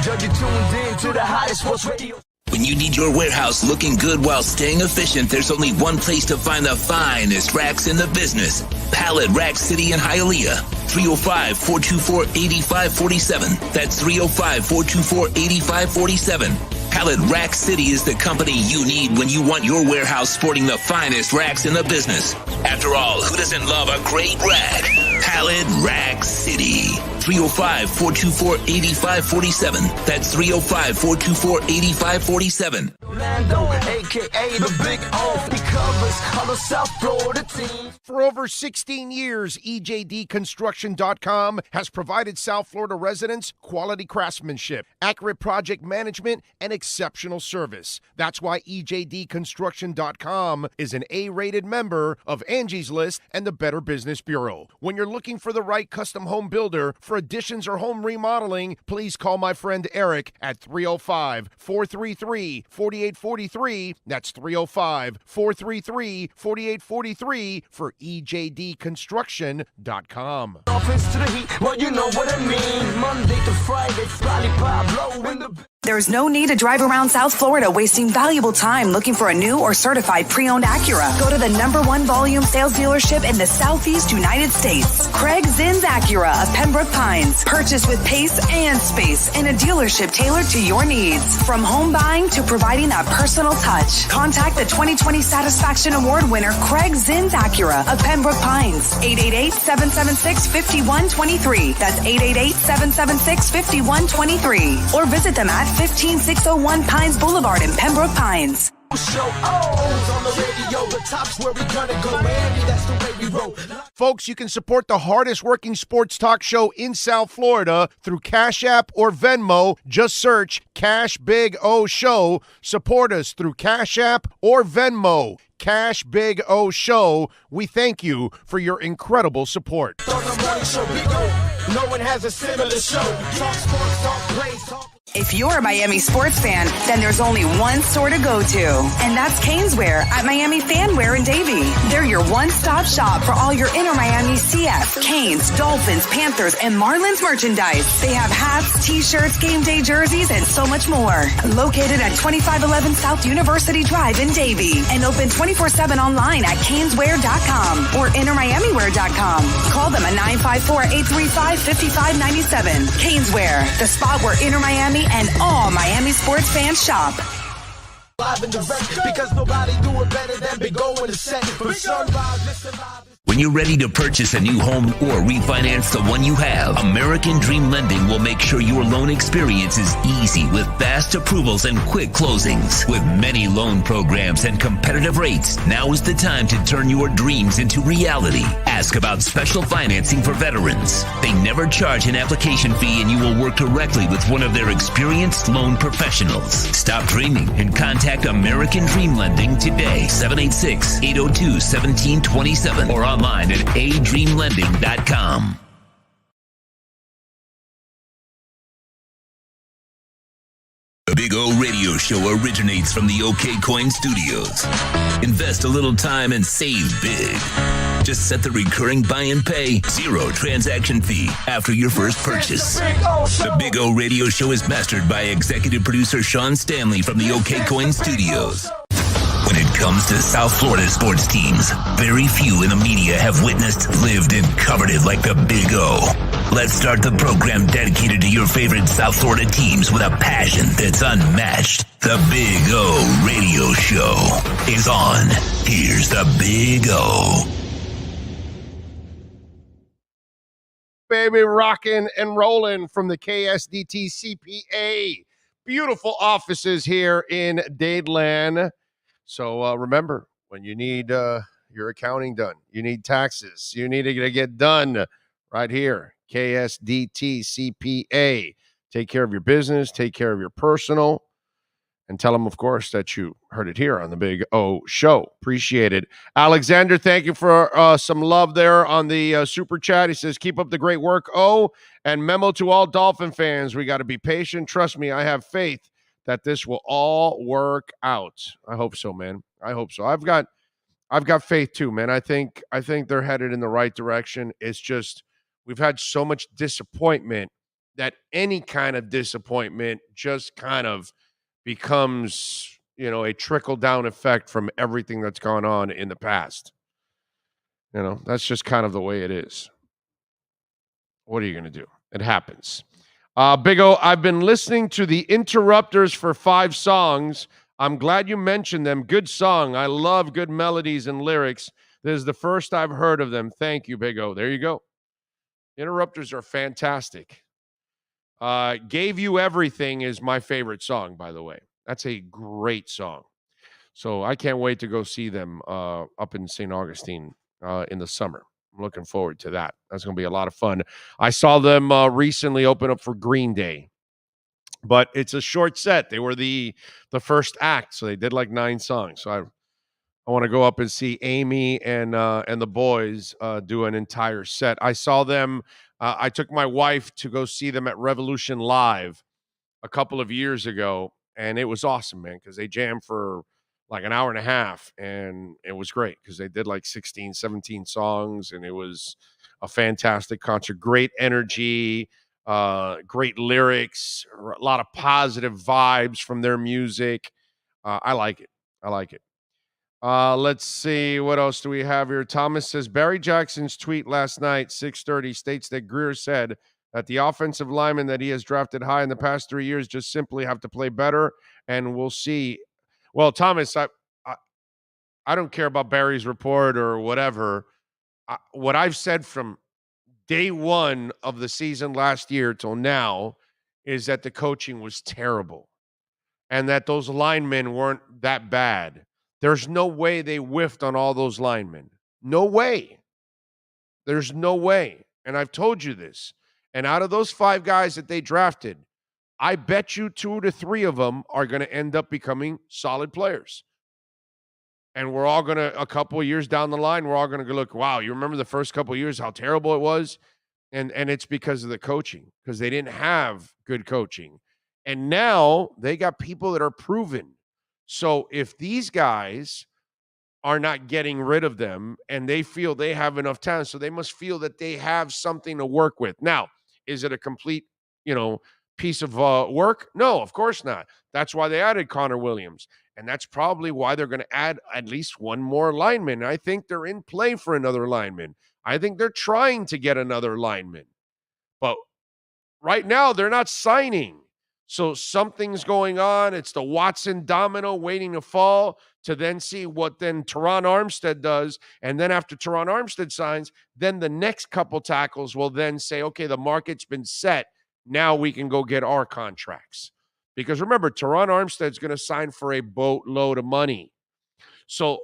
Judge, you tuned in to the hottest sports radio. When you need your warehouse looking good while staying efficient, there's only one place to find the finest racks in the business. Pallet Rack City in Hialeah. 305-424-8547. That's 305-424-8547. Pallet Rack City is the company you need when you want your warehouse sporting the finest racks in the business. After all, who doesn't love a great rack? Pallet Rack City. 305-424-8547. That's 305-424-8547. Orlando, a.k.a. the Big O. He covers all the South Florida teams. For over 16 years, EJDconstruction.com has provided South Florida residents quality craftsmanship, accurate project management, and exceptional service. That's why EJDconstruction.com is an A-rated member of Angie's List and the Better Business Bureau. When you're looking for the right custom home builder for additions or home remodeling, please call my friend Eric at 305-433-4843. That's 305-433-4843 for EJDconstruction.com. Dolphins to the Heat, well, you know what I mean. Monday to Friday, lollipop blow in the... There's no need to drive around South Florida wasting valuable time looking for a new or certified pre-owned Acura. Go to the #1 volume sales dealership in the Southeast United States. Craig Zinn's Acura of Pembroke Pines. Purchase with pace and space in a dealership tailored to your needs. From home buying to providing that personal touch. Contact the 2020 Satisfaction Award winner Craig Zinn's Acura of Pembroke Pines. 888-776-5123. That's 888-776-5123. Or visit them at 15601 Pines Boulevard in Pembroke Pines. Show on the radio, the top's where we gonna go, Andy, that's the way we roll. Folks, you can support the hardest working sports talk show in South Florida through Cash App or Venmo. Just search Cash Big O Show. Support us through Cash App or Venmo. Cash Big O Show. We thank you for your incredible support. On the morning show, Big O, no one has a similar show. Talk sports, talk plays, talk... If you're a Miami sports fan, then there's only one store to go to, and that's Caneswear at Miami Fanwear in Davie. They're your one-stop shop for all your Inter Miami CF, Canes, Dolphins, Panthers, and Marlins merchandise. They have hats, t-shirts, game day jerseys, and so much more. Located at 2511 South University Drive in Davie, and open 24/7 online at caneswear.com or intermiamiwear.com. Call them at 954-835-5597. Caneswear, the spot where Inter Miami and all Miami sports fans shop. Live and direct, because nobody do it better than Big O in the set. From sunrise, listen live. When you're ready to purchase a new home or refinance the one you have, American Dream Lending will make sure your loan experience is easy with fast approvals and quick closings. With many loan programs and competitive rates, now is the time to turn your dreams into reality. Ask about special financing for veterans. They never charge an application fee, and you will work directly with one of their experienced loan professionals. Stop dreaming and contact American Dream Lending today. 786-802-1727 or online at adreamlending.com. The Big O Radio Show originates from the OK Coin Studios. Invest a little time and save big. Just set the recurring buy and pay, 0 transaction fee after your first purchase. The Big O Radio Show is mastered by executive producer Sean Stanley from the OK Coin Studios. When it comes to South Florida sports teams, very few in the media have witnessed, lived, and covered it like the Big O. Let's start the program dedicated to your favorite South Florida teams with a passion that's unmatched. The Big O Radio Show is on. Here's the Big O. Baby, rocking and rolling from the KSDT CPA. Beautiful offices here in Dadeland. So remember, when you need your accounting done, you need taxes, you need to get done right here. KSDT CPA. Take care of your business, take care of your personal, and tell them, of course, that you heard it here on the Big O Show. Appreciate it. Alexander, thank you for some love there on the super chat. He says, keep up the great work, O. And memo to all Dolphin fans, we got to be patient. Trust me, I have faith that this will all work out. I hope so, man. I hope so. I've got faith too, man. I think they're headed in the right direction. It's just we've had so much disappointment that any kind of disappointment just kind of becomes, a trickle-down effect from everything that's gone on in the past. That's just kind of the way it is. What are you going to do? It happens. Big O, I've been listening to the Interrupters for 5 songs. I'm glad you mentioned them. Good song. I love good melodies and lyrics. This is the first I've heard of them. Thank you, Big O. There you go. Interrupters are fantastic. Gave You Everything is my favorite song, by the way. That's a great song. So I can't wait to go see them up in St. Augustine in the summer. I'm looking forward to that. That's going to be a lot of fun. I saw them recently open up for Green Day, but it's a short set. They were the first act, so they did like 9 songs. So I want to go up and see Amy and the boys do an entire set. I saw them. I took my wife to go see them at Revolution Live a couple of years ago, and it was awesome, man, because they jammed for like an hour and a half, and it was great because they did like 16, 17 songs, and it was a fantastic concert. Great energy, great lyrics, a lot of positive vibes from their music. I like it. Let's see. What else do we have here? Thomas says, Barry Jackson's tweet last night, 6:30, states that Greer said that the offensive linemen that he has drafted high in the past 3 years just simply have to play better, and we'll see. Well, Thomas, I don't care about Barry's report or whatever. What I've said from day one of the season last year till now is that the coaching was terrible and that those linemen weren't that bad. There's no way they whiffed on all those linemen. No way. There's no way. And I've told you this. And out of those 5 guys that they drafted, I bet you 2 to 3 of them are going to end up becoming solid players. And we're all going to, a couple of years down the line, we're all going to go look, wow, you remember the first couple of years, how terrible it was? And it's because of the coaching, because they didn't have good coaching. And now they got people that are proven. So if these guys are not getting rid of them and they feel they have enough talent, so they must feel that they have something to work with. Now, is it a complete, piece of work? No, of course not. That's why they added Connor Williams. And that's probably why they're going to add at least one more lineman. I think they're in play for another lineman. I think they're trying to get another lineman. But right now, they're not signing. So something's going on. It's the Watson domino waiting to fall to then see what then Teron Armstead does. And then after Teron Armstead signs, then the next couple tackles will then say, okay, the market's been set. Now we can go get our contracts. Because remember, Teron Armstead's going to sign for a boatload of money. So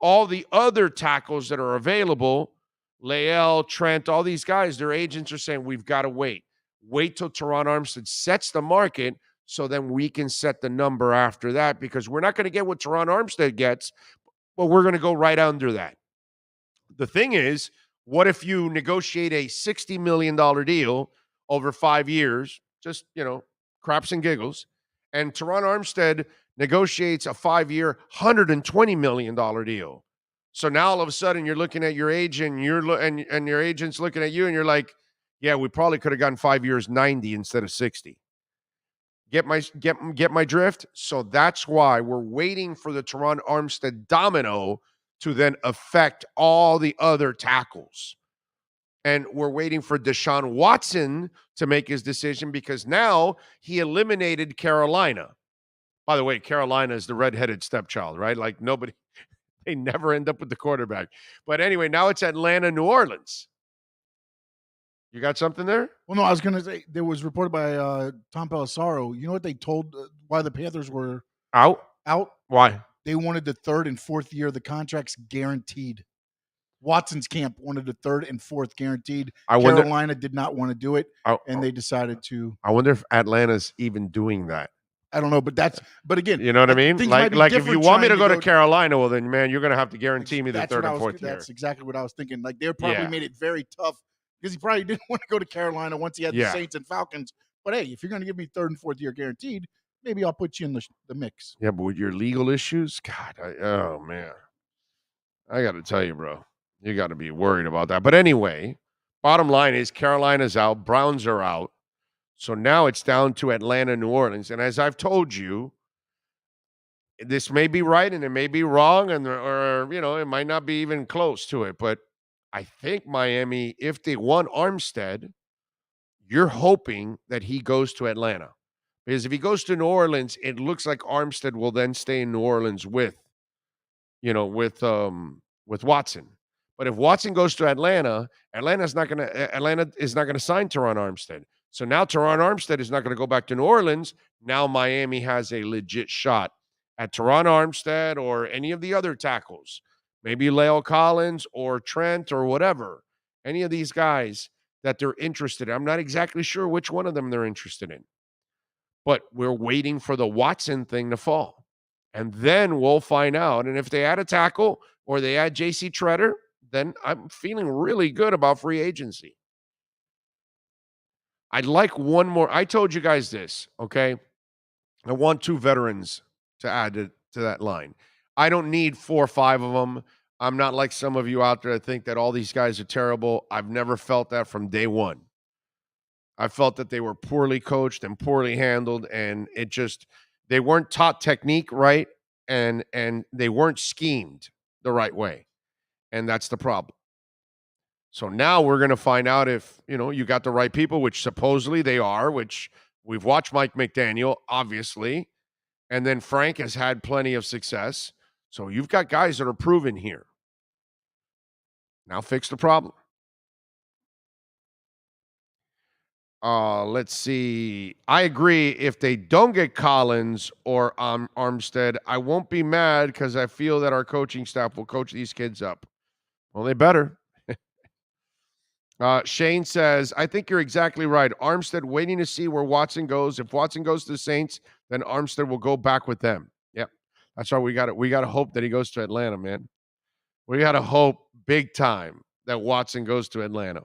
all the other tackles that are available, Lael, Trent, all these guys, their agents are saying, we've got to wait. Wait till Teron Armstead sets the market so then we can set the number after that, because we're not going to get what Teron Armstead gets, but we're going to go right under that. The thing is, what if you negotiate a $60 million deal over 5 years, just, craps and giggles, and Teron Armstead negotiates a 5-year, $120 million deal. So now all of a sudden you're looking at your agent, and your agent's looking at you, and you're like, yeah, we probably could have gotten 5 years, 90 instead of 60. Get my drift? So that's why we're waiting for the Teron Armstead domino to then affect all the other tackles. And we're waiting for Deshaun Watson to make his decision because now he eliminated Carolina. By the way, Carolina is the redheaded stepchild, right? Like nobody, they never end up with the quarterback. But anyway, now it's Atlanta, New Orleans. You got something there? Well, no, I was going to say, there was reported by Tom Pelissaro. You know what they told why the Panthers were out? Why? They wanted the third and fourth year of the contracts guaranteed. Watson's camp wanted the third and fourth guaranteed. Carolina did not want to do it, and they decided to. I wonder if Atlanta's even doing that. I don't know, but again, you know what I mean? Like if you want me to go to Carolina, well, then, man, you're going to have to guarantee me the third and fourth year. That's exactly what I was thinking. Like, they probably made it very tough because he probably didn't want to go to Carolina once he had the Saints and Falcons. But, hey, if you're going to give me third and fourth year guaranteed, maybe I'll put you in the mix. Yeah, but with your legal issues, God, oh, man. I got to tell you, bro. You got to be worried about that. But anyway, bottom line is Carolina's out. Browns are out. So now it's down to Atlanta, New Orleans. And as I've told you, this may be right and it may be wrong, or it might not be even close to it. But I think Miami, if they want Armstead, you're hoping that he goes to Atlanta. Because if he goes to New Orleans, it looks like Armstead will then stay in New Orleans with Watson. But if Watson goes to Atlanta, Atlanta is not going to sign Teron Armstead. So now Teron Armstead is not going to go back to New Orleans. Now Miami has a legit shot at Teron Armstead or any of the other tackles. Maybe La'el Collins or Trent or whatever. Any of these guys that they're interested in. I'm not exactly sure which one of them they're interested in. But we're waiting for the Watson thing to fall. And then we'll find out. And if they add a tackle or they add J.C. Treader, then I'm feeling really good about free agency. I'd like one more. I told you guys this, okay? I want 2 veterans to add to that line. I don't need 4 or 5 of them. I'm not like some of you out there that think that all these guys are terrible. I've never felt that from day one. I felt that they were poorly coached and poorly handled, and they weren't taught technique right, and they weren't schemed the right way. And that's the problem. So now we're going to find out if, you got the right people, which supposedly they are, which we've watched Mike McDaniel, obviously. And then Frank has had plenty of success. So you've got guys that are proven here. Now fix the problem. Let's see. I agree. If they don't get Collins or Armstead, I won't be mad because I feel that our coaching staff will coach these kids up. Well, they better. Shane says, I think you're exactly right. Armstead waiting to see where Watson goes. If Watson goes to the Saints, then Armstead will go back with them. Yep. That's why we got to hope that he goes to Atlanta, man. We got to hope big time that Watson goes to Atlanta.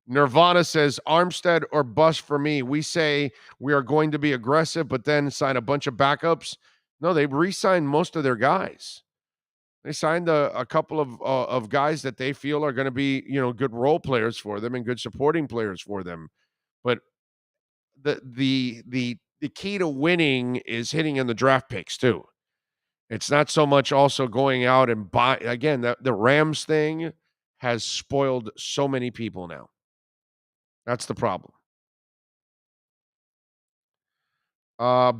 Nirvana says, Armstead or bust for me. We say we are going to be aggressive, but then sign a bunch of backups. No, they re-signed most of their guys. They signed a couple of guys that they feel are going to be, good role players for them and good supporting players for them. But the key to winning is hitting in the draft picks too. It's not so much also going out and buy. Again, the Rams thing has spoiled so many people now. That's the problem.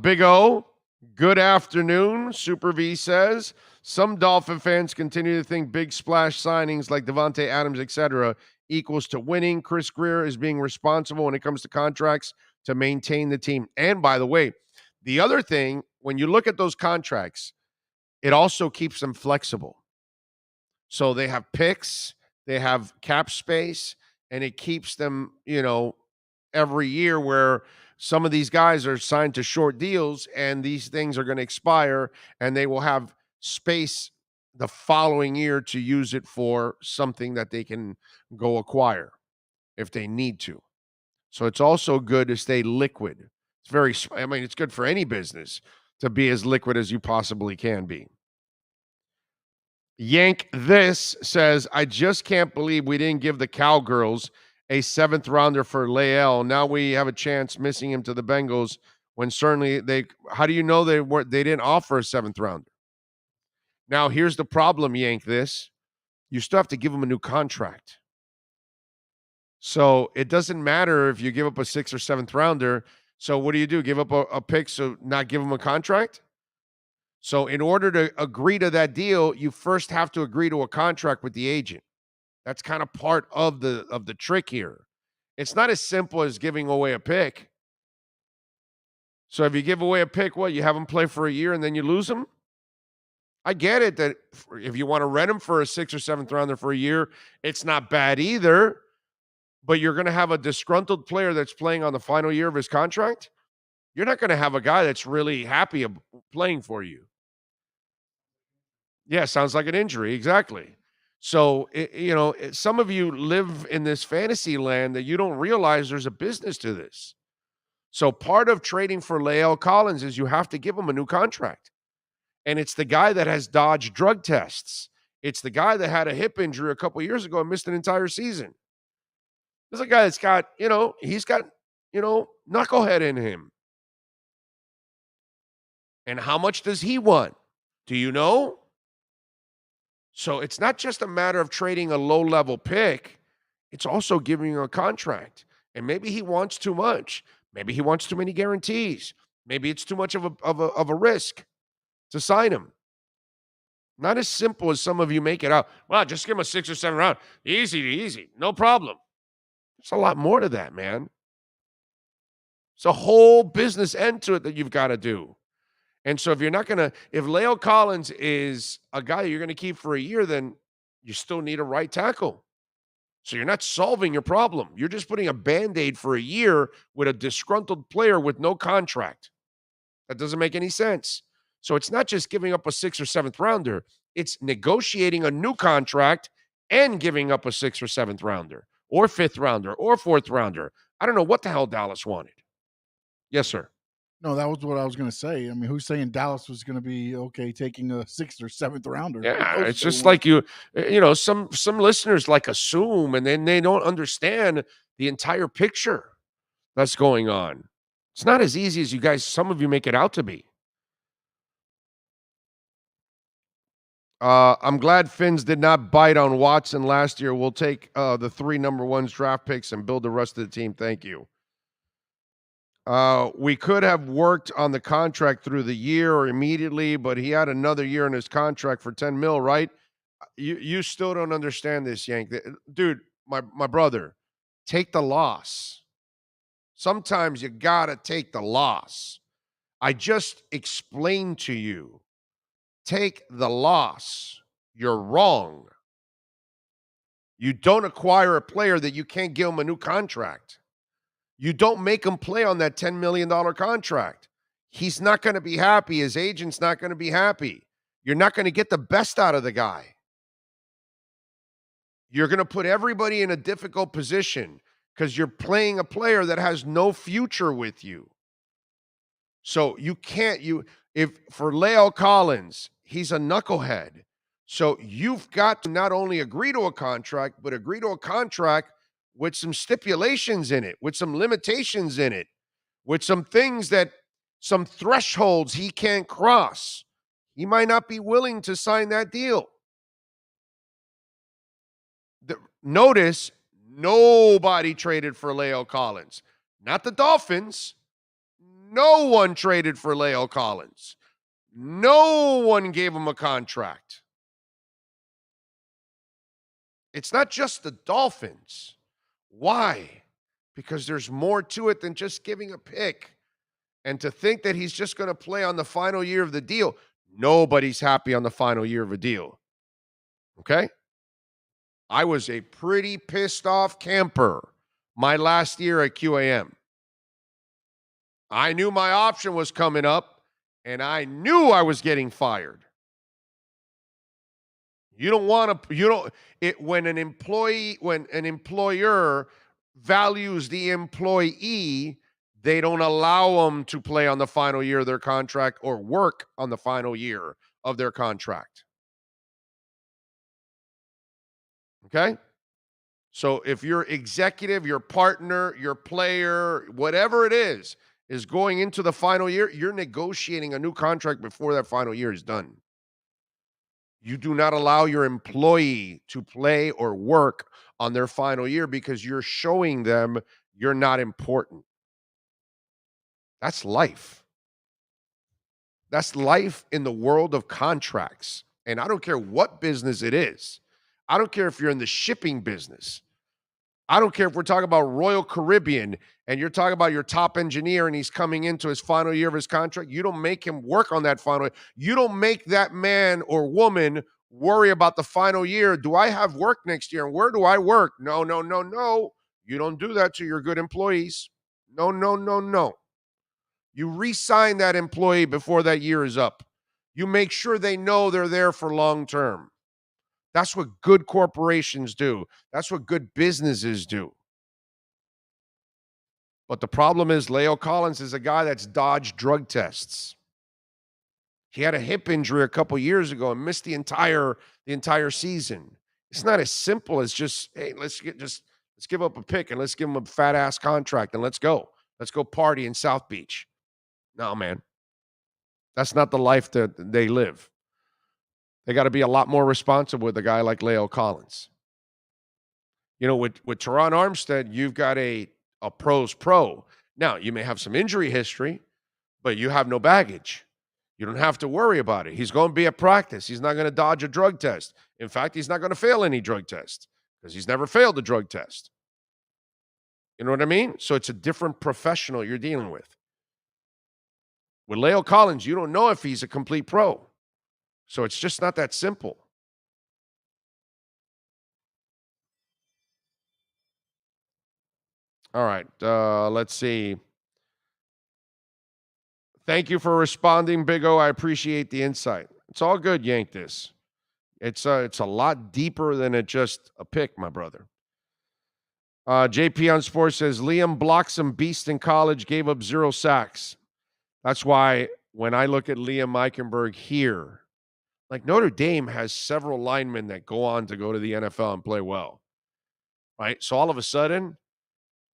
Big O, good afternoon. Super V says, some Dolphin fans continue to think big splash signings like Devontae Adams, etc., equals to winning. Chris Greer is being responsible when it comes to contracts to maintain the team. And by the way, the other thing, when you look at those contracts, it also keeps them flexible. So they have picks, they have cap space, and it keeps them, every year where some of these guys are signed to short deals and these things are going to expire and they will have space the following year to use it for something that they can go acquire if they need to. So it's also good to stay liquid. It's good for any business to be as liquid as you possibly can be. Yank This says, I just can't believe we didn't give the Cowgirls a 7th rounder for Leal. Now we have a chance missing him to the Bengals when certainly how do you know they didn't offer a 7th rounder? Now here's the problem, Yank this. You still have to give him a new contract. So it doesn't matter if you give up a 6th or 7th rounder. So what do? Give up a pick, so not give him a contract? So in order to agree to that deal, you first have to agree to a contract with the agent. That's kind of part of the trick here. It's not as simple as giving away a pick. So if you give away a pick, what, you have him play for a year and then you lose him? I get it that if you want to rent him for a 6th or 7th rounder for a year, it's not bad either. But you're going to have a disgruntled player that's playing on the final year of his contract. You're not going to have a guy that's really happy playing for you. Yeah, sounds like an injury. Exactly. So, some of you live in this fantasy land that you don't realize there's a business to this. So part of trading for Leal Collins is you have to give him a new contract. And it's the guy that has dodged drug tests. It's the guy that had a hip injury a couple of years ago and missed an entire season. There's a guy that's got, he's got, knucklehead in him. And how much does he want? Do you know? So it's not just a matter of trading a low-level pick. It's also giving him a contract. And maybe he wants too much. Maybe he wants too many guarantees. Maybe it's too much of a risk to sign him. Not as simple as some of you make it out. Well, just give him a 6 or 7 round. Easy. No problem. There's a lot more to that, man. It's a whole business end to it that you've got to do. And so if Leal Collins is a guy you're going to keep for a year, then you still need a right tackle. So you're not solving your problem. You're just putting a Band-Aid for a year with a disgruntled player with no contract. That doesn't make any sense. So it's not just giving up a 6th or 7th rounder. It's negotiating a new contract and giving up a 6th or 7th rounder or 5th rounder or 4th rounder. I don't know what the hell Dallas wanted. Yes, sir. No, that was what I was going to say. I mean, who's saying Dallas was going to be okay taking a 6th or 7th rounder? Yeah, it's just like some listeners assume, and then they don't understand the entire picture that's going on. It's not as easy as some of you make it out to be. I'm glad Fins did not bite on Watson last year. We'll take the 3 number 1s draft picks and build the rest of the team. Thank you. We could have worked on the contract through the year or immediately, but he had another year in his contract for $10 million, right? You still don't understand this, Yank. Dude, my brother, take the loss. Sometimes you got to take the loss. I just explained to you. Take the loss. You're wrong. You don't acquire a player that you can't give him a new contract. You don't make him play on that $10 million contract. He's not going to be happy. His agent's not going to be happy. You're not going to get the best out of the guy. You're going to put everybody in a difficult position because you're playing a player that has no future with you. So you can't, if for Leal Collins, he's a knucklehead. So you've got to not only agree to a contract, but agree to a contract with some stipulations in it, with some limitations in it, with some thresholds he can't cross. He might not be willing to sign that deal. Notice, nobody traded for Leal Collins. Not the Dolphins. No one traded for Leal Collins. No one gave him a contract. It's not just the Dolphins. Why? Because there's more to it than just giving a pick. And to think that he's just going to play on the final year of the deal, nobody's happy on the final year of a deal. Okay? I was a pretty pissed off camper my last year at QAM. I knew my option was coming up, and I knew I was getting fired. When an employer values the employee, they don't allow them to play on the final year of their contract or work on the final year of their contract. Okay? So if your executive, your partner, your player, whatever it is going into the final year, you're negotiating a new contract before that final year is done. You do not allow your employee to play or work on their final year because you're showing them you're not important. That's life. That's life in the world of contracts. And I don't care what business it is. I don't care if you're in the shipping business. I don't care if we're talking about Royal Caribbean and you're talking about your top engineer and he's coming into his final year of his contract. You don't make him work on that final. You don't make that man or woman worry about the final year. Do I have work next year? And where do I work? No, no, no, no. You don't do that to your good employees. No, no, no, no. You re-sign that employee before that year is up. You make sure they know they're there for long term. That's what good corporations do. That's what good businesses do. But the problem is Leo Collins is a guy that's dodged drug tests. He had a hip injury a couple years ago and missed the entire season. It's not as simple as just, hey, let's give up a pick and let's give him a fat ass contract and let's go. Let's go party in South Beach. No, man. That's not the life that they live. They got to be a lot more responsible with a guy like Leo Collins. You know, with Teron Armstead, you've got a pro's pro. Now, you may have some injury history, but you have no baggage. You don't have to worry about it. He's going to be at practice. He's not going to dodge a drug test. In fact, he's not going to fail any drug test because he's never failed a drug test. You know what I mean? So it's a different professional you're dealing with. With Leo Collins, you don't know if he's a complete pro. So it's just not that simple. All right, let's see. Thank you for responding, Big O. I appreciate the insight. It's all good, Yank this. It's a lot deeper than just a pick, my brother. JP on Sports says, Liam blocked some beast in college, gave up 0 sacks. That's why when I look at Liam Eichenberg here, like Notre Dame has several linemen that go on to go to the NFL and play well, right? So all of a sudden,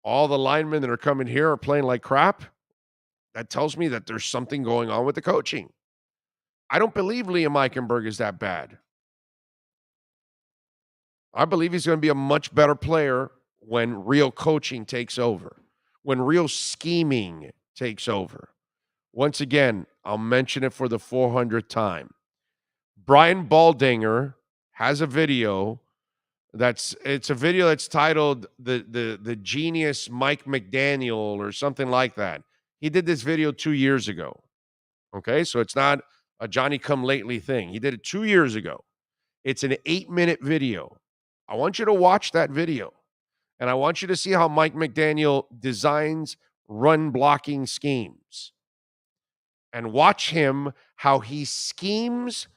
all the linemen that are coming here are playing like crap. That tells me that there's something going on with the coaching. I don't believe Liam Eichenberg is that bad. I believe he's going to be a much better player when real coaching takes over, when real scheming takes over. Once again, I'll mention it for the 400th time. Brian Baldinger has a video it's a video that's titled the Genius Mike McDaniel or something like that. He did this video 2 years ago. Okay, so it's not a Johnny-come-lately thing. He did it 2 years ago. It's an 8-minute video. I want you to watch that video, and I want you to see how Mike McDaniel designs run-blocking schemes. And watch him, how he schemes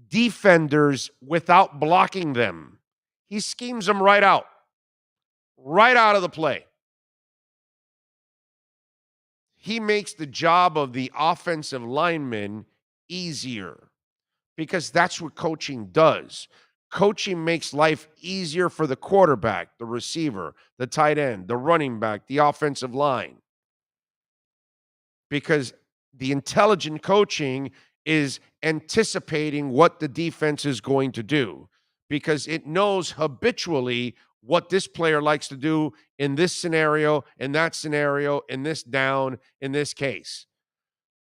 defenders without blocking them. He schemes them right out of the play. He makes the job of the offensive lineman easier because that's what coaching does. Coaching makes life easier for the quarterback, the receiver, the tight end, the running back, the offensive line. Because the intelligent coaching is anticipating what the defense is going to do because it knows habitually what this player likes to do in this scenario, in that scenario, in this down, in this case.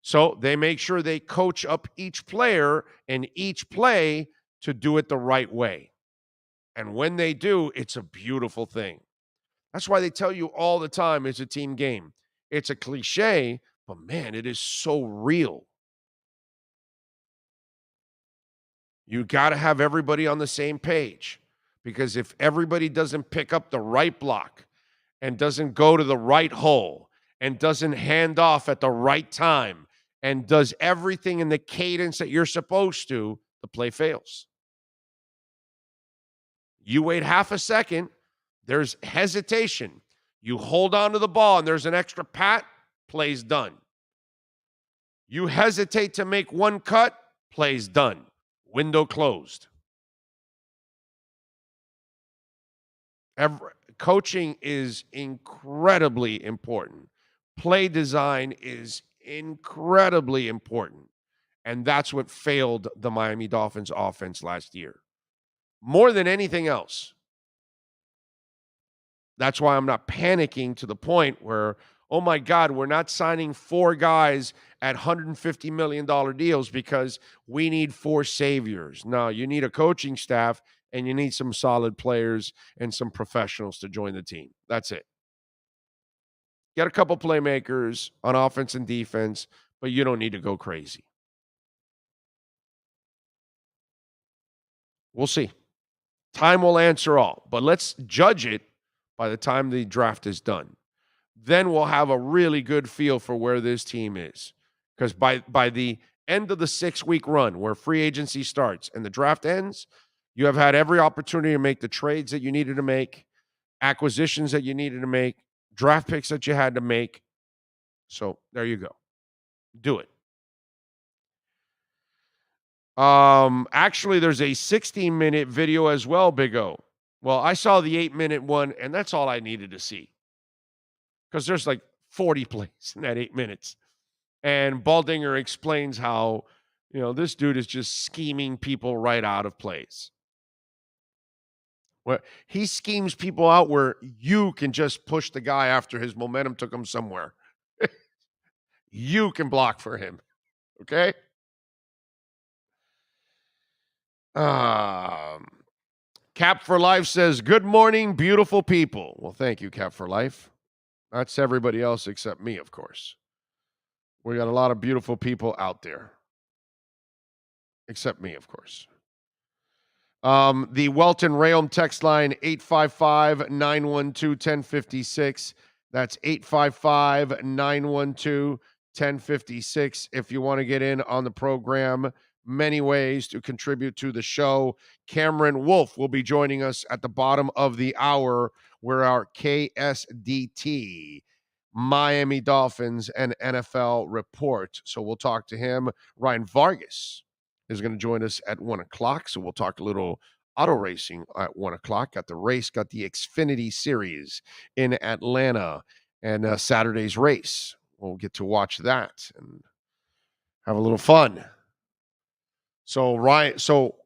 So they make sure they coach up each player and each play to do it the right way. And when they do, it's a beautiful thing. That's why they tell you all the time it's a team game. It's a cliche, but man, it is so real. You got to have everybody on the same page because if everybody doesn't pick up the right block and doesn't go to the right hole and doesn't hand off at the right time and does everything in the cadence that you're supposed to, the play fails. You wait half a second, there's hesitation. You hold on to the ball and there's an extra pat, play's done. You hesitate to make one cut, play's done. Window closed. coaching is incredibly important. Play design is incredibly important. And that's what failed the Miami Dolphins offense last year. More than anything else. That's why I'm not panicking to the point where, oh my God, we're not signing 4 guys at $150 million deals because we need 4 saviors. No, you need a coaching staff and you need some solid players and some professionals to join the team. That's it. Get a couple playmakers on offense and defense, but you don't need to go crazy. We'll see. Time will answer all, but let's judge it by the time the draft is done. Then we'll have a really good feel for where this team is. Because by the end of the 6-week run where free agency starts and the draft ends, you have had every opportunity to make the trades that you needed to make, acquisitions that you needed to make, draft picks that you had to make. So there you go. Do it. Actually, there's a 16-minute video as well, Big O. Well, I saw the 8-minute one, and that's all I needed to see. Because there's like 40 plays in that 8 minutes. And Baldinger explains how, this dude is just scheming people right out of plays. Well, he schemes people out where you can just push the guy after his momentum took him somewhere. You can block for him. Okay? Cap for Life says, good morning, beautiful people. Well, thank you, Cap for Life. That's everybody else except me, of course. We got a lot of beautiful people out there. Except me, of course. The Welton Rayom text line, 855-912-1056. That's 855-912-1056. If you want to get in on the program, many ways to contribute to the show. Cameron Wolf will be joining us at the bottom of the hour where our KSDT, Miami Dolphins, and NFL report. So we'll talk to him. Ryan Vargas is going to join us at 1 o'clock. So we'll talk a little auto racing at 1 o'clock. Got the Xfinity Series in Atlanta and Saturday's race. We'll get to watch that and have a little fun. So Ryan, so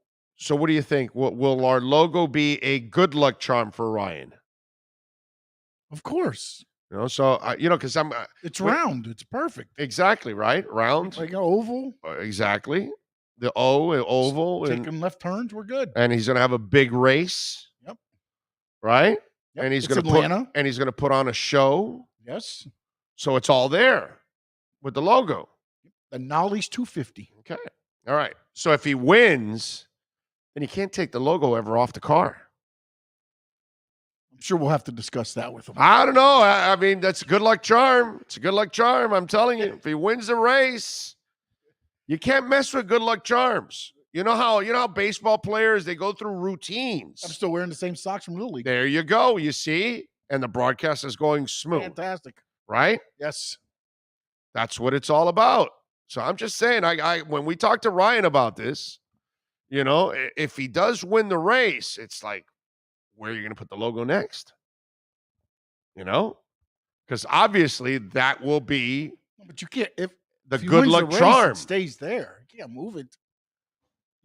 what do you think? Will our logo be a good luck charm for Ryan? Of course. Because it's round. It's perfect. Exactly, right? Round. Like an oval. Exactly. The oval. Taking left turns, we're good. And he's going to have a big race. Yep. Right? Yep. And he's going to put on a show. Yes. So it's all there with the logo. The Nolly's 250. Okay. All right. So if he wins, then he can't take the logo ever off the car. I'm sure we'll have to discuss that with him. I don't know. I mean, that's a good luck charm. It's a good luck charm. I'm telling you. If he wins the race, you can't mess with good luck charms. You know how baseball players, they go through routines. I'm still wearing the same socks from Little League. There you go. You see? And the broadcast is going smooth. Fantastic. Right? Yes. That's what it's all about. So I'm just saying, I when we talked to Ryan about this, if he does win the race, it's like, where are you going to put the logo next? Because obviously that will be. But you can't if good luck race, charm. It stays there. You can't move it.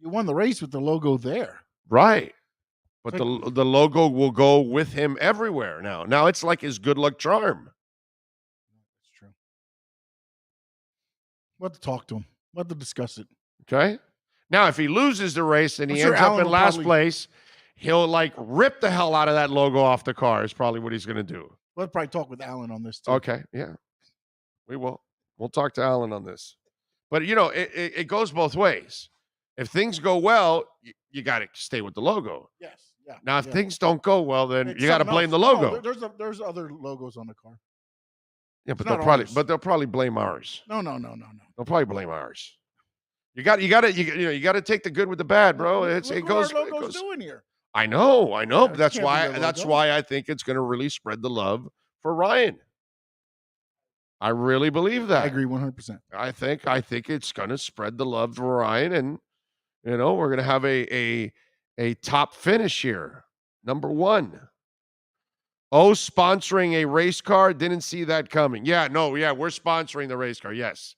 You won the race with the logo there, right? But the logo will go with him everywhere now. Now it's like his good luck charm. That's true. We'll have to talk to him. We'll have to discuss it. Okay. Now, if he loses the race and he ends up in last place, he'll rip the hell out of that logo off the car is probably what he's going to do. We'll probably talk with Alan on this too. Okay. Yeah. We will. We'll talk to Alan on this. But, it goes both ways. If things go well, you got to stay with the logo. Yes. Yeah. Now, if things don't go well, then you got to blame the logo. No, there's other logos on the car. Yeah, but they'll probably blame ours. No. They'll probably blame ours. You got to take the good with the bad, bro. Look what our logo's doing here. I know. Yeah, But that's why I think it's going to really spread the love for Ryan. I really believe that. I agree 100%. I think it's going to spread the love for Ryan, and we're going to have a top finish here, number 1. Oh, sponsoring a race car? Didn't see that coming. Yeah, we're sponsoring the race car. Yes.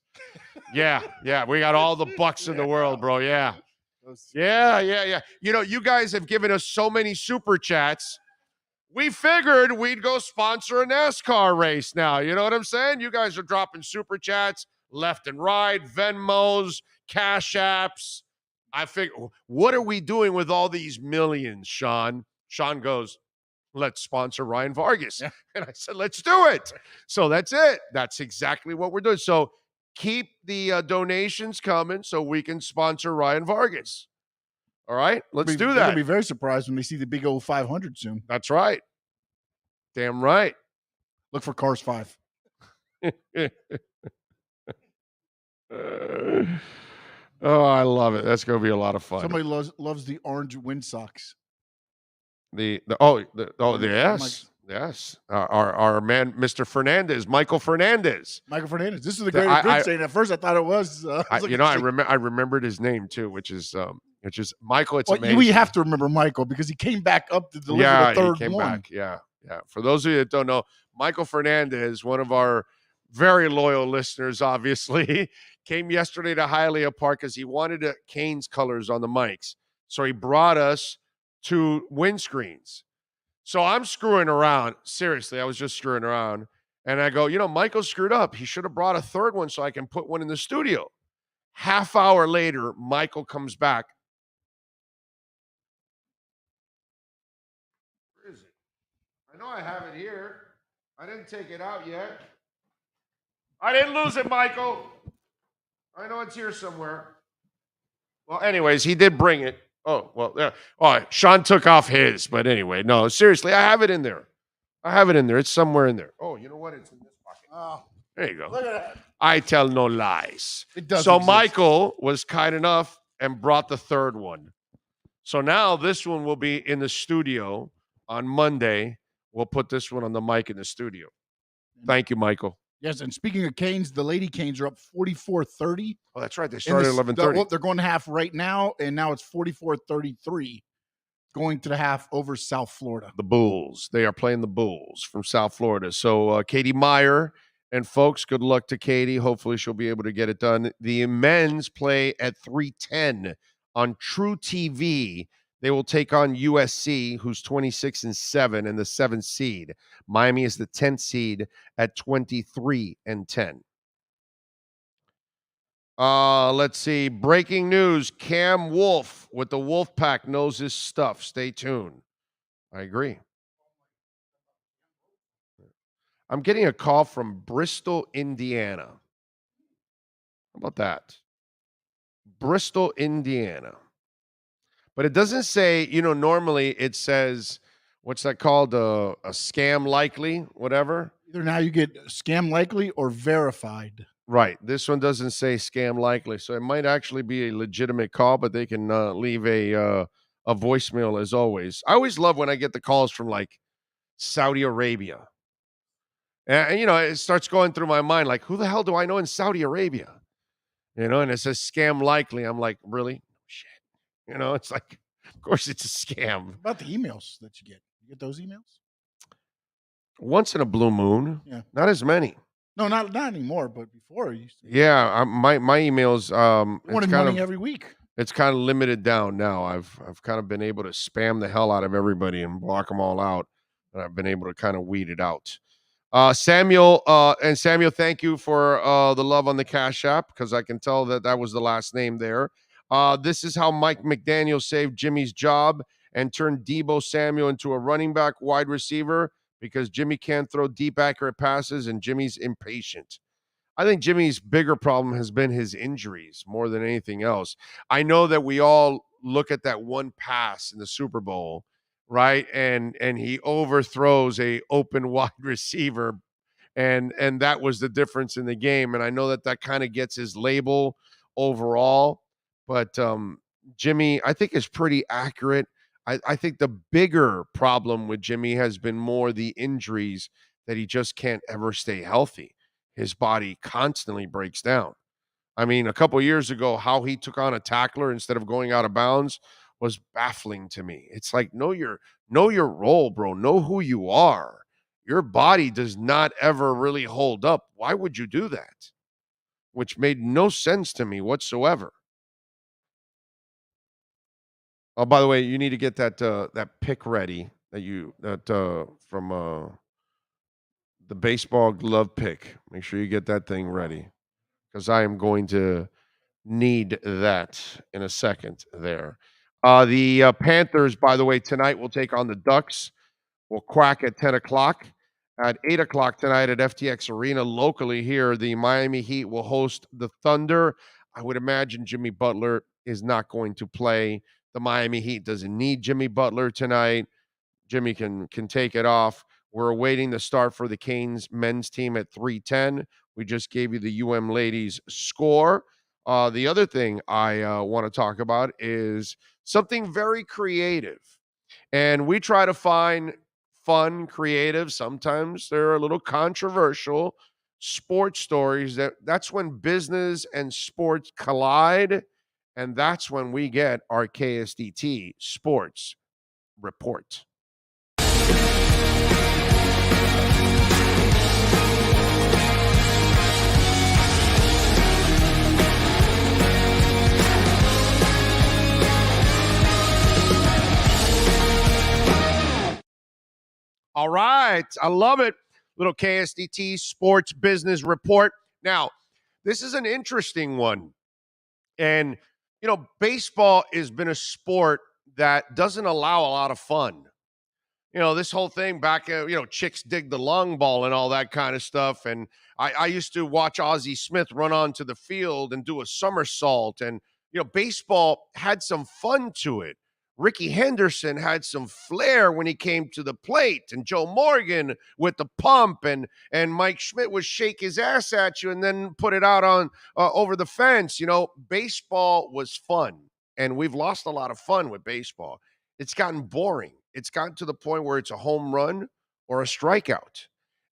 Yeah. We got all the bucks in the world, bro. Yeah. Yeah. You guys have given us so many super chats. We figured we'd go sponsor a NASCAR race now. You know what I'm saying? You guys are dropping super chats left and right, Venmos, Cash Apps. I figure, what are we doing with all these millions, Sean? Sean goes, let's sponsor Ryan Vargas. Yeah. And I said, let's do it. So that's it. That's exactly what we're doing. So keep the donations coming so we can sponsor Ryan Vargas. All right, let's do that. They're going to be very surprised when they see the big old 500 soon. That's right. Damn right. Look for Cars 5. Oh, I love it. That's going to be a lot of fun. Somebody loves the orange wind socks. Yes. Our man, Mr. Fernandez, Michael Fernandez. This is the greatest drink saying. At first, I thought it was. I remembered his name too, which is Michael. It's amazing. We have to remember Michael because he came back up to deliver the third he came one. Back. Yeah. For those of you that don't know, Michael Fernandez, one of our very loyal listeners, obviously, came yesterday to Hialeah Park because he wanted Canes colors on the mics. So he brought us 2 windscreens. So I'm screwing around. Seriously, I was just screwing around. And I go, Michael screwed up. He should have brought a third one so I can put one in the studio. Half hour later, Michael comes back. Where is it? I know I have it here. I didn't take it out yet. I didn't lose it, Michael. I know it's here somewhere. Well, anyways, he did bring it. Oh, well, yeah. Oh, Sean took off his, but anyway, no, seriously, I have it in there. It's somewhere in there. Oh, you know what? It's in this pocket. Oh, there you go. Look at that. I tell no lies. It does. So exist. Michael was kind enough and brought the third one. So now this one will be in the studio on Monday. We'll put this one on the mic in the studio. Thank you, Michael. Yes, and speaking of Canes, the Lady Canes are up 44-30. Oh, that's right. They started at 11:30. They're going to half right now, and now it's 44-33 going to the half over South Florida. The Bulls. They are playing the Bulls from South Florida. So Katie Meyer and folks, good luck to Katie. Hopefully she'll be able to get it done. The men's play at 3:10 on True TV. They will take on USC, who's 26-7 and the 7th seed. Miami is the 10th seed at 23-10. Let's see. Breaking news. Cam Wolf with the Wolf Pack knows his stuff. Stay tuned. I agree. I'm getting a call from Bristol, Indiana. How about that? Bristol, Indiana. But it doesn't say, normally it says, what's that called? A scam likely, whatever. Either now you get scam likely or verified. Right. This one doesn't say scam likely. So it might actually be a legitimate call, but they can leave a voicemail as always. I always love when I get the calls from like Saudi Arabia. And it starts going through my mind, like, who the hell do I know in Saudi Arabia? And it says scam likely. I'm like, really? Shit. It's like, of course it's a scam. What about the emails that you get? You get those emails? Once in a blue moon. Yeah. Not as many. No, not anymore, but before I used to. Yeah, my emails. Wanted money every week. It's kind of limited down now. I've kind of been able to spam the hell out of everybody and block them all out, and I've been able to kind of weed it out. Samuel, thank you for the love on the Cash App, because I can tell that was the last name there. This is how Mike McDaniel saved Jimmy's job and turned Deebo Samuel into a running back wide receiver, because Jimmy can't throw deep, accurate passes, and Jimmy's impatient. I think Jimmy's bigger problem has been his injuries more than anything else. I know that we all look at that one pass in the Super Bowl, right? And he overthrows a open wide receiver, and that was the difference in the game. And I know that kind of gets his label overall, but Jimmy, I think, is pretty accurate. I think the bigger problem with Jimmy has been more the injuries, that he just can't ever stay healthy. His body constantly breaks down. I mean, a couple of years ago, how he took on a tackler instead of going out of bounds was baffling to me. It's like, know your Know your role, bro. Know who you are. Your body does not ever really hold up. Why would you do that? Which made no sense to me whatsoever. Oh, by the way, you need to get that pick ready that from the baseball glove pick. Make sure you get that thing ready because I am going to need that in a second there. The Panthers, by the way, tonight will take on the Ducks. We'll quack at 10 o'clock. At 8 o'clock tonight at FTX Arena locally here, the Miami Heat will host the Thunder. I would imagine Jimmy Butler is not going to play. The Miami Heat doesn't need Jimmy Butler tonight. Jimmy can take it off. We're awaiting the start for the Canes men's team at 3:10. We just gave you the UM ladies score. The other thing I want to talk about is something very creative. And we try to find fun, creative, sometimes they're a little controversial sports stories that's when business and sports collide. And that's when we get our KSDT sports report. All right. I love it. Little KSDT sports business report. Now, this is an interesting one. And, baseball has been a sport that doesn't allow a lot of fun. This whole thing back, chicks dig the long ball and all that kind of stuff. And I used to watch Ozzie Smith run onto the field and do a somersault. And, baseball had some fun to it. Ricky Henderson had some flair when he came to the plate, and Joe Morgan with the pump, and Mike Schmidt would shake his ass at you and then put it out on over the fence. Baseball was fun, and we've lost a lot of fun with baseball. It's gotten boring. It's gotten to the point where it's a home run or a strikeout.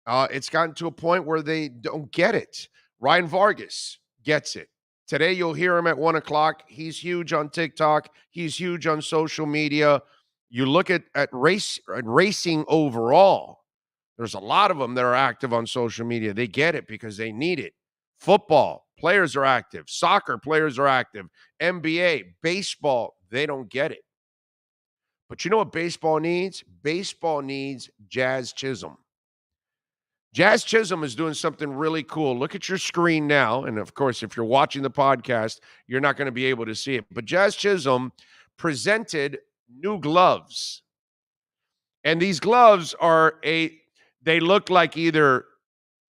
It's gotten to a point where they don't get it. Ryan Vargas gets it. Today, you'll hear him at 1 o'clock. He's huge on TikTok. He's huge on social media. You look at racing overall, there's a lot of them that are active on social media. They get it because they need it. Football, players are active. Soccer, players are active. NBA, baseball, they don't get it. But you know what baseball needs? Baseball needs Jazz Chisholm. Jazz Chisholm is doing something really cool. Look at your screen now. And of course, if you're watching the podcast, you're not going to be able to see it. But Jazz Chisholm presented new gloves. And these gloves they look like either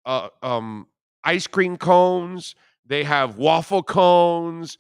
ice cream cones. They have waffle cones,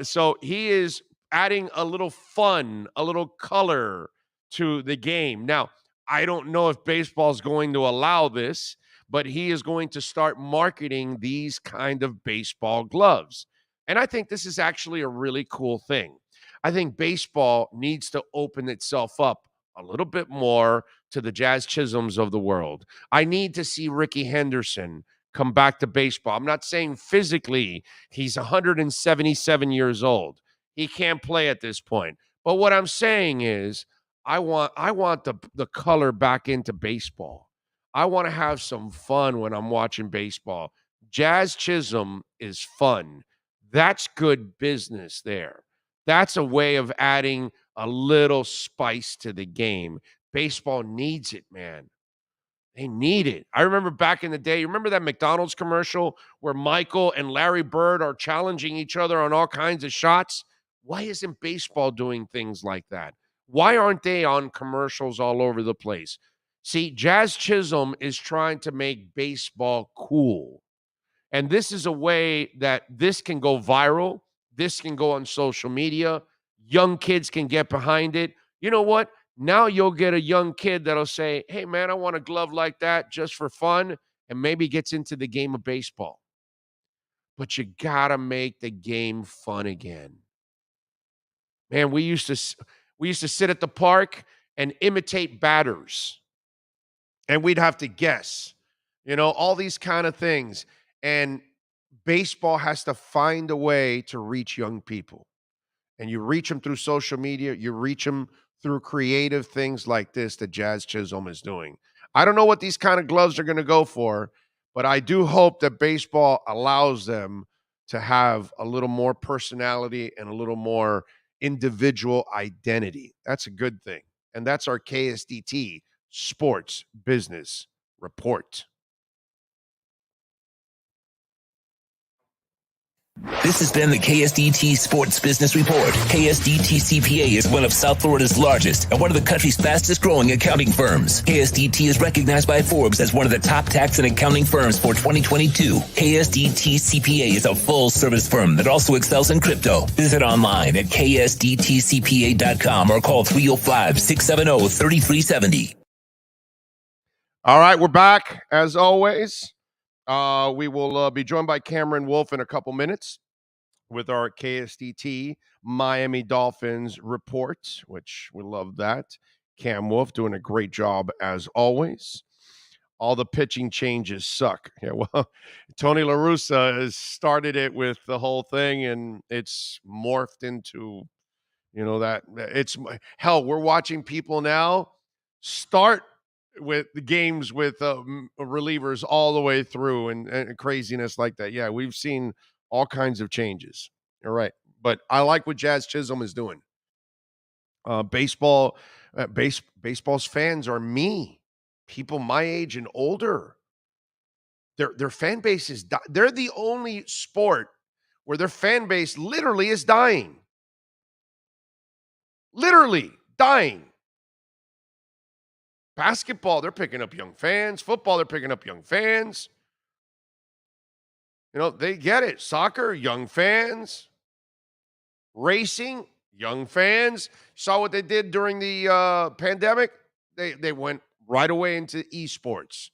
so he is adding a little fun, a little color to the game. Now, I don't know if baseball is going to allow this, but he is going to start marketing these kind of baseball gloves. And I think this is actually a really cool thing. I think baseball needs to open itself up a little bit more to the Jazz Chisholms of the world. I need to see Ricky Henderson come back to baseball. I'm not saying physically he's 177 years old. He can't play at this point. But what I'm saying is I want the color back into baseball. I want to have some fun when I'm watching baseball. Jazz Chisholm is fun. That's good business there. That's a way of adding a little spice to the game. Baseball needs it, man. They need it. I remember back in the day, you remember that McDonald's commercial where Michael and Larry Bird are challenging each other on all kinds of shots? Why isn't baseball doing things like that? Why aren't they on commercials all over the place? See, Jazz Chisholm is trying to make baseball cool. And this is a way that this can go viral. This can go on social media. Young kids can get behind it. You know what? Now you'll get a young kid that'll say, hey, man, I want a glove like that just for fun, and maybe gets into the game of baseball. But you got to make the game fun again. Man, we used to sit at the park and imitate batters, and we'd have to guess, all these kind of things. And baseball has to find a way to reach young people. And you reach them through social media. You reach them through creative things like this that Jazz Chisholm is doing. I don't know what these kind of gloves are going to go for, but I do hope that baseball allows them to have a little more personality and a little more individual identity. That's a good thing. And that's our KSDT Sports Business Report. This has been the KSDT Sports Business Report. KSDT CPA is one of South Florida's largest and one of the country's fastest growing accounting firms. KSDT is recognized by Forbes as one of the top tax and accounting firms for 2022. KSDT CPA is a full service firm that also excels in crypto. Visit online at ksdtcpa.com or call 305-670-3370. All right, we're back as always. We will be joined by Cameron Wolf in a couple minutes with our KSDT Miami Dolphins report, which we love that. Cam Wolf doing a great job as always. All the pitching changes suck. Yeah, well, Tony La Russa has started it with the whole thing, and it's morphed into, that it's hell. We're watching people now start with the games with relievers all the way through and craziness like that. Yeah, we've seen all kinds of changes. You're right. But I like what Jazz Chisholm is doing. Baseball's fans are me. People my age and older. Their fan base is they're the only sport where their fan base literally is dying. Literally dying. Basketball, they're picking up young fans. Football, they're picking up young fans. They get it. Soccer, young fans. Racing, young fans. Saw what they did during the pandemic? They went right away into esports.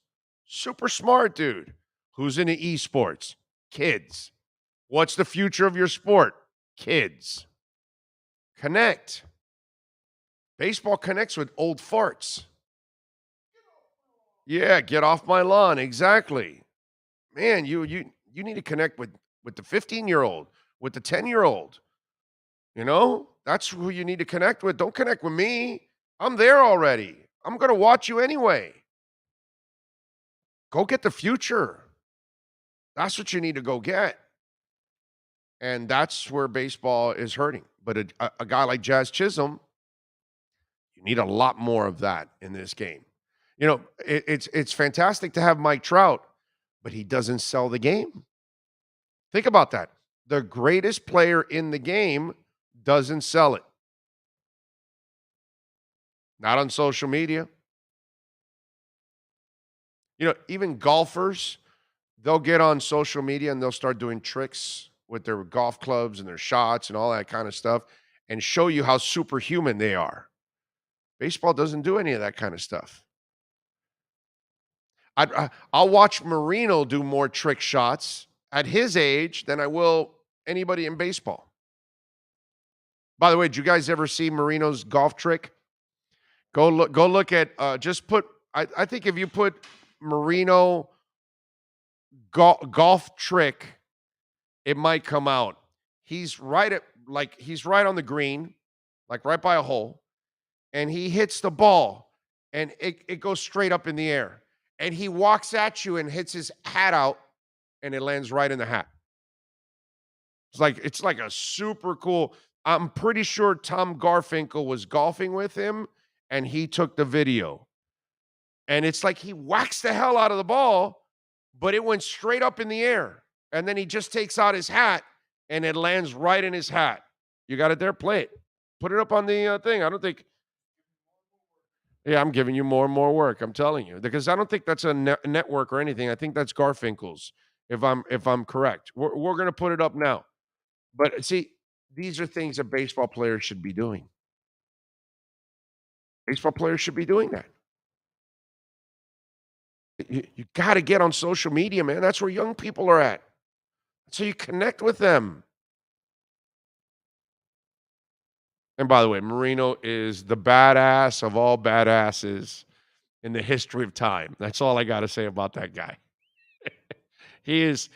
Super smart, dude. Who's into esports? Kids. What's the future of your sport? Kids. Connect. Baseball connects with old farts. Yeah, get off my lawn. Exactly. Man, you need to connect with the 15-year-old, with the 10-year-old. That's who you need to connect with. Don't connect with me. I'm there already. I'm going to watch you anyway. Go get the future. That's what you need to go get. And that's where baseball is hurting. But a guy like Jazz Chisholm, you need a lot more of that in this game. It's fantastic to have Mike Trout, but he doesn't sell the game. Think about that. The greatest player in the game doesn't sell it. Not on social media. Even golfers, they'll get on social media and they'll start doing tricks with their golf clubs and their shots and all that kind of stuff and show you how superhuman they are. Baseball doesn't do any of that kind of stuff. I'll watch Marino do more trick shots at his age than I will anybody in baseball. By the way, did you guys ever see Marino's golf trick? Go look at just put. I think if you put Marino golf trick, it might come out. He's right on the green, like right by a hole, and he hits the ball, and it goes straight up in the air. And he walks at you and hits his hat out, and it lands right in the hat. It's like a super cool. I'm pretty sure Tom Garfinkel was golfing with him, and he took the video. And it's like he whacks the hell out of the ball, but it went straight up in the air. And then he just takes out his hat, and it lands right in his hat. You got it there? Play it. Put it up on the thing. I don't think. Yeah, I'm giving you more and more work. I'm telling you, because I don't think that's a network or anything. I think that's Garfinkel's. If I'm correct, we're going to put it up now. But see, these are things that baseball players should be doing. Baseball players should be doing that. You got to get on social media, man. That's where young people are at. So you connect with them. And by the way, Marino is the badass of all badasses in the history of time. That's all I got to say about that guy. He is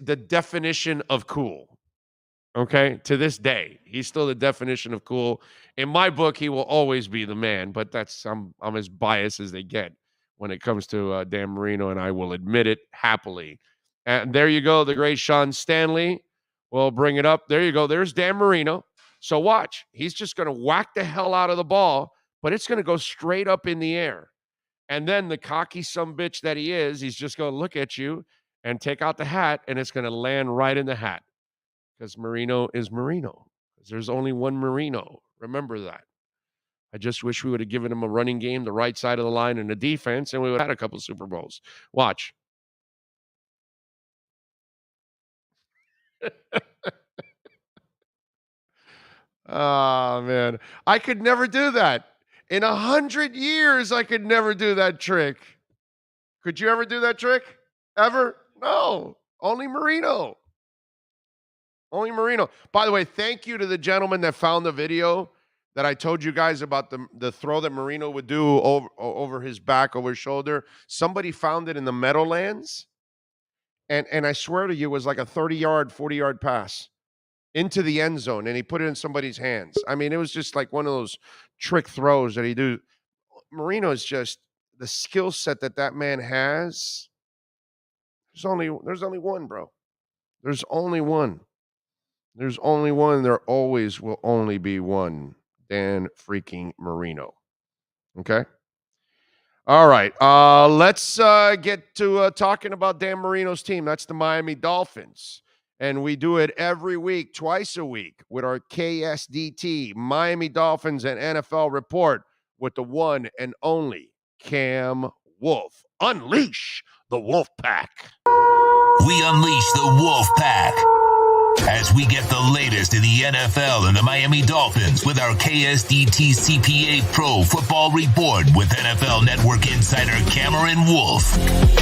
the definition of cool. Okay, to this day, he's still the definition of cool. In my book, he will always be the man, but I'm as biased as they get when it comes to Dan Marino, and I will admit it happily. And there you go, the great Sean Stanley. We'll bring it up. There you go. There's Dan Marino. So watch. He's just going to whack the hell out of the ball, but it's going to go straight up in the air. And then the cocky sumbitch that he is, he's just going to look at you and take out the hat, and it's going to land right in the hat. Because Marino is Marino. There's only one Marino. Remember that. I just wish we would have given him a running game, the right side of the line, and a defense, and we would have had a couple Super Bowls. Watch. Oh, man. I could never do that. In 100 years, I could never do that trick. Could you ever do that trick? Ever? No. Only Marino. Only Marino. By the way, thank you to the gentleman that found the video that I told you guys about the throw that Marino would do over his back, over his shoulder. Somebody found it in the Meadowlands, and I swear to you, it was like a 30-yard, 40-yard pass into the end zone, and he put it in somebody's hands. I mean, it was just like one of those trick throws that he do. Marino is just the skill set that man has. There's only one, bro. There's only one. There's only one. There always will only be one. Dan freaking Marino. Okay? All right. Let's get to talking about Dan Marino's team. That's the Miami Dolphins. And we do it every week, twice a week, with our KSDT, Miami Dolphins and NFL report with the one and only Cam Wolf. Unleash the Wolf Pack. We unleash the Wolf Pack as we get the latest in the NFL and the Miami Dolphins with our KSDT CPA Pro Football Report with NFL Network insider Cameron Wolf.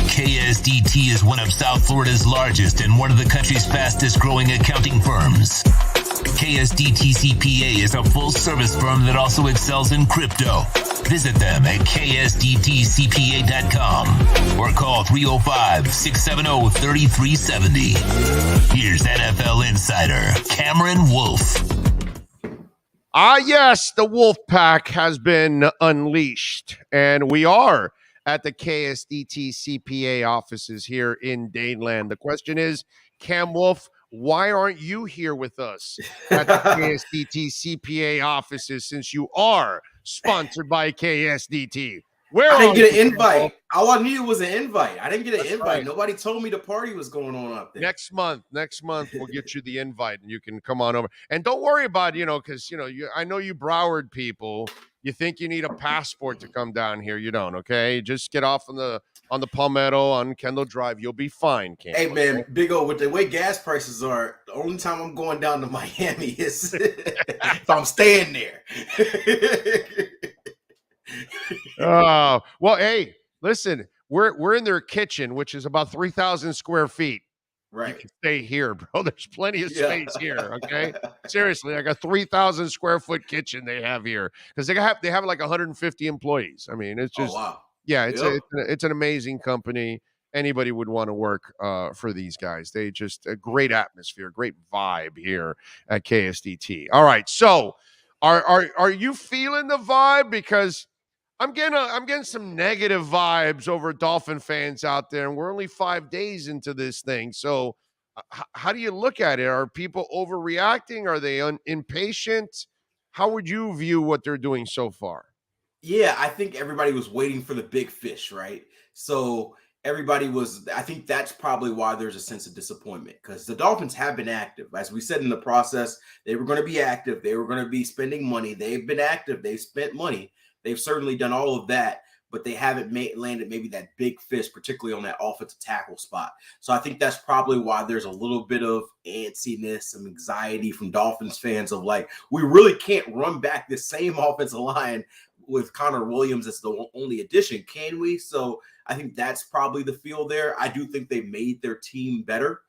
KSDT is one of South Florida's largest and one of the country's fastest growing accounting firms. KSDT CPA is a full-service firm that also excels in crypto. Visit them at ksdtcpa.com or call 305-670-3370. Here's NFL insider Cameron Wolf. Yes, the Wolf Pack has been unleashed, and we are at the KSDT CPA offices here in Daneland. The question is, Cam Wolf, why aren't you here with us at the KSDT CPA offices since you are sponsored by KSDT? I didn't get an invite. All I needed was an invite. I didn't get an invite. Right. Nobody told me the party was going on up there. Next month we'll get you the invite and you can come on over. And don't worry about, because, I know you Broward people, you think you need a passport to come down here. You don't, okay? Just get off on the Palmetto on Kendall Drive. You'll be fine, Cam. Hey, man, Big O, with the way gas prices are, the only time I'm going down to Miami is if I'm staying there. Oh, well, hey, listen, we're in their kitchen, which is about 3,000 square feet. Right. You can stay here, bro. There's plenty of space here, okay? Seriously, like a 3,000 square foot kitchen they have here because they have like 150 employees. I mean, it's just, wow. Yeah, it's an amazing company. Anybody would want to work for these guys. They just a great atmosphere, great vibe here at KSDT. All right, so are you feeling the vibe? Because I'm getting some negative vibes over Dolphin fans out there, and we're only 5 days into this thing. So how do you look at it? Are people overreacting? Are they impatient? How would you view what they're doing so far? Yeah, I think everybody was waiting for the big fish, right? So I think that's probably why there's a sense of disappointment because the Dolphins have been active. As we said in the process, they were going to be active. They were going to be spending money. They've been active. They've spent money. They've certainly done all of that, but they haven't landed maybe that big fish, particularly on that offensive tackle spot. So I think that's probably why there's a little bit of antsiness, some anxiety from Dolphins fans of like, we really can't run back the same offensive line with Connor Williams as the only addition, can we? So I think that's probably the feel there. I do think they made their team better.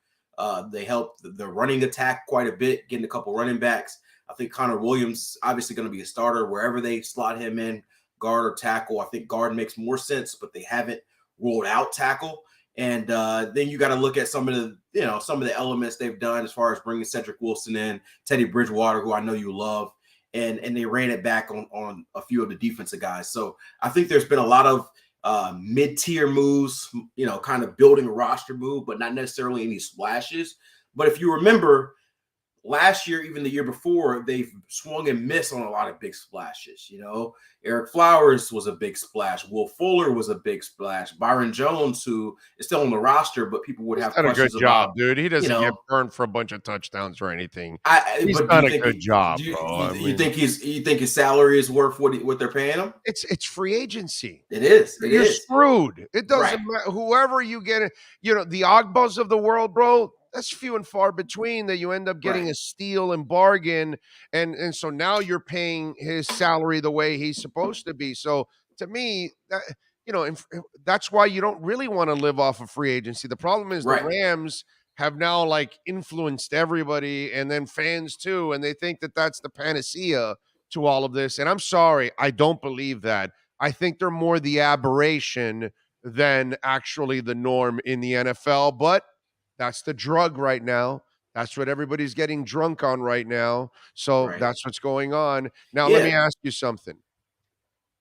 They helped the running attack quite a bit, getting a couple running backs. I think Connor Williams obviously going to be a starter wherever they slot him in, guard or tackle. I think guard makes more sense, but they haven't ruled out tackle. And then you got to look at some of the elements they've done as far as bringing Cedric Wilson in, Teddy Bridgewater, who I know you love, and they ran it back on a few of the defensive guys. So I think there's been a lot of mid-tier moves, kind of building a roster move, but not necessarily any splashes. But if you remember, last year, even the year before, they've swung and missed on a lot of big splashes. Eric Flowers was a big splash. Will Fuller was a big splash. Byron Jones, who is still on the roster, but people would have questions a good job, about, dude. He doesn't get burned for a bunch of touchdowns or anything. He's done a good job, you, bro. You think his salary is worth what they're paying him? It's free agency. It is. You're screwed. It doesn't matter. Whoever you get it, the Ogbas of the world, bro. That's few and far between that you end up getting a steal and bargain. And so now you're paying his salary the way he's supposed to be. So to me, that's why you don't really want to live off of free agency. The problem is the Rams have now influenced everybody and then fans too. And they think that that's the panacea to all of this. And I'm sorry, I don't believe that. I think they're more the aberration than actually the norm in the NFL. But that's the drug right now. That's what everybody's getting drunk on right now. So that's what's going on. Now, let me ask you something.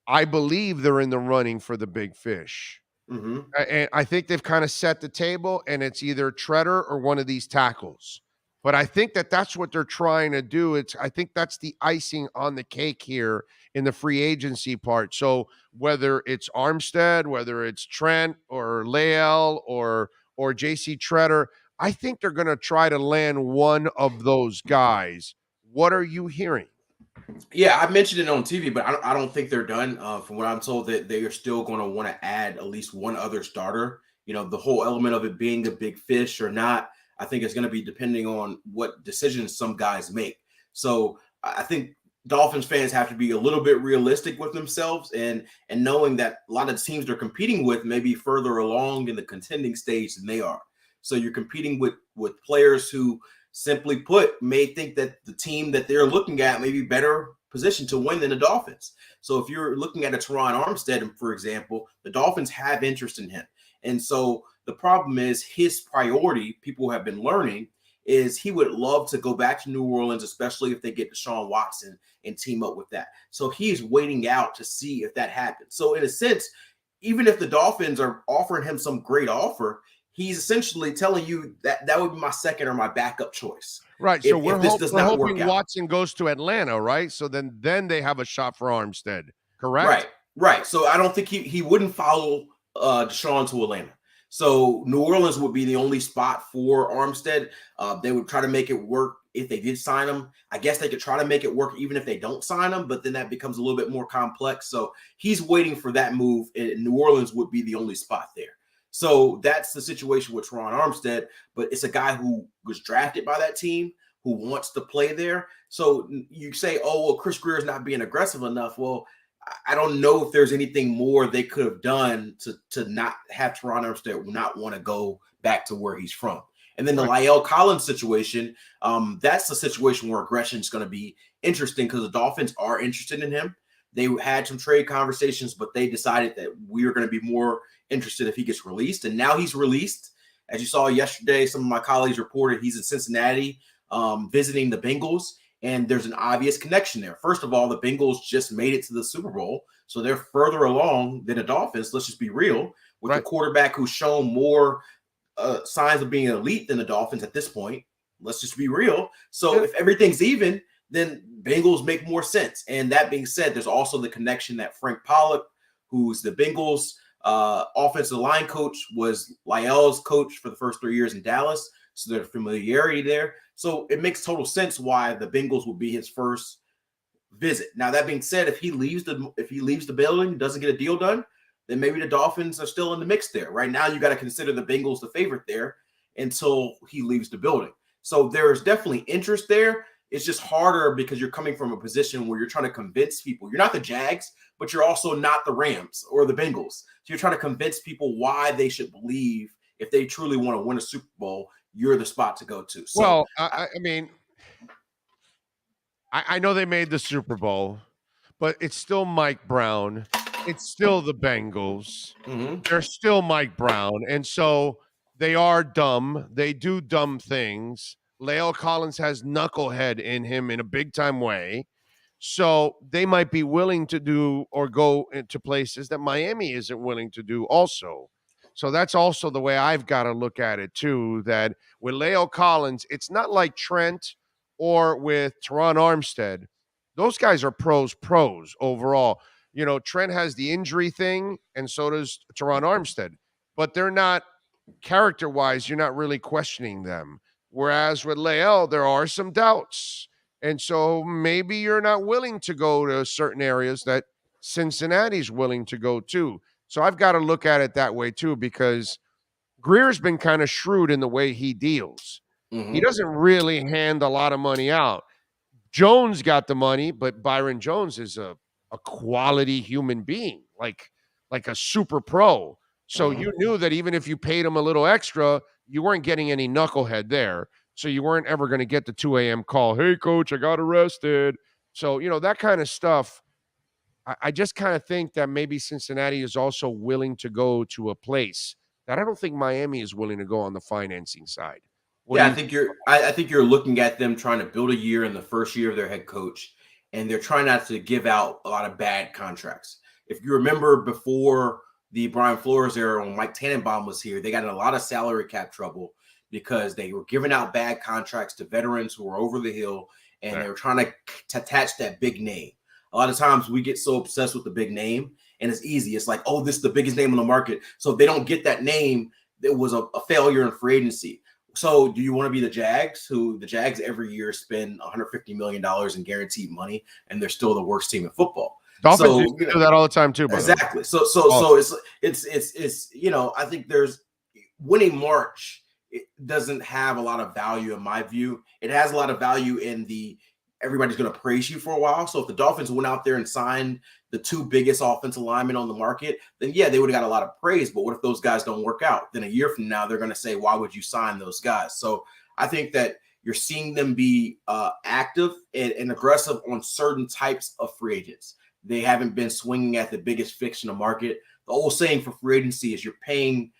I believe they're in the running for the big fish. Mm-hmm. And I think they've kind of set the table, and it's either Treader or one of these tackles. But I think that's what they're trying to do. I think that's the icing on the cake here in the free agency part. So whether it's Armstead, whether it's Trent or Leal or JC Treader, I think they're going to try to land one of those guys. What are you hearing? Yeah, I mentioned it on TV, but I don't think they're done. From what I'm told, that they are still going to want to add at least one other starter. The whole element of it being a big fish or not, I think it's going to be depending on what decisions some guys make. So I think Dolphins fans have to be a little bit realistic with themselves and knowing that a lot of the teams they're competing with may be further along in the contending stage than they are. So you're competing with players who, simply put, may think that the team that they're looking at may be better positioned to win than the Dolphins. So if you're looking at a Teron Armstead, for example, the Dolphins have interest in him. And so the problem is his priority, people have been learning, is he would love to go back to New Orleans, especially if they get Deshaun Watson and team up with that. So he's waiting out to see if that happens. So in a sense, even if the Dolphins are offering him some great offer, he's essentially telling you that would be my second or my backup choice. Right. So we're hoping out. Watson goes to Atlanta, right? So then they have a shot for Armstead, correct? Right. So I don't think he wouldn't follow Deshaun to Atlanta. So New Orleans would be the only spot for Armstead. They would try to make it work if they did sign him. I guess they could try to make it work even if they don't sign him, but then that becomes a little bit more complex. So he's waiting for that move, and New Orleans would be the only spot there. So that's the situation with Teron Armstead, but it's a guy who was drafted by that team, who wants to play there. So you say, oh, well, Chris Greer's not being aggressive enough. Well, I don't know if there's anything more they could have done to not have Teron Armstead not want to go back to where he's from. And then the La'el Collins situation, that's the situation where aggression is going to be interesting because the Dolphins are interested in him. They had some trade conversations, but they decided that we are going to be more interested if he gets released. And now he's released. As you saw yesterday, some of my colleagues reported he's in Cincinnati visiting the Bengals. And there's an obvious connection there. First of all, the Bengals just made it to the Super Bowl, so they're further along than the Dolphins. Let's just be real. With the quarterback who's shown more signs of being elite than the Dolphins at this point. Let's just be real. So if everything's even, then Bengals make more sense. And that being said, there's also the connection that Frank Pollock, who's the Bengals offensive line coach, was La'el's coach for the first 3 years in Dallas. So there's familiarity there. So it makes total sense why the Bengals will be his first visit. Now, that being said, if he leaves the building, doesn't get a deal done, then maybe the Dolphins are still in the mix there. Right now, you got to consider the Bengals the favorite there until he leaves the building. So there's definitely interest there. It's just harder because you're coming from a position where you're trying to convince people. You're not the Jags, but you're also not the Rams or the Bengals. So you're trying to convince people why they should believe if they truly want to win a Super Bowl, you're the spot to go to. So, well, I mean, I know they made the Super Bowl, but it's still Mike Brown. it's still the Bengals. Mm-hmm. They're still Mike Brown. And so they are dumb. They do dumb things. La'el Collins has knucklehead in him in a big time way. So they might be willing to do or go into places that Miami isn't willing to do also. So that's also the way I've got to look at it too, that with La'el Collins, it's not like Trent or with Teron Armstead. Those guys are pros overall. Trent has the injury thing, and so does Teron Armstead, but they're not character-wise, you're not really questioning them. Whereas with La'el, there are some doubts. And so maybe you're not willing to go to certain areas that Cincinnati's willing to go to. So I've got to look at it that way too, because Greer's been kind of shrewd in the way he deals. Mm-hmm. He doesn't really hand a lot of money out. Jones got the money, but Byron Jones is a quality human being, like a super pro. So you knew that even if you paid him a little extra, you weren't getting any knucklehead there. So you weren't ever going to get the 2 a.m. call. Hey, coach, I got arrested. So, that kind of stuff. I just kind of think that maybe Cincinnati is also willing to go to a place that I don't think Miami is willing to go on the financing side. I think you're looking at them trying to build a year in the first year of their head coach, and they're trying not to give out a lot of bad contracts. If you remember before the Brian Flores era, when Mike Tannenbaum was here, they got in a lot of salary cap trouble because they were giving out bad contracts to veterans who were over the hill, and they were trying to attach that big name. A lot of times we get so obsessed with the big name, and it's easy. It's like, oh, this is the biggest name on the market. So if they don't get that name, it was a failure in free agency. So do you want to be the Jags, who the Jags every year spend $150 million in guaranteed money, and they're still the worst team in football? Dolphins do that all the time too, brother. Exactly. So it's I think there's winning March. It doesn't have a lot of value in my view. It has a lot of value in everybody's going to praise you for a while. So if the Dolphins went out there and signed the two biggest offensive linemen on the market, then they would have got a lot of praise. But what if those guys don't work out? Then a year from now, they're going to say, why would you sign those guys? So I think that you're seeing them be active and aggressive on certain types of free agents. They haven't been swinging at the biggest fix in the market. The old saying for free agency is you're paying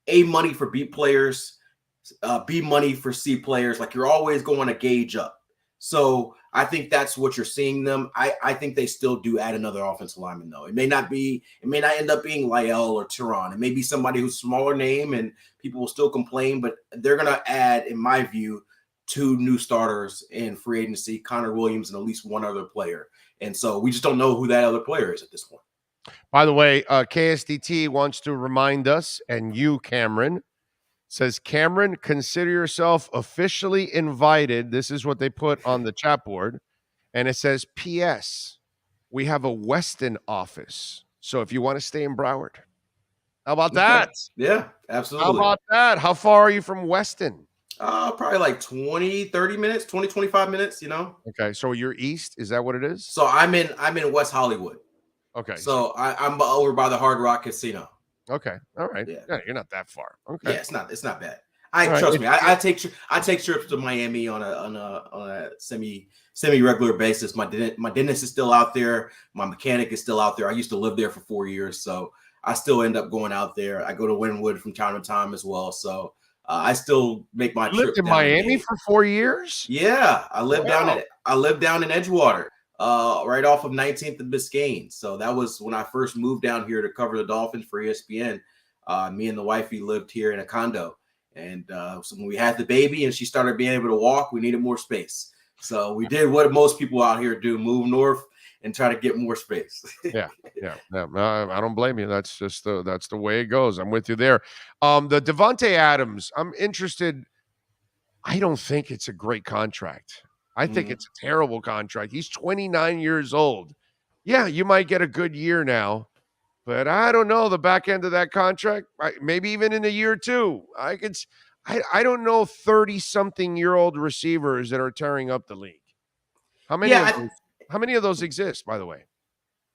A money for B players, B money for C players. Like you're always going to gauge up. So I think that's what you're seeing them. I think they still do add another offensive lineman, though. It may not end up being La'el or Teron. It may be somebody who's smaller name and people will still complain, but they're going to add, in my view, 2 new starters in free agency, Connor Williams and at least one other player. And so we just don't know who that other player is at this point. By the way, KSDT wants to remind us, and you, Cameron, says, Cameron, consider yourself officially invited. This is what they put on the chat board. And it says, P.S. We have a Weston office. So if you want to stay in Broward. How about that? Yeah, absolutely. How about that? How far are you from Weston? Probably like 20, 30 minutes, 20, 25 minutes, Okay, so you're east? Is that what it is? So I'm in West Hollywood. Okay. So I'm over by the Hard Rock Casino. Okay. All right. Yeah, you're not that far. Okay. Yeah, it's not bad. Trust me. I take trips to Miami on a semi regular basis. My dentist is still out there. My mechanic is still out there. I used to live there for 4 years, so I still end up going out there. I go to Wynwood from time to time as well. So I still make my trip. You lived in Miami for 4 years? Yeah, I lived down in Edgewater, right off of 19th and Biscayne. So that was when I first moved down here to cover the Dolphins for ESPN. Me and the wifey lived here in a condo, and so when we had the baby and she started being able to walk, we needed more space. So we did what most people out here do: move north and try to get more space. Yeah. I don't blame you. That's just that's the way it goes. I'm with you there. The Devontae Adams, I'm interested. I don't think it's a great contract. I think it's a terrible contract. He's 29 years old. Yeah, you might get a good year now, but I don't know the back end of that contract. Maybe even in a year or two. I don't know 30-something-year-old receivers that are tearing up the league. How many of those exist, by the way?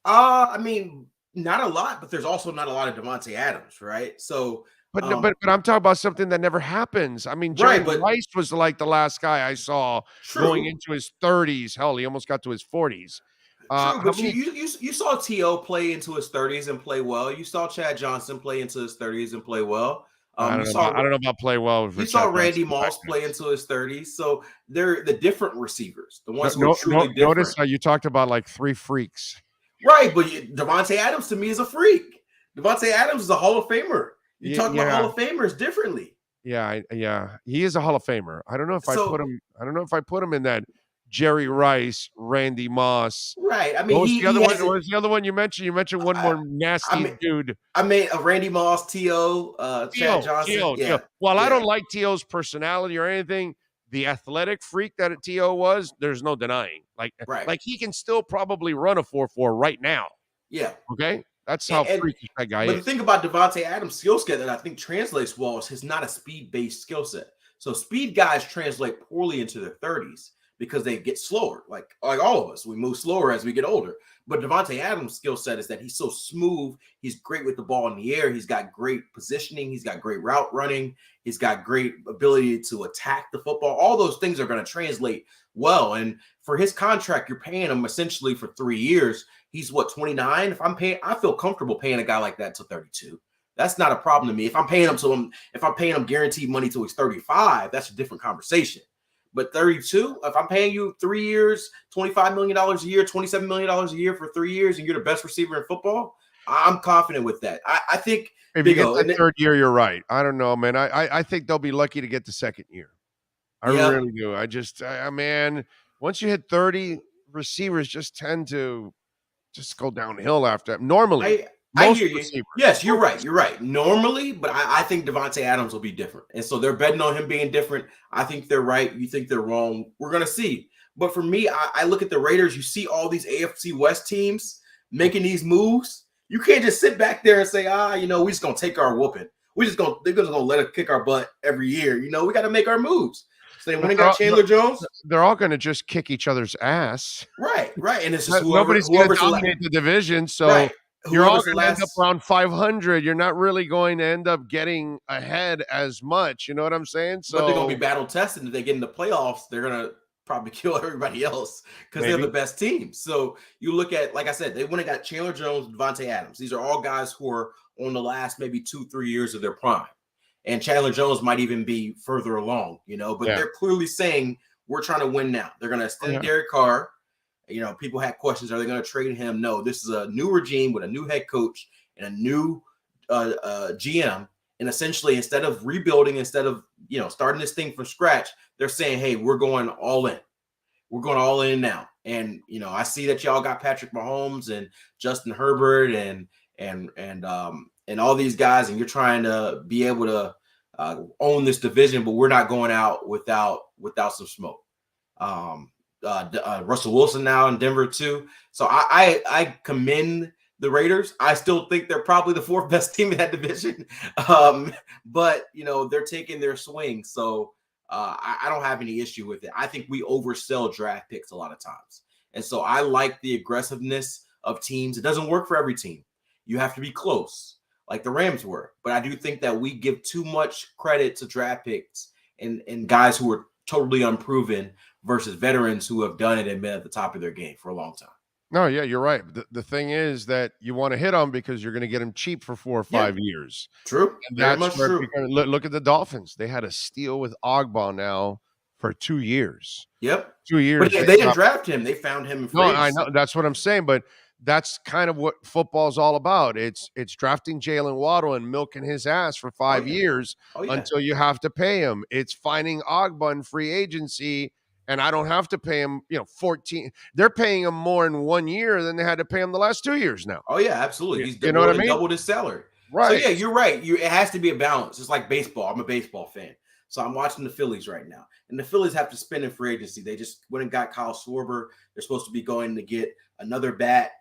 I mean, not a lot, but there's also not a lot of Devontae Adams, right? So, but I'm talking about something that never happens. I mean, Jerry Rice was like the last guy I saw going into his 30s. Hell, he almost got to his 40s. True, How but many? you saw T.O. play into his 30s and play well. You saw Chad Johnson play into his 30s and play well. I You don't know. saw I don't know about play well for you saw Chad Randy Johnson. Moss play into his 30s. So they're the different receivers, the ones who are No, truly notice different. how you talked about like 3 freaks. Right, but Devontae Adams to me is a freak. Devontae Adams is a Hall of Famer. You talk about Hall of Famers differently. Yeah. He is a Hall of Famer. I don't know if I So put him. I don't know if I put him in that Jerry Rice, Randy Moss. right, I mean What was the other one? hasn't- What was the other one you mentioned? You mentioned one more nasty dude. I made a Randy Moss, T.O., Chad Johnson. T.O. While I don't like T.O.'s personality or anything, the athletic freak that T.O. was, there's no denying. Like he can still probably run a 4.4 right now. Yeah. Okay? That's how freakish that guy But is. the thing about Devontae Adams' skill set that I think translates well is he's not a speed-based skill set. So speed guys translate poorly into their 30s because they get slower. Like all of us, we move slower as we get older. But Devontae Adams' skill set is that he's so smooth. He's great with the ball in the air. He's got great positioning. He's got great route running. He's got great ability to attack the football. All those things are going to translate well. And for his contract, you're paying him essentially for 3 years. He's what, 29? I feel comfortable paying a guy like that to 32. That's not a problem to me. If I'm paying him guaranteed money till he's 35, that's a different conversation. But 32, if I'm paying you 3 years, $25 million a year, $27 million a year for 3 years, and you're the best receiver in football, I'm confident with that. I think if you get that third year, you're right. I don't know, man. I think they'll be lucky to get the second year. I really do. Man, once you hit 30, receivers just tend to just go downhill after that. Normally. I hear you. Yes, you're right. You're right. Normally, but I think Devontae Adams will be different. And so they're betting on him being different. I think they're right. You think they're wrong. We're going to see. But for me, I look at the Raiders. You see all these AFC West teams making these moves. You can't just sit back there and say, we just going to take our whooping. They're going to let us kick our butt every year. We got to make our moves. So they went and got Chandler Jones. They're all going to just kick each other's ass. Right. And it's just nobody's going to dominate the division. So right. You're all going to end up around 500. You're not really going to end up getting ahead as much. You know what I'm saying? So but they're going to be battle tested. If they get in the playoffs, they're going to probably kill everybody else because they're the best team. So you look at, like I said, they went and got Chandler Jones, Devontae Adams. These are all guys who are on the last maybe 2-3 years of their prime. And Chandler Jones might even be further along, but they're clearly saying we're trying to win now. They're going to extend Derek Carr. People had questions. Are they going to trade him? No, this is a new regime with a new head coach and a new GM. And essentially, instead of rebuilding, instead of, starting this thing from scratch, they're saying, hey, we're going all in. We're going all in now. And, I see that y'all got Patrick Mahomes and Justin Herbert and all these guys, and you're trying to be able to own this division, but we're not going out without some smoke. Russell Wilson now in Denver too. So I commend the Raiders. I still think they're probably the fourth best team in that division. But they're taking their swing. So I don't have any issue with it. I think we oversell draft picks a lot of times. And so I like the aggressiveness of teams. It doesn't work for every team. You have to be close, like the Rams were. But I do think that we give too much credit to draft picks and guys who are totally unproven versus veterans who have done it and been at the top of their game for a long time. No, yeah, you're right. The thing is that you want to hit them because you're going to get them cheap for 4 or 5 years. True. And that's where look at the Dolphins. They had a steal with Ogba now for 2 years. Yep. 2 years. But they didn't draft him. They found him in free agency. I know. That's what I'm saying. But that's kind of what football's all about. It's drafting Jalen Waddle and milking his ass for 5 years until you have to pay him. It's finding Ogba in free agency, and I don't have to pay him, 14. They're paying him more in 1 year than they had to pay him the last 2 years now. Oh, yeah, absolutely. He's you know what I mean? Doubled his salary. Right. So, yeah, you're right. It has to be a balance. It's like baseball. I'm a baseball fan. So I'm watching the Phillies right now. And the Phillies have to spend in free agency. They just went and got Kyle Schwarber. They're supposed to be going to get another bat,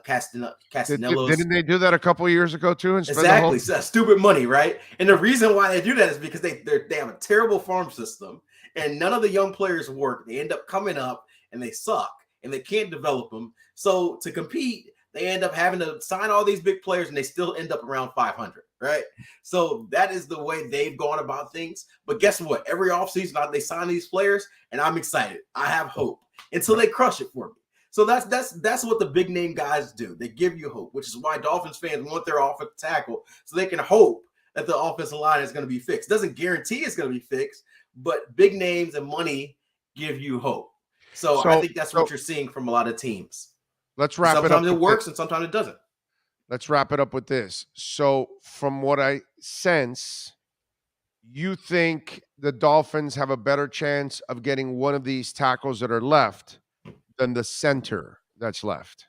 Castellanos. Didn't they do that a couple of years ago too? And exactly. So stupid money, right? And the reason why they do that is because they have a terrible farm system and none of the young players work. They end up coming up and they suck and they can't develop them. So to compete, they end up having to sign all these big players and they still end up around 500, right? So that is the way they've gone about things. But guess what? Every offseason, they sign these players and I'm excited. I have hope until they crush it for me. So that's what the big name guys do. They give you hope, which is why Dolphins fans want their offensive tackle so they can hope that the offensive line is going to be fixed. Doesn't guarantee it's going to be fixed, but big names and money give you hope. So I think that's what you're seeing from a lot of teams. Let's wrap it up. Sometimes it works and sometimes it doesn't. Let's wrap it up with this. So from what I sense, you think the Dolphins have a better chance of getting one of these tackles that are left than the center that's left?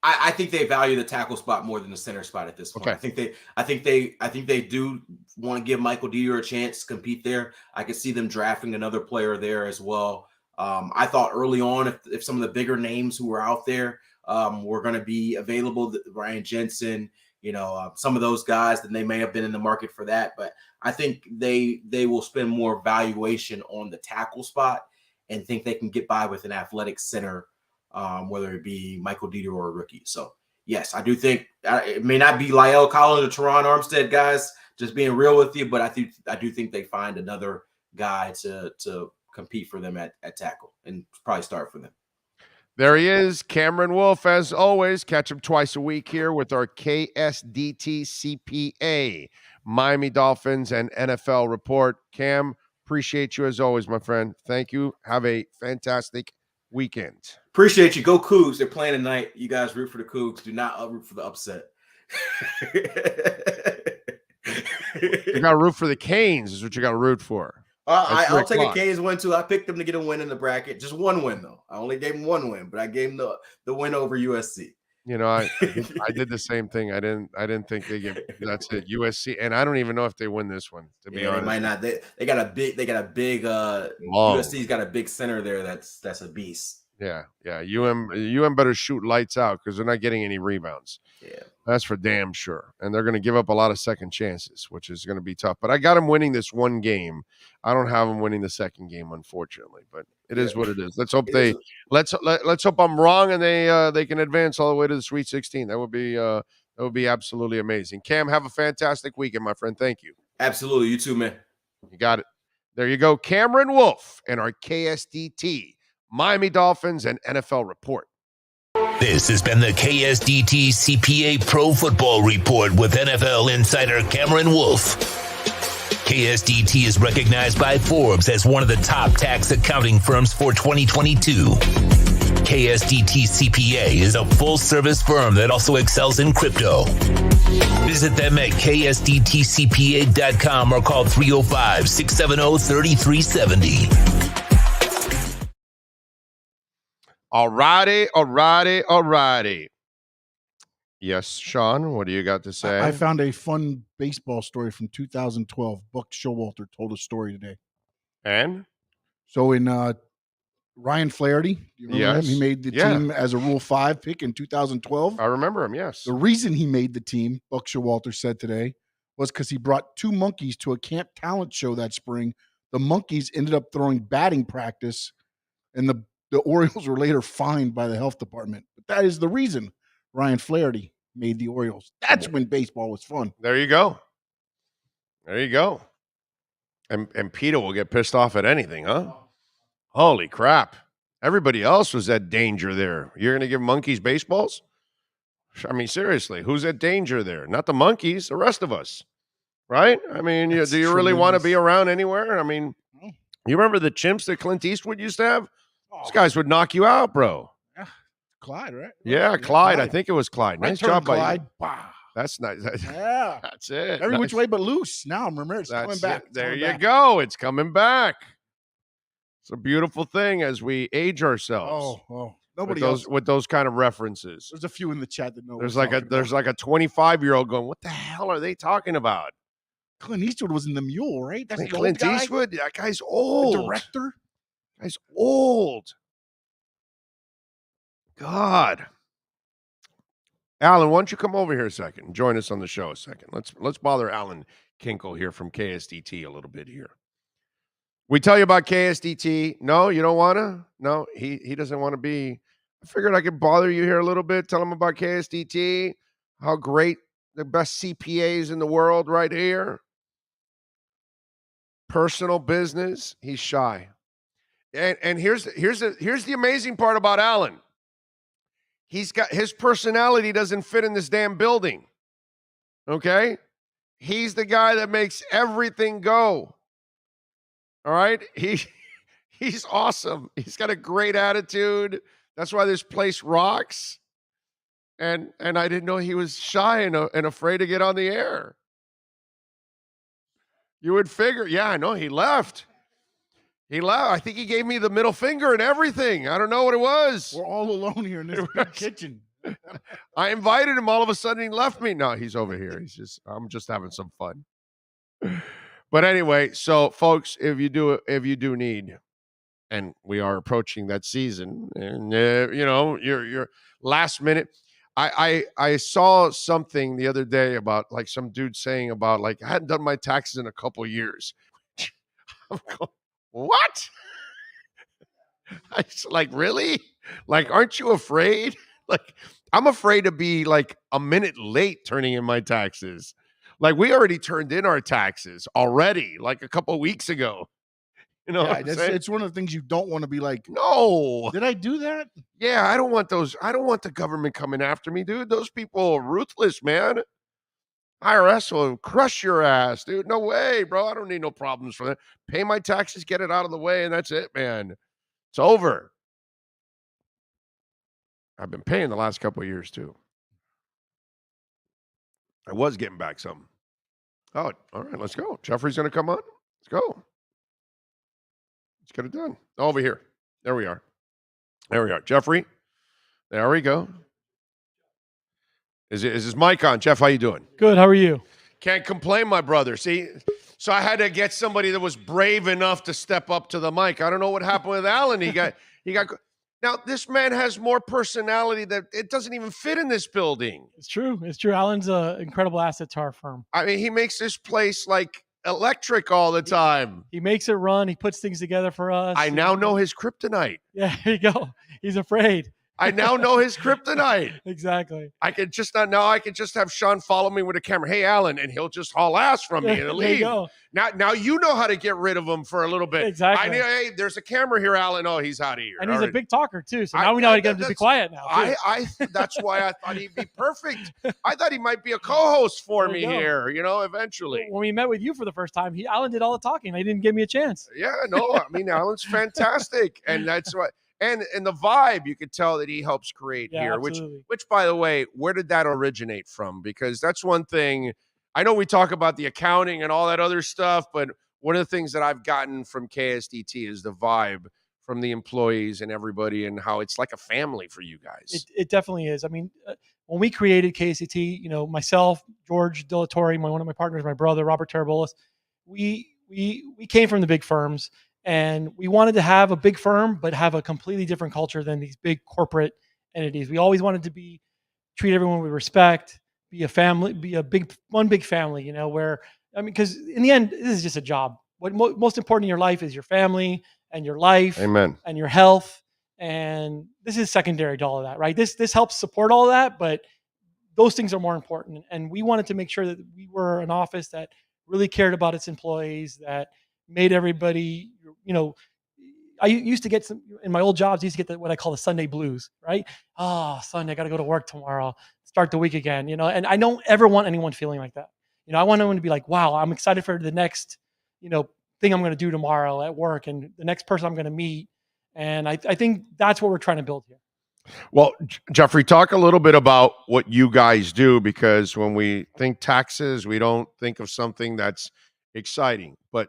I think they value the tackle spot more than the center spot at this point. Okay. I think they do want to give Michael Dieter a chance to compete there. I could see them drafting another player there as well. I thought early on if some of the bigger names who were out there were going to be available, Ryan Jensen, some of those guys, then they may have been in the market for that. But I think they will spend more valuation on the tackle spot and think they can get by with an athletic center, whether it be Michael Dieter or a rookie. So, yes, I do think it may not be Lyle Collins or Teron Armstead, guys, just being real with you, but I do think they find another guy to compete for them at tackle and probably start for them. There he is, Cameron Wolf, as always. Catch him twice a week here with our KSDT CPA, Miami Dolphins and NFL report. Cam, appreciate you as always, my friend. Thank you. Have a fantastic weekend. Appreciate you. Go Cougs. They're playing tonight. You guys root for the Cougs. Do not root for the upset. You got to root for the Canes is what you got to root for. I'll take a Canes win, too. I picked them to get a win in the bracket. Just one win, though. I only gave them one win, but I gave them the win over USC. I did the same thing. I didn't think they get that's it. USC, and I don't even know if they win this one. To be honest, they might not. They got a big. USC's got a big center there. That's a beast. Yeah. UM better shoot lights out because they're not getting any rebounds. Yeah, that's for damn sure. And they're going to give up a lot of second chances, which is going to be tough. But I got them winning this one game. I don't have them winning the second game, unfortunately. But it is what it is. Let's hope let's hope I'm wrong and they can advance all the way to the Sweet 16. That would be absolutely amazing. Cam, have a fantastic weekend, my friend. Thank you. Absolutely, you too, man. You got it. There you go, Cameron Wolf and our KSDT, Miami Dolphins and NFL report. This has been the KSDT CPA Pro Football Report with NFL insider Cameron Wolf. KSDT is recognized by Forbes as one of the top tax accounting firms for 2022. KSDT CPA is a full-service firm that also excels in crypto. Visit them at ksdtcpa.com or call 305-670-3370. All righty. Yes, Sean, what do you got to say? I found a fun baseball story from 2012. Buck Showalter told a story today. And? So in Ryan Flaherty, do you remember him? He made the team as a Rule 5 pick in 2012. I remember him, yes. The reason he made the team, Buck Showalter said today, was because he brought 2 monkeys to a camp talent show that spring. The monkeys ended up throwing batting practice, and the Orioles were later fined by the health department. But that is the reason Ryan Flaherty made the Orioles. That's when baseball was fun. There you go. And Peter will get pissed off at anything, huh? Holy crap. Everybody else was at danger there. You're going to give monkeys baseballs? I mean, seriously, who's at danger there? Not the monkeys, the rest of us, right? I mean, do you really want to be around anywhere? I mean, you remember the chimps that Clint Eastwood used to have? These guys would knock you out, bro. Yeah. Clyde, right? Yeah, Clyde. I think it was Clyde. Nice job, Clyde. That's nice. Yeah. That's it. Every which way but loose. Now, remember, it's coming back. There you go. It's coming back. It's a beautiful thing as we age ourselves. Oh. Nobody else. With those kind of references. There's a few in the chat that know. There's like a 25-year-old going, what the hell are they talking about? Clint Eastwood was in The Mule, right? That's Clint Eastwood? That guy's old. The director? Guy's old. God. Alan, why don't you come over here a second and join us on the show a second? Let's bother Alan Kinkle here from KSDT a little bit here. We tell you about KSDT. No, you don't want to? No, he doesn't want to be. I figured I could bother you here a little bit, tell him about KSDT, how great the best CPAs in the world right here. Personal business. He's shy. And here's the amazing part about Alan. his personality doesn't fit in this damn building. Okay? He's the guy that makes everything go. All right? He's awesome. He's got a great attitude. That's why this place rocks. And I didn't know he was shy and afraid to get on the air. You would figure, yeah, I know he left. He left. I think he gave me the middle finger and everything. I don't know what it was. We're all alone here in this big kitchen. I invited him. All of a sudden, he left me. No, he's over here. I'm just having some fun. But anyway, so folks, if you do need, and we are approaching that season, and your last minute. I saw something the other day about like some dude saying about like I hadn't done my taxes in a couple of years. I'm going, what? I was like, really? Like, aren't you afraid? Like, I'm afraid to be like a minute late turning in my taxes. Like, we already turned in our taxes already, like a couple of weeks ago. You know, it's one of the things you don't want to be like, no. Did I do that? Yeah, I don't want those. I don't want the government coming after me, dude. Those people are ruthless, man. IRS will crush your ass, dude. No way, bro. I don't need no problems for that. Pay my taxes, get it out of the way, and that's it, man. It's over. I've been paying the last couple of years, too. I was getting back some. Oh, all right, let's go. Jeffrey's going to come on. Let's go. Let's get it done. Over here. There we are. There we are. Jeffrey. There we go. Is his mic on? Jeff, how you doing? Good. How are you? Can't complain, my brother. See, so I had to get somebody that was brave enough to step up to the mic. I don't know what happened with Alan. He got. Now, this man has more personality that it doesn't even fit in this building. It's true. It's true. Alan's an incredible asset to our firm. I mean, he makes this place like electric all the time. He makes it run. He puts things together for us. I now know his kryptonite. Yeah, there you go. He's afraid. I now know his kryptonite. Exactly. I could just have Sean follow me with a camera. Hey, Alan, and he'll just haul ass from me and leave. There you go. Now you know how to get rid of him for a little bit. Exactly. Hey, there's a camera here, Alan. Oh, he's out of here. And he's a big talker too. So now we know how to get him to be quiet now. That's why I thought he'd be perfect. I thought he might be a co-host for me here, eventually. When we met with you for the first time, Alan did all the talking. He didn't give me a chance. Yeah, no, I mean, Alan's fantastic. And that's what. And the vibe you could tell that he helps create here, absolutely. which by the way, where did that originate from? Because that's one thing. I know we talk about the accounting and all that other stuff, but one of the things that I've gotten from KSDT is the vibe from the employees and everybody, and how it's like a family for you guys. It definitely is. I mean, when we created KSDT, myself, George Dilatori, one of my partners, my brother Robert Tarabolis, we came from the big firms. And we wanted to have a big firm, but have a completely different culture than these big corporate entities. We always wanted to treat everyone with respect, be a family, be one big family, because in the end, this is just a job. What most important in your life is your family and your life. Amen. And your health. And this is secondary to all of that, right? This helps support all of that, but those things are more important. And we wanted to make sure that we were an office that really cared about its employees, that made everybody, I used to get in my old jobs, I used to get what I call the Sunday blues, right? Oh, Sunday, I got to go to work tomorrow, start the week again, and I don't ever want anyone feeling like that. I want everyone to be like, wow, I'm excited for the next, thing I'm going to do tomorrow at work and the next person I'm going to meet. And I think that's what we're trying to build here. Well, Jeffrey, talk a little bit about what you guys do, because when we think taxes, we don't think of something that's exciting, but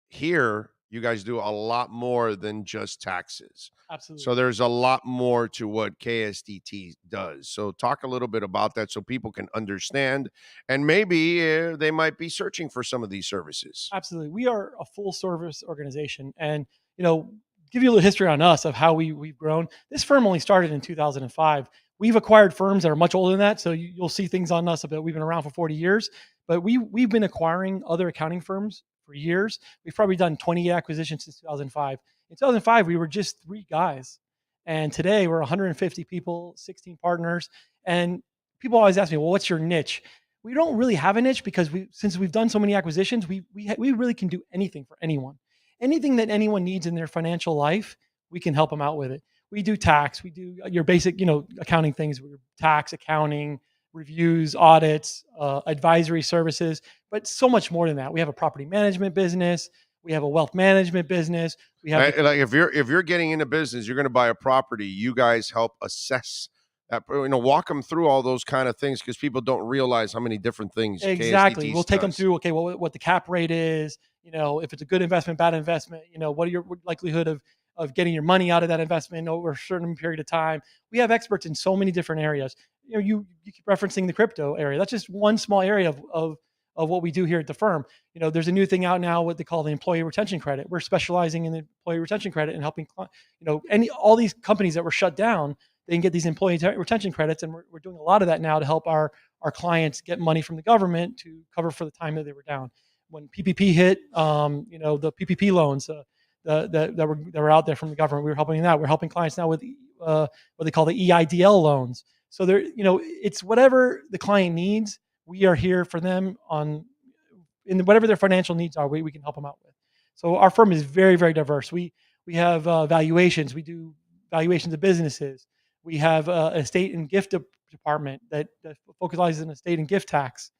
here you guys do a lot more than just taxes. Absolutely. So there's a lot more to what KSDT does. So talk a little bit about that so people can understand, and maybe they might be searching for some of these services. Absolutely. We are a full service organization, and give you a little history on us of how we've grown. This firm only started in 2005. We've acquired firms that are much older than that. So you'll see things on us about we've been around for 40 years, but we've been acquiring other accounting firms for years. We've probably done 20 acquisitions since 2005. In 2005, we were just 3 guys. And today we're 150 people, 16 partners. And people always ask me, well, what's your niche? We don't really have a niche, because since we've done so many acquisitions, we really can do anything for anyone. Anything that anyone needs in their financial life, we can help them out with it. we do tax, we do your basic, accounting things, tax, accounting, reviews, audits, advisory services, but so much more than that. We have a property management business. We have a wealth management business. We have Like if you're getting into business, you're going to buy a property. You guys help assess that. Walk them through all those kind of things because people don't realize how many different things. exactly. KSDT We'll take them does. through. Okay, what the cap rate is. If it's a good investment, bad investment. What are your likelihood of getting your money out of that investment over a certain period of time. We have experts in so many different areas. You keep referencing the crypto area. That's just one small area of what we do here at the firm. There's a new thing out now, what they call the employee retention credit. We're specializing in the employee retention credit and helping, all these companies that were shut down, they can get these employee retention credits. And we're doing a lot of that now to help our clients get money from the government to cover for the time that they were down. When PPP hit, the PPP loans, that were out there from the government. We were helping that. We're helping clients now with what they call the EIDL loans. So it's whatever the client needs. We are here for them in whatever their financial needs are. We can help them out with. So our firm is very, very diverse. We have valuations. We do valuations of businesses. We have an estate and gift department that focuses on estate and gift tax.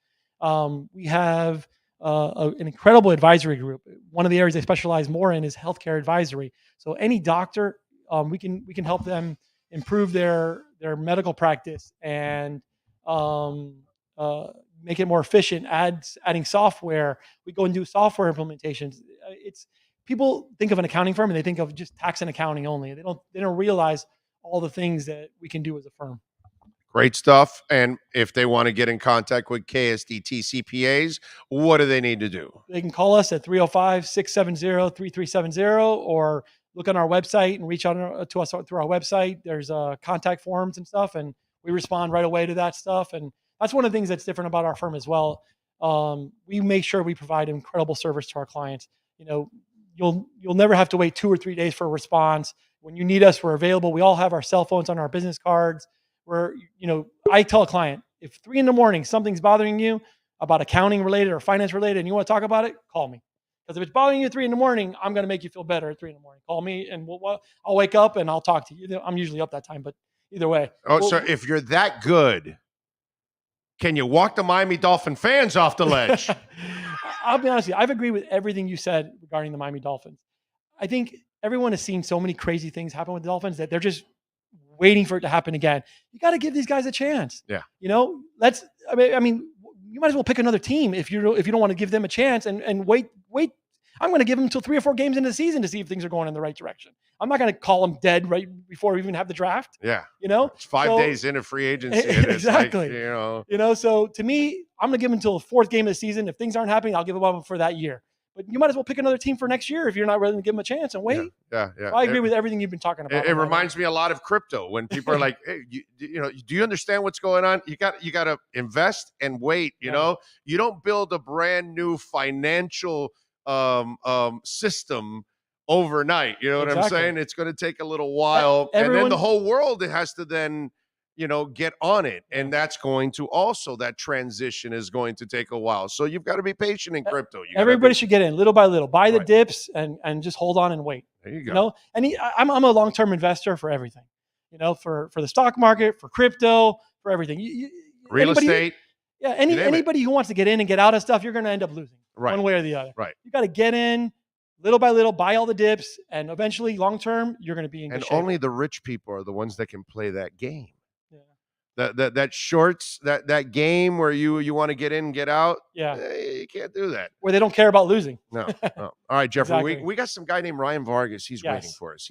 We have an incredible advisory group. One of the areas they specialize more in is healthcare advisory. So any doctor, we can help them improve their medical practice and make it more efficient. Adding software. We go and do software implementations. It's people think of an accounting firm and they think of just tax and accounting only. They don't realize all the things that we can do as a firm. Great stuff. And if they want to get in contact with KSDT CPAs, what do they need to do? They can call us at 305-670-3370 or look on our website and reach out to us through our website. There's contact forms and stuff, and we respond right away to that stuff. And that's one of the things that's different about our firm as well. We make sure we provide incredible service to our clients. You'll never have to wait 2 or 3 days for a response. When you need us, we're available. We all have our cell phones on our business cards. I tell a client, if 3 a.m. something's bothering you about accounting related or finance related and you want to talk about it, call me. Because if it's bothering you at 3 a.m, I'm going to make you feel better at 3 a.m. Call me and I'll wake up and I'll talk to you. I'm usually up that time, but either way. So if you're that good, can you walk the Miami Dolphin fans off the ledge? I'll be honest with you. I've agreed with everything you said regarding the Miami Dolphins. I think everyone has seen so many crazy things happen with the Dolphins that they're just waiting for it to happen again. You got to give these guys a chance. Yeah. You might as well pick another team if you don't want to give them a chance and wait. I'm going to give them until 3 or 4 games into the season to see if things are going in the right direction. I'm not going to call them dead right before we even have the draft. Yeah. It's 5 days into free agency. And exactly. It's like, so to me, I'm going to give them until the 4th game of the season. If things aren't happening, I'll give them up for that year. But you might as well pick another team for next year if you're not ready to give them a chance and wait. Yeah. So I agree with everything you've been talking about. It reminds me a lot of crypto when people are like, hey, do you understand what's going on? You got to invest and wait. You don't build a brand new financial system overnight. You know what I'm saying? It's going to take a little while. And then the whole world has to then get on it. And that's going to also, that transition is going to take a while. So you've got to be patient in crypto. Everybody should get in little by little, buy the dips and just hold on and wait. There you go. I'm a long-term investor for everything, for the stock market, for crypto, for everything. Real estate. Yeah. Anybody who wants to get in and get out of stuff, you're going to end up losing one way or the other. Right. You got to get in little by little, buy all the dips, and eventually long-term, you're going to be in good shape. And only the rich people are the ones that can play that game. That shorts, that game where you want to get in and get out. Yeah. You can't do that. Where they don't care about losing. No. All right, Jeffrey, Exactly. we got some guy named Ryan Vargas. He's waiting for us.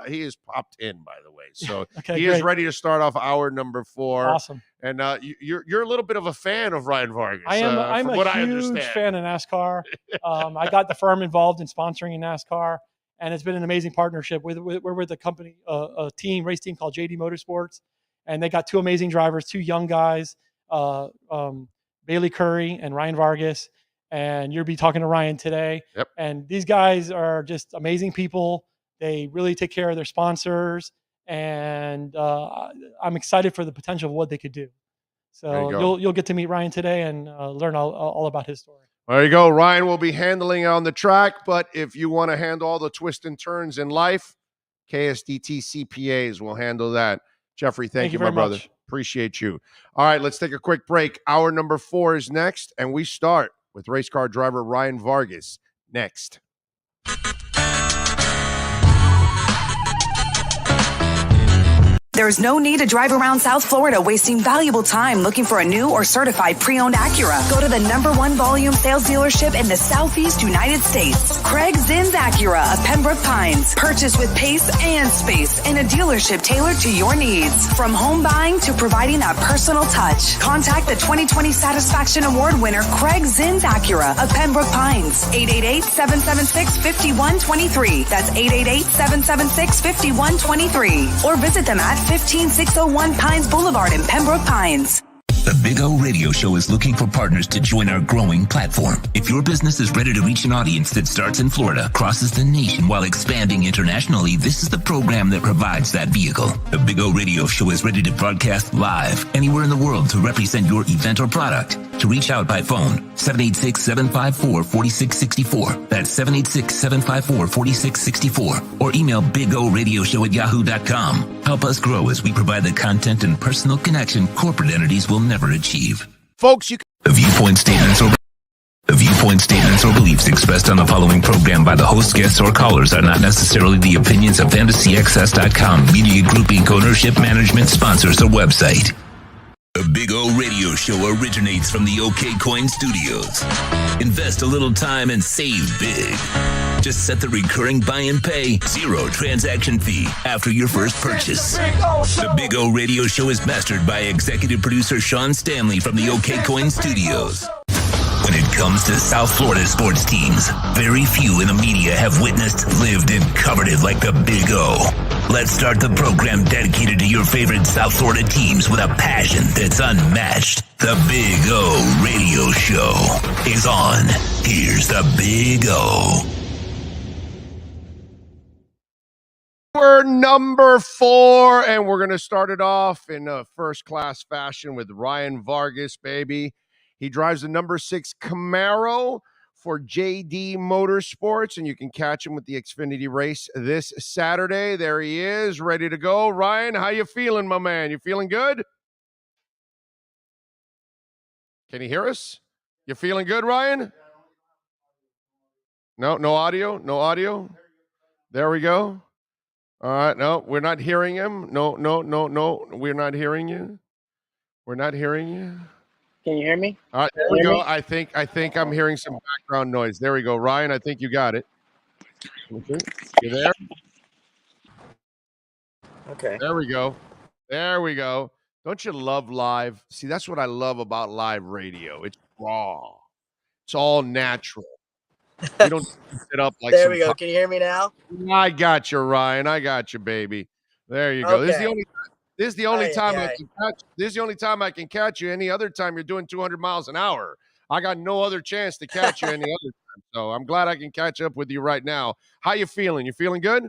He is popped in, by the way. So he is ready to start off hour number 4. Awesome. And you're a little bit of a fan of Ryan Vargas. I'm from what a I huge understand. fan of NASCAR. I got the firm involved in sponsoring in NASCAR, and it's been an amazing partnership. We're with a company, a race team called JD Motorsports. And they got 2 amazing drivers, 2 young guys, Bailey Curry and Ryan Vargas. And you'll be talking to Ryan today. Yep. And these guys are just amazing people. They really take care of their sponsors. And I'm excited for the potential of what they could do. So you'll get to meet Ryan today and learn all about his story. There you go. Ryan will be handling on the track. But if you want to handle all the twists and turns in life, KSDT CPAs will handle that. Jeffrey, thank you, my very brother. much. Appreciate you. All right, let's take a quick break. Hour number 4 is next, and we start with race car driver Ryan Vargas next. There's no need to drive around South Florida wasting valuable time looking for a new or certified pre-owned Acura. Go to the #1 volume sales dealership in the Southeast United States. Craig Zinn's Acura of Pembroke Pines. Purchase with pace and space in a dealership tailored to your needs. From home buying to providing that personal touch. Contact the 2020 Satisfaction Award winner Craig Zinn's Acura of Pembroke Pines. 888-776-5123. That's 888-776-5123. Or visit them at 15601 Pines Boulevard in Pembroke Pines. The Big O Radio Show is looking for partners to join our growing platform. If your business is ready to reach an audience that starts in Florida, crosses the nation while expanding internationally, this is the program that provides that vehicle. The Big O Radio Show is ready to broadcast live anywhere in the world to represent your event or product. To reach out by phone, 786-754-4664. That's 786-754-4664. Or email bigoradioshow@yahoo.com. Help us grow as we provide the content and personal connection corporate entities will never achieve. Folks, you The viewpoint statements or beliefs expressed on the following program by the host, guests, or callers are not necessarily the opinions of FantasyAccess.com, Media Group Inc. ownership, management, sponsors, or website. The Big O Radio Show originates from the OK Coin Studios. Invest a little time and save big. Just set the recurring buy and pay, 0 transaction fee after your first purchase. The Big O Radio Show is mastered by executive producer Sean Stanley from the OK Coin Studios. When it comes to South Florida sports teams, very few in the media have witnessed, lived, and covered it like the Big O. Let's start the program dedicated to your favorite South Florida teams with a passion that's unmatched. The Big O Radio Show is on. Here's the Big O. We're number 4, and we're going to start it off in a first-class fashion with Ryan Vargas, baby. He drives the number 6 Camaro for JD Motorsports, and you can catch him with the Xfinity race this Saturday. There he is, ready to go. Ryan, how you feeling, my man? You feeling good? Can you hear us? You feeling good, Ryan? No audio? No audio? There we go. All right, no, we're not hearing him. No, we're not hearing you. We're not hearing you. Can you hear me? All right, there we go. I think I'm hearing some background noise. There we go. Ryan, I think you got it. Okay. You there? Okay. There we go. There we go. Don't you love live? See, that's what I love about live radio. It's raw. It's all natural. We don't sit up like there we go. Can you hear me now? I got you, Ryan. I got you, baby. There you go. Okay. This is the only time I can catch. This is the only time I can catch you. Any other time you're doing 200 miles an hour. I got no other chance to catch you any other time. So I'm glad I can catch up with you right now. How you feeling? You feeling good?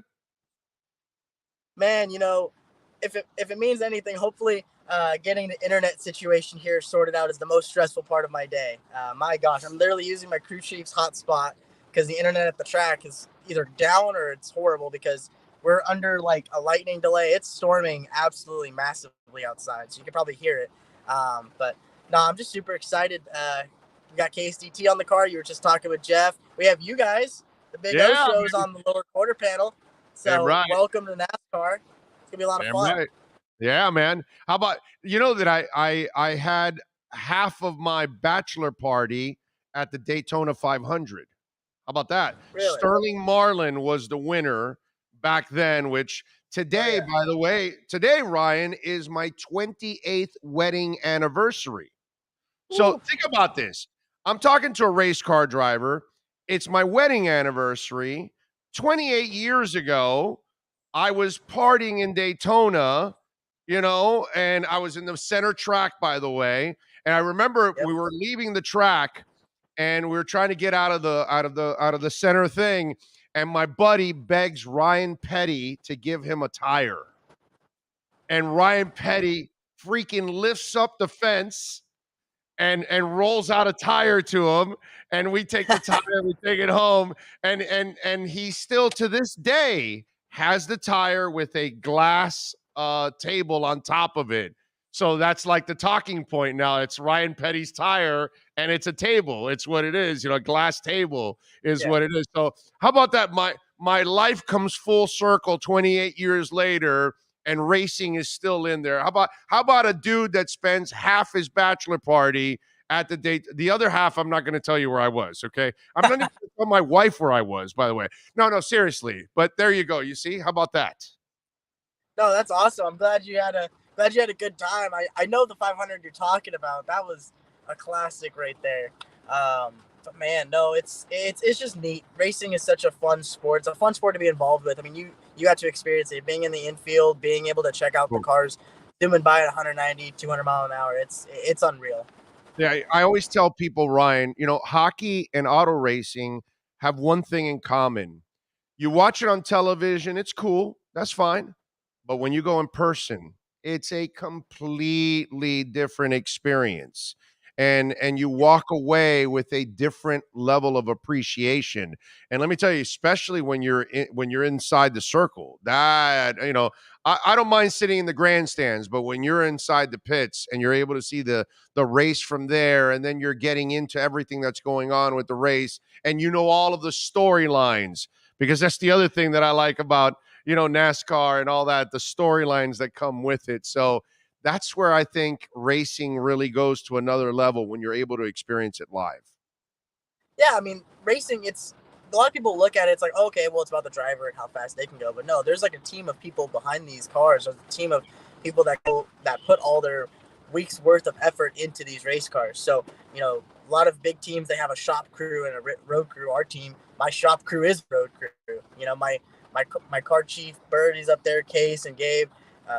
Man, if it means anything, hopefully getting the internet situation here sorted out is the most stressful part of my day. My gosh, I'm literally using my crew chief's hotspot because the internet at the track is either down or it's horrible because we're under like a lightning delay. It's storming absolutely massively outside, so you can probably hear it. But no, I'm just super excited. We got KSDT on the car. You were just talking with Jeff. We have you guys. The Big O Show's on the lower quarter panel. So welcome to NASCAR. It's gonna be a lot of fun. Right. Yeah, man. How about that I had half of my bachelor party at the Daytona 500. How about that? Really? Sterling Marlin was the winner back then, which today, by the way, Ryan, is my 28th wedding anniversary. So think about this. I'm talking to a race car driver. It's my wedding anniversary. 28 years ago, I was partying in Daytona, and I was in the center track, by the way. And I remember we were leaving the track and we were trying to get out of the center thing. And my buddy begs Ryan Petty to give him a tire. And Ryan Petty freaking lifts up the fence and rolls out a tire to him. And we take the tire, we take it home. And he still to this day has the tire with a glass table on top of it. So that's like the talking point now. It's Ryan Petty's tire and it's a table. It's what it is. A glass table is what it is. So how about that? My life comes full circle 28 years later and racing is still in there. How about a dude that spends half his bachelor party at the date? The other half, I'm not going to tell you where I was, okay? I'm not even going to tell my wife where I was, by the way. No, seriously. But there you go. You see? How about that? No, that's awesome. I'm glad you had a good time. I know the 500 you're talking about. That was a classic right there. But man, no, it's just neat. Racing is such a fun sport. It's a fun sport to be involved with. I mean, you got to experience it, being in the infield, being able to check out the cars zooming by at 190, 200 mile an hour. It's unreal. Yeah, I always tell people, Ryan, hockey and auto racing have one thing in common. You watch it on television, it's cool, that's fine. But when you go in person, it's a completely different experience. And you walk away with a different level of appreciation. And let me tell you, especially when you're inside the circle, that I don't mind sitting in the grandstands, but when you're inside the pits and you're able to see the race from there, and then you're getting into everything that's going on with the race, and all of the storylines, because that's the other thing that I like about NASCAR and all that, the storylines that come with it. So that's where I think racing really goes to another level when you're able to experience it live. Yeah, I mean, racing, it's a lot of people look at it, it's like, okay, well, it's about the driver and how fast they can go. But no, there's like a team of people behind these cars. There's a team of people that put all their week's worth of effort into these race cars. So, a lot of big teams, they have a shop crew and a road crew. Our team, my shop crew is road crew. My car chief, Bird, he's up there, Case and Gabe,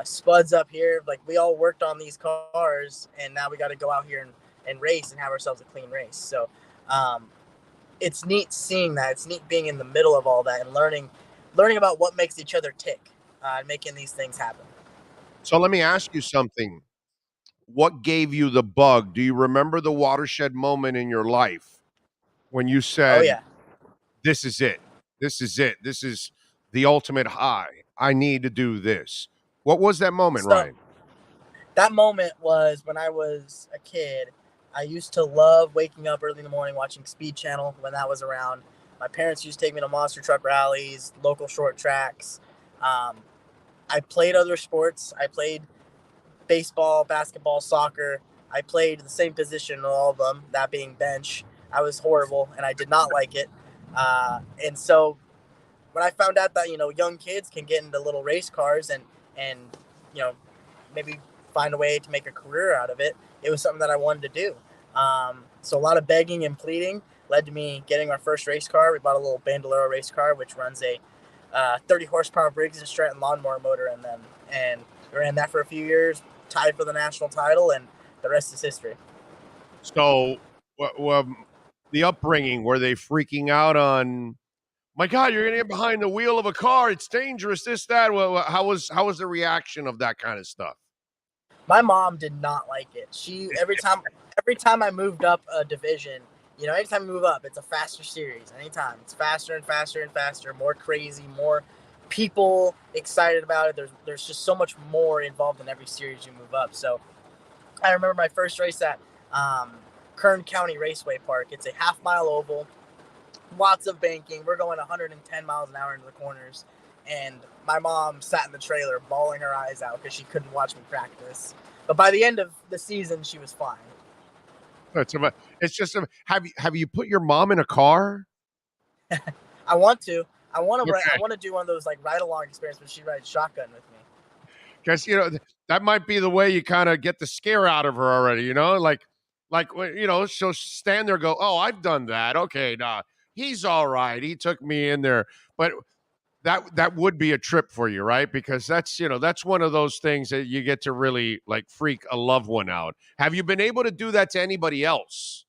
Spud's up here. Like, we all worked on these cars, and now we got to go out here and race and have ourselves a clean race. So, it's neat seeing that. It's neat being in the middle of all that and learning about what makes each other tick, and making these things happen. So let me ask you something. What gave you the bug? Do you remember the watershed moment in your life when you said, Oh, yeah. This is it. This is it. This is the ultimate high. I need to do this. What was that moment, Ryan? That moment was when I was a kid. I used to love waking up early in the morning, watching Speed Channel when that was around. My parents used to take me to monster truck rallies, local short tracks. I played other sports. I played baseball, basketball, soccer. I played the same position in all of them, that being bench. I was horrible, and I did not like it. And so when I found out that, young kids can get into little race cars and maybe find a way to make a career out of it, it was something that I wanted to do. So a lot of begging and pleading led to me getting our first race car. We bought a little Bandolero race car, which runs a 30 horsepower Briggs & Stratton lawnmower motor in them. And we ran that for a few years, tied for the national title, and the rest is history. So the upbringing, were they freaking out on, my God, you're going to get behind the wheel of a car, it's dangerous, this, that? How was the reaction of that kind of stuff? My mom did not like it. She every time I moved up a division, anytime you move up, it's a faster series. Anytime it's faster and faster and faster, more crazy, more people excited about it. There's just so much more involved in every series you move up. So I remember my first race at Kern County Raceway Park. It's a half-mile oval, lots of banking. We're going 110 miles an hour into the corners. And my mom sat in the trailer bawling her eyes out because she couldn't watch me practice. But by the end of the season, she was fine. It's just, have you put your mom in a car? I want to. I want Okay. to do one of those like ride-along experiences when she rides shotgun with me. Because, that might be the way you kind of get the scare out of her already, she'll stand there and go, oh, I've done that. Okay, nah, he's all right. He took me in there. But that would be a trip for you, right? Because that's one of those things that you get to really like freak a loved one out. Have you been able to do that to anybody else?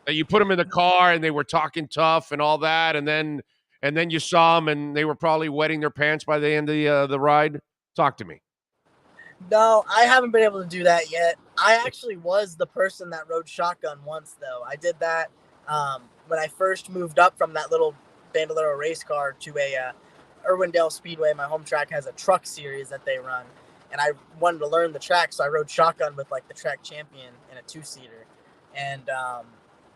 That you put them in the car and they were talking tough and all that, and then you saw them and they were probably wetting their pants by the end of the ride? Talk to me. No, I haven't been able to do that yet. I actually was the person that rode shotgun once, though. I did that when I first moved up from that little Bandolero race car to a Irwindale Speedway, my home track, has a truck series that they run. And I wanted to learn the track, so I rode shotgun with like the track champion in a 2-seater. And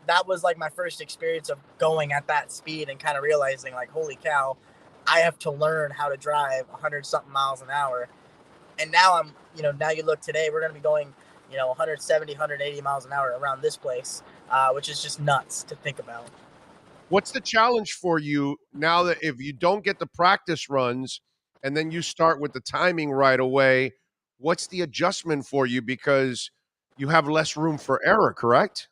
that was like my first experience of going at that speed and kind of realizing like, holy cow, I have to learn how to drive 100-something miles an hour. And now now you look today, we're going to be going, 170, 180 miles an hour around this place, which is just nuts to think about. What's the challenge for you now that if you don't get the practice runs and then you start with the timing right away, what's the adjustment for you because you have less room for error, correct?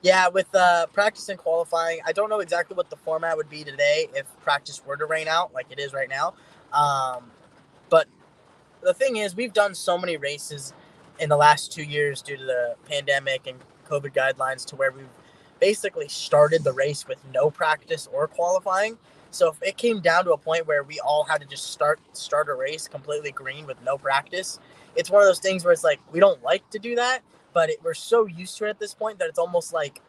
Yeah, with practice and qualifying, I don't know exactly what the format would be today if practice were to rain out like it is right now. But the thing is, we've done so many races in the last 2 years due to the pandemic and COVID guidelines to where we've basically started the race with no practice or qualifying. So if it came down to a point where we all had to just start a race completely green with no practice, it's one of those things where it's like, we don't like to do that, but we're so used to it at this point that it's almost like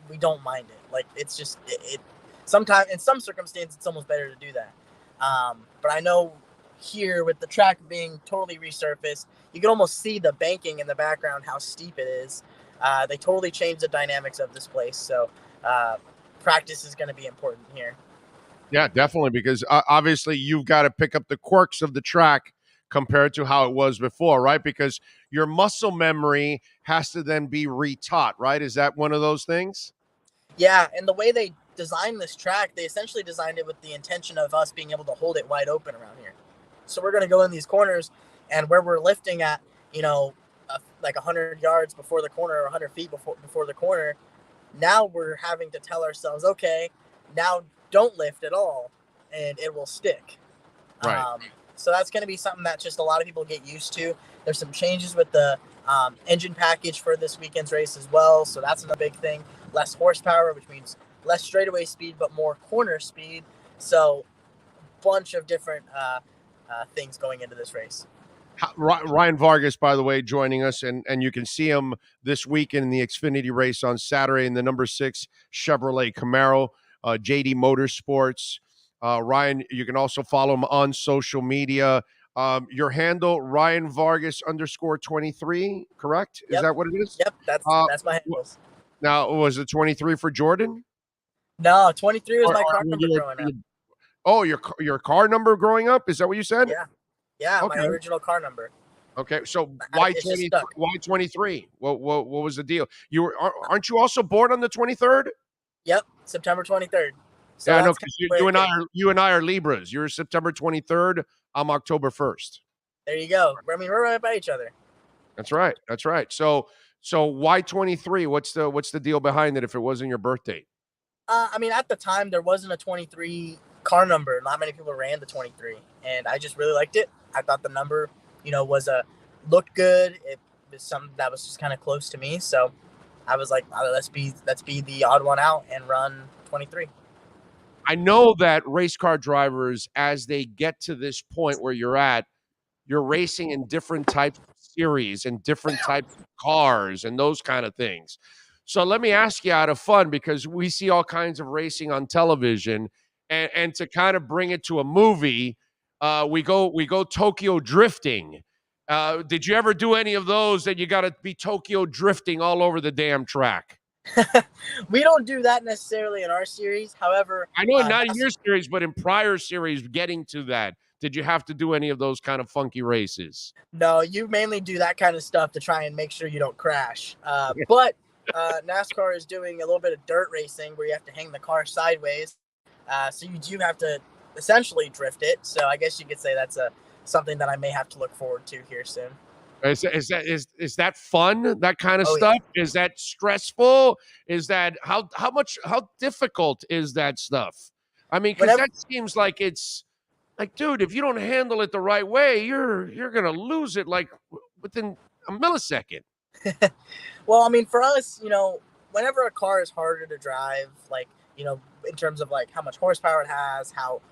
we don't mind it. Like, it's just, sometimes in some circumstances, it's almost better to do that. But I know here with the track being totally resurfaced, you can almost see the banking in the background, how steep it is. They totally changed the dynamics of this place. So practice is going to be important here. Yeah, definitely, because obviously you've got to pick up the quirks of the track compared to how it was before, right? Because your muscle memory has to then be retaught, right? Is that one of those things? Yeah, and the way they designed this track, they essentially designed it with the intention of us being able to hold it wide open around here. So we're going to go in these corners, and where we're lifting at, like 100 yards before the corner or 100 feet before the corner, now we're having to tell ourselves, okay, now don't lift at all, and it will stick. Right. So that's going to be something that just a lot of people get used to. There's some changes with the engine package for this weekend's race as well. So that's another big thing. Less horsepower, which means less straightaway speed, but more corner speed. So bunch of different things going into this race. Ryan Vargas, by the way, joining us, and you can see him this weekend in the Xfinity race on Saturday in the number 6 Chevrolet Camaro, JD Motorsports. Ryan, you can also follow him on social media. Your handle, Ryan Vargas _23, correct? Yep. Is that what it is? Yep, that's my handles. Now, was it 23 for Jordan? No, 23 was my car number growing up. Oh, your car number growing up? Is that what you said? Yeah, Okay. my original car number. Okay, so why 20? Why 23? What was the deal? Aren't you also born on the 23rd? Yep, September 23rd. So yeah, I know, because you and I are Libras. You're September 23rd. I'm October 1st. There you go. I mean, we're right by each other. That's right. That's right. So why 23? What's the deal behind it if it wasn't your birth date? I mean, at the time there wasn't a 23 car number. Not many people ran the 23, and I just really liked it. I thought the number, looked good. It was something that was just kind of close to me. So I was like, let's be the odd one out and run 23. I know that race car drivers, as they get to this point where you're racing in different types of series and different types of cars and those kind of things. So let me ask you out of fun, because we see all kinds of racing on television, and to kind of bring it to a movie, we go Tokyo drifting. Did you ever do any of those that you got to be Tokyo drifting all over the damn track? We don't do that necessarily in our series. However, I know not in your series, but in prior series, getting to that, did you have to do any of those kind of funky races? No, you mainly do that kind of stuff to try and make sure you don't crash. But NASCAR is doing a little bit of dirt racing where you have to hang the car sideways. So you do have to essentially drift it. So I guess you could say that's something that I may have to look forward to here soon. Is that fun? That kind of stuff? Yeah. Is that stressful? Is that how difficult is that stuff? I mean, because that seems like it's like, dude, if you don't handle it the right way, you're gonna lose it like within a millisecond. Well, I mean, for us, whenever a car is harder to drive, like, in terms of like how much horsepower it has, how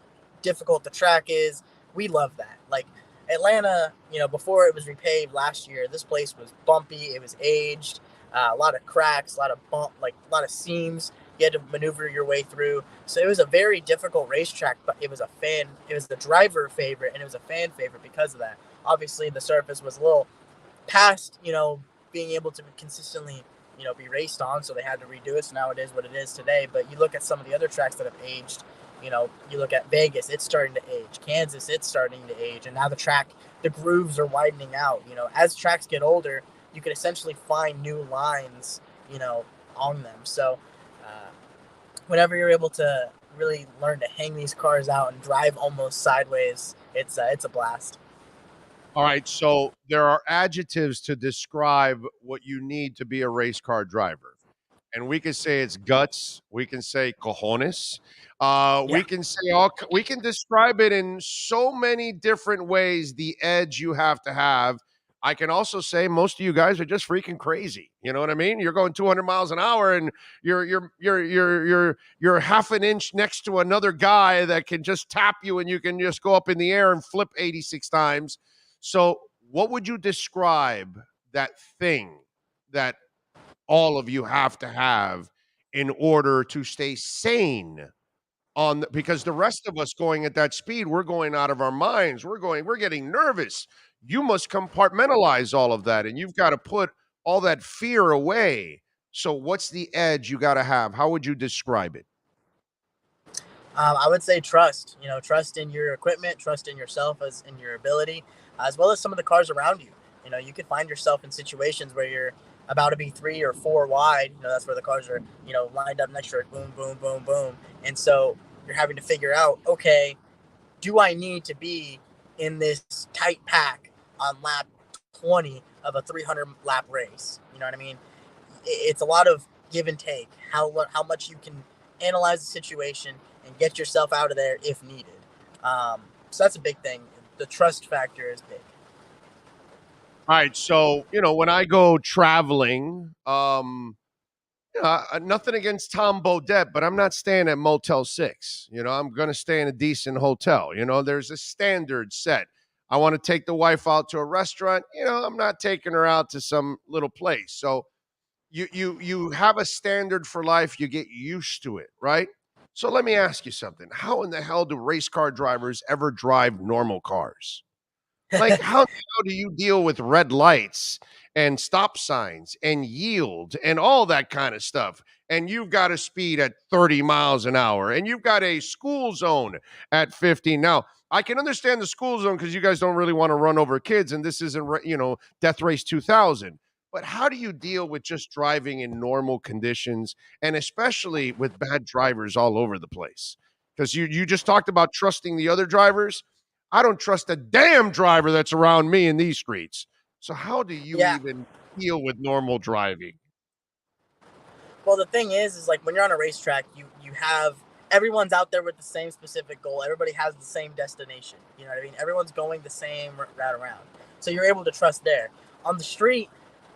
difficult the track is, we love that. Like Atlanta, before it was repaved last year, this place was bumpy. It was aged, a lot of cracks, a lot of seams. You had to maneuver your way through. So it was a very difficult racetrack, but it was the driver favorite, and it was a fan favorite because of that. Obviously, the surface was a little past, being able to consistently, be raced on, so they had to redo it. So now it is what it is today. But you look at some of the other tracks that have aged. You look at Vegas, it's starting to age. Kansas, it's starting to age. And now the grooves are widening out. As tracks get older, you can essentially find new lines, on them. So whenever you're able to really learn to hang these cars out and drive almost sideways, it's a blast. All right, so there are adjectives to describe what you need to be a race car driver. And we can say it's guts. We can say cojones. We can say we can describe it in so many different ways. The edge you have to have. I can also say most of you guys are just freaking crazy. You know what I mean? You're going 200 miles an hour, and you're half an inch next to another guy that can just tap you, and you can just go up in the air and flip 86 times. So, what would you describe that thing that all of you have to have in order to stay sane because the rest of us going at that speed, we're going out of our minds. We're getting nervous. You must compartmentalize all of that, and you've got to put all that fear away. So what's the edge you got to have? How would you describe it? I would say trust. Trust in your equipment, trust in yourself, as in your ability, as well as some of the cars around you. You could find yourself in situations where you're about to be 3 or 4 wide. That's where the cars are, lined up next to it, boom, boom, boom, boom. And so you're having to figure out, okay, do I need to be in this tight pack on lap 20 of a 300 lap race? You know what I mean? It's a lot of give and take, how much you can analyze the situation and get yourself out of there if needed. So that's a big thing. The trust factor is big. All right, so when I go traveling, nothing against Tom Bodette, but I'm not staying at Motel 6. I'm going to stay in a decent hotel. There's a standard set. I want to take the wife out to a restaurant. I'm not taking her out to some little place. So you have a standard for life. You get used to it, right? So let me ask you something. How in the hell do race car drivers ever drive normal cars? Like, how do you deal with red lights and stop signs and yield and all that kind of stuff? And you've got a speed at 30 miles an hour, and you've got a school zone at 50. Now, I can understand the school zone because you guys don't really want to run over kids, and this isn't, Death Race 2000. But how do you deal with just driving in normal conditions, and especially with bad drivers all over the place? Because you just talked about trusting the other drivers. I don't trust a damn driver that's around me in these streets. So how do you even deal with normal driving? Well, the thing is like when you're on a racetrack, you have everyone's out there with the same specific goal. Everybody has the same destination. You know what I mean? Everyone's going the same route around. So you're able to trust there. On the street,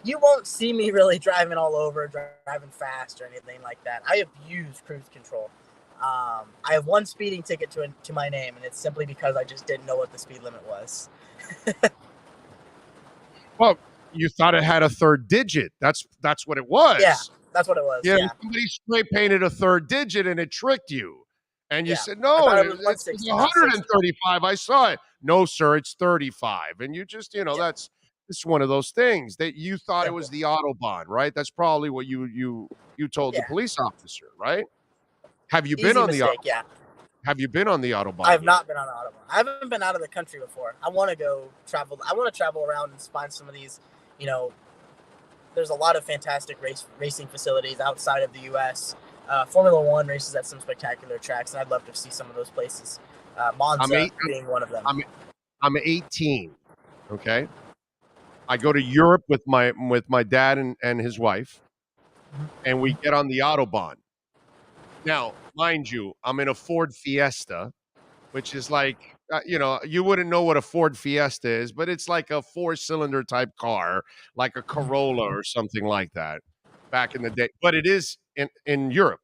you won't see me really driving all over, driving fast or anything like that. I abuse cruise control. I have one speeding ticket to my name, and it's simply because I just didn't know what the speed limit was. Well, you thought it had a third digit. That's what it was. Yeah, that's what it was. Yeah. Somebody spray painted a third digit, and it tricked you. And you said, no, it's 135. I saw it. No, sir, it's 35. And you just, that's one of those things that you thought it was the Autobahn, right? That's probably what you told the police officer, right? Have you been on the Autobahn? Yeah. Have you been on the Autobahn? I have not been on the Autobahn. I haven't been out of the country before. I want to go travel. I want to travel around and find some of these, there's a lot of fantastic racing facilities outside of the U.S. Formula One races at some spectacular tracks, and I'd love to see some of those places. Monza being one of them. I'm 18, okay? I go to Europe with my dad and his wife, and we get on the Autobahn. Now, mind you, I'm in a Ford Fiesta, which is like, you wouldn't know what a Ford Fiesta is, but it's like a 4-cylinder type car, like a Corolla or something like that back in the day. But it is in Europe.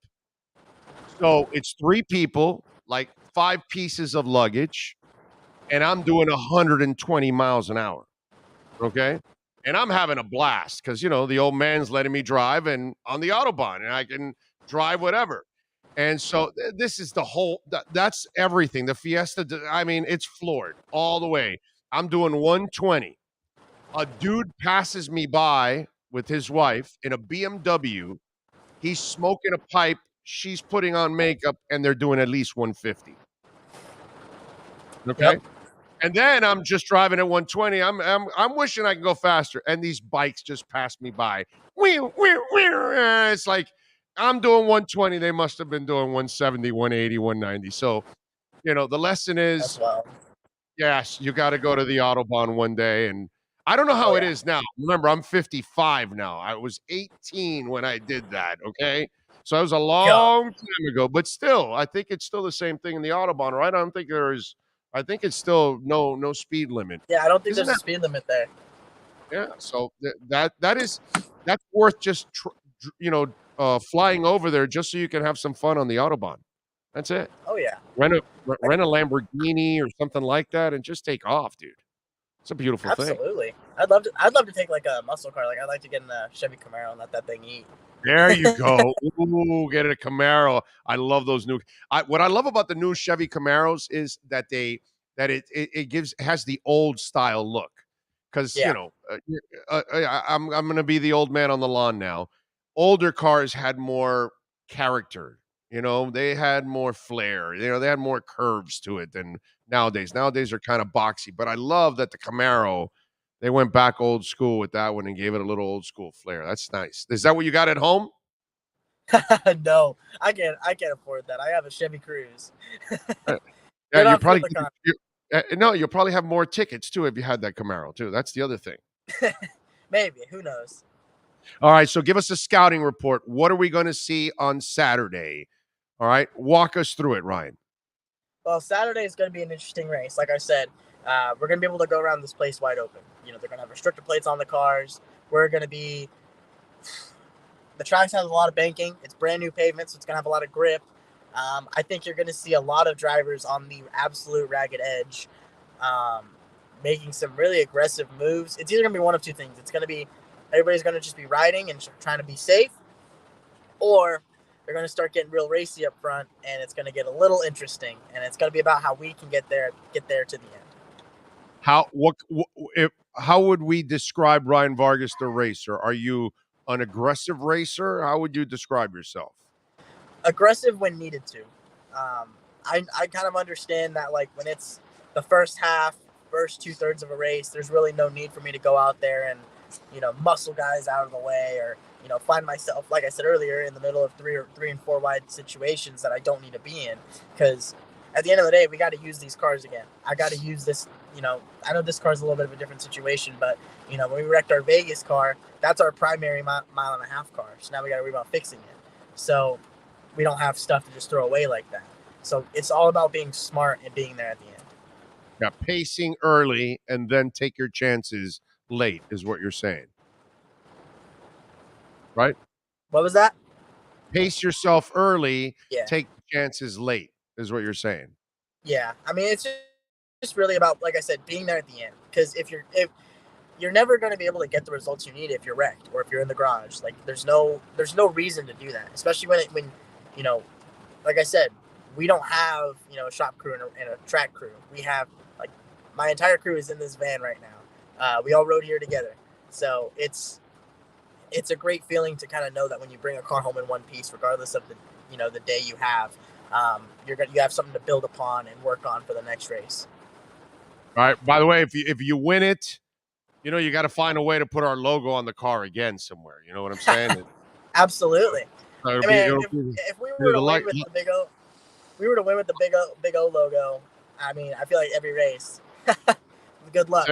So it's 3 people, like 5 pieces of luggage, and I'm doing 120 miles an hour. Okay? And I'm having a blast because, the old man's letting me drive and on the Autobahn, and I can drive whatever. And so this is the whole, that's everything. The Fiesta, I mean, it's floored all the way. I'm doing 120. A dude passes me by with his wife in a BMW. He's smoking a pipe. She's putting on makeup, and they're doing at least 150. Okay. Yep. And then I'm just driving at 120. I'm wishing I could go faster. And these bikes just passed me by. It's like I'm doing 120. They must have been doing 170, 180, 190. So, the lesson is, yes, you got to go to the Autobahn one day. And I don't know how it is now. Remember, I'm 55 now. I was 18 when I did that. Okay. So that was a long time ago. But still, I think it's still the same thing in the Autobahn, right? I think it's still no speed limit. Yeah, I don't think Isn't there's a speed limit there. Yeah, so that's worth just flying over there just so you can have some fun on the Autobahn. That's it. Oh yeah. Rent a Lamborghini or something like that and just take off, dude. It's a beautiful thing. Absolutely. I'd love to take like a muscle car. Like I'd like to get in a Chevy Camaro and let that thing eat. There you go. Ooh, get a Camaro. I love those new. What I love about the new Chevy Camaros is that it has the old style look. Because I'm going to be the old man on the lawn now. Older cars had more character. They had more flair. They had more curves to it than nowadays. Nowadays are kind of boxy. But I love that the Camaro, they went back old school with that one and gave it a little old school flair. That's nice. Is that what you got at home? No, I can't afford that. I have a Chevy Cruze. Yeah, you probably no, you'll probably have more tickets too if you had that Camaro too. That's the other thing. Maybe, who knows? All right, so give us a scouting report. What are we going to see on Saturday? All right, walk us through it, Ryan. Well, Saturday is going to be an interesting race. Like I said, we're going to be able to go around this place wide open. They're going to have restrictor plates on the cars. We're going to be... The track has a lot of banking. It's brand new pavement, so it's going to have a lot of grip. I think you're going to see a lot of drivers on the absolute ragged edge making some really aggressive moves. It's either going to be one of two things. It's going to be everybody's going to just be riding and trying to be safe, or they're going to start getting real racy up front, and it's going to get a little interesting, and it's going to be about how we can get there to the end. How would we describe Ryan Vargas, the racer? Are you an aggressive racer? How would you describe yourself? Aggressive when needed to. I kind of understand that, like, when it's the first 2/3 of a race, there's really no need for me to go out there and, muscle guys out of the way, or, find myself, like I said earlier, in the middle of three and four wide situations that I don't need to be in. Because at the end of the day, we got to use these cars again. I got to use this, I know this car's a little bit of a different situation, but, when we wrecked our Vegas car, that's our primary mile and a half car. So now we got to worry about fixing it. So we don't have stuff to just throw away like that. So it's all about being smart and being there at the end. Yeah, pacing early and then take your chances late is what you're saying. Right? What was that? Pace yourself early, yeah. Take chances late is what you're saying. Yeah. I mean, it's just really about, like I said, being there at the end. Because if you're never going to be able to get the results you need if you're wrecked or if you're in the garage. Like, there's no reason to do that, especially when like I said, we don't have, a shop crew and a track crew. We have, like, my entire crew is in this van right now. We all rode here together. So it's a great feeling to kind of know that when you bring a car home in one piece, regardless of the day you have, you have something to build upon and work on for the next race. All right. By the way, if you win it, you got to find a way to put our logo on the car again somewhere. You know what I'm saying? Absolutely. If we were to win with the big O logo, I mean, I feel like every race. Good luck.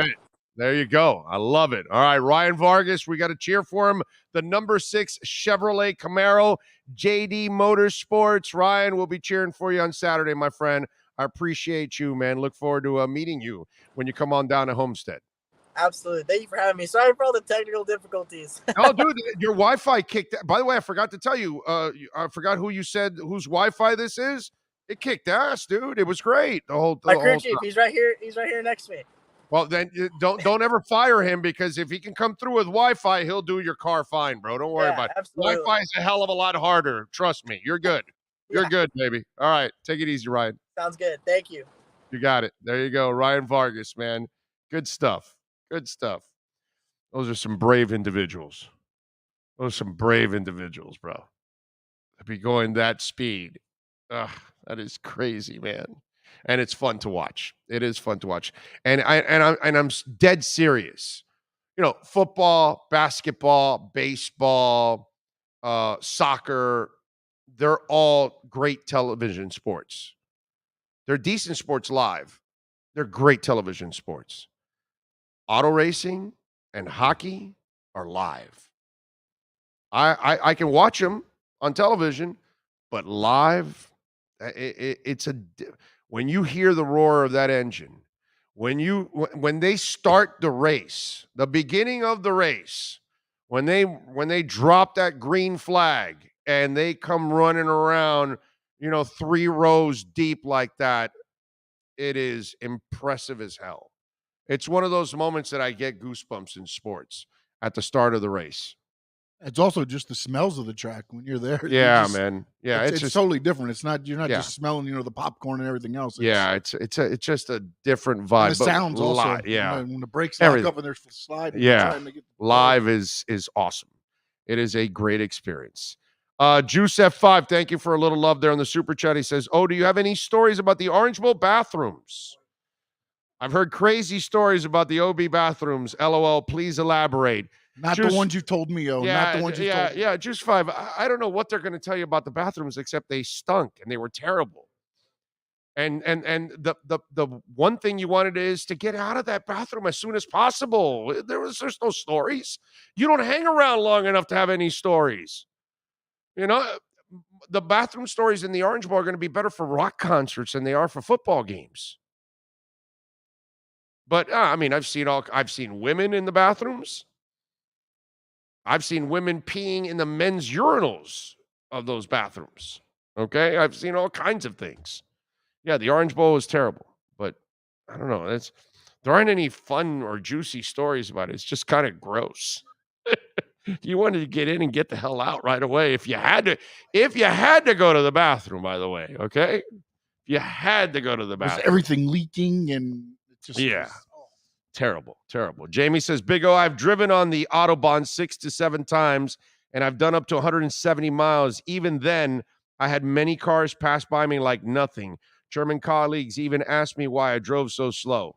There you go. I love it. All right, Ryan Vargas, we got to cheer for him. The number 6 Chevrolet Camaro, JD Motorsports. Ryan, we'll be cheering for you on Saturday, my friend. I appreciate you, man. Look forward to meeting you when you come on down to Homestead. Absolutely. Thank you for having me. Sorry for all the technical difficulties. Oh, dude, your Wi-Fi kicked. By the way, I forgot to tell you. I forgot who you said whose Wi-Fi this is. It kicked ass, dude. It was great. The whole crew chief. He's right here. He's right here next to me. Well, then don't ever fire him, because if he can come through with Wi-Fi, he'll do your car fine, bro. Don't worry about it. Absolutely. Wi-Fi is a hell of a lot harder. Trust me. You're good. You're good, baby. All right. Take it easy, Ryan. Sounds good. Thank you. You got it. There you go. Ryan Vargas, man. Good stuff. Good stuff. Those are some brave individuals. Those are some brave individuals, bro. To be going that speed. Ugh, that is crazy, man. And it's fun to watch. It is fun to watch. And I'm dead serious. You know, football, basketball, baseball, soccer, they're all great television sports. They're decent sports live. They're great television sports. Auto racing and hockey are live. I can watch them on television, but live, when you hear the roar of that engine, when they start the race, the beginning of the race, when they drop that green flag and they come running around, 3 rows deep like that, it is impressive as hell. It's one of those moments that I get goosebumps in sports at the start of the race. It's also just the smells of the track when you're there. Yeah, man. Yeah, it's just totally different. It's not you're not Yeah. just smelling, the popcorn and everything else. it's just a different vibe. And the but sounds also. yeah. When the brakes lock Everything. up and there's sliding. Yeah, live is awesome. It is a great experience. Juice F5, thank you for a little love there on the super chat. He says, "Oh, do you have any stories about the Orange Bowl bathrooms? I've heard crazy stories about the OB bathrooms. LOL, please elaborate." Not the ones you told me, not the ones you told me. Yeah, Juice 5. I don't know what they're going to tell you about the bathrooms, except they stunk and they were terrible. And the one thing you wanted is to get out of that bathroom as soon as possible. There's no stories. You don't hang around long enough to have any stories. The bathroom stories in the Orange Bowl are going to be better for rock concerts than they are for football games. But I've seen women in the bathrooms. I've seen women peeing in the men's urinals of those bathrooms. Okay, I've seen all kinds of things. Yeah, the Orange Bowl is terrible, but I don't know. There aren't any fun or juicy stories about it. It's just kind of gross. You wanted to get in and get the hell out right away if you had to go to the bathroom, by the way, okay? If you had to go to the bathroom. There's everything leaking and it's just Terrible. Jamie says, Big O, I've driven on the Autobahn 6 to 7 times, and I've done up to 170 miles. Even then, I had many cars pass by me like nothing. German colleagues even asked me why I drove so slow.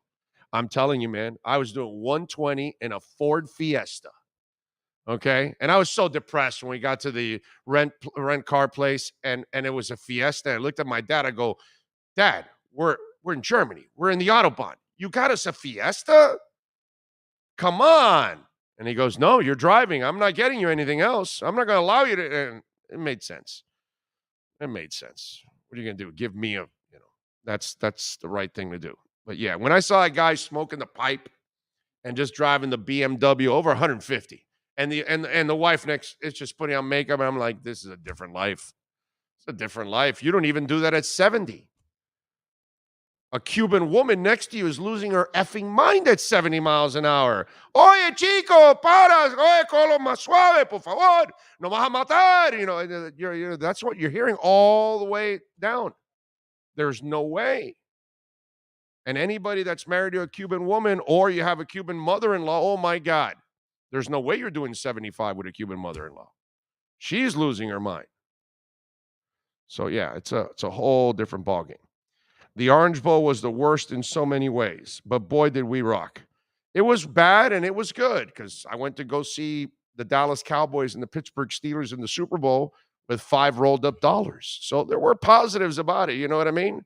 I'm telling you, man, I was doing 120 in a Ford Fiesta. Okay. And I was so depressed when we got to the rent car place and it was a Fiesta. I looked at my dad. I go, Dad, we're in Germany. We're in the Autobahn. You got us a Fiesta? Come on. And he goes, no, you're driving. I'm not getting you anything else. I'm not going to allow you to. And it made sense. What are you going to do? Give me that's the right thing to do. But yeah, when I saw a guy smoking the pipe and just driving the BMW over 150 and the wife next is just putting on makeup, and I'm like, this is a different life. It's a different life. You don't even do that at 70. A Cuban woman next to you is losing her effing mind at 70 miles an hour. Oye, chico, para. Oye, colo más suave, por favor. No vas a matar. That's what you're hearing all the way down. There's no way. And anybody that's married to a Cuban woman or you have a Cuban mother-in-law, oh, my God. There's no way you're doing 75 with a Cuban mother-in-law. She's losing her mind. So, yeah, it's a whole different ballgame. The Orange Bowl was the worst in so many ways, but boy, did we rock. It was bad and it was good because I went to go see the Dallas Cowboys and the Pittsburgh Steelers in the Super Bowl with $5 rolled up. So there were positives about it. You know what I mean?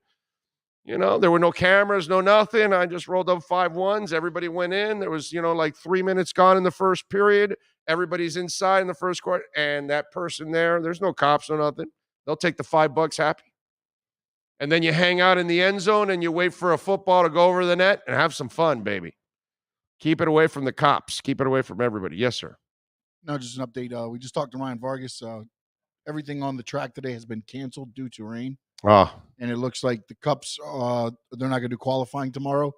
There were no cameras, no nothing. I just rolled up 5 ones. Everybody went in. There was, like 3 minutes gone in the first period. Everybody's inside in the first quarter. And that person there's no cops, no nothing. They'll take the $5 happy. And then you hang out in the end zone and you wait for a football to go over the net and have some fun, baby. Keep it away from the cops. Keep it away from everybody. Yes, sir. No, just an update. We just talked to Ryan Vargas. Everything on the track today has been canceled due to rain. Oh. And it looks like the Cups, they're not going to do qualifying tomorrow.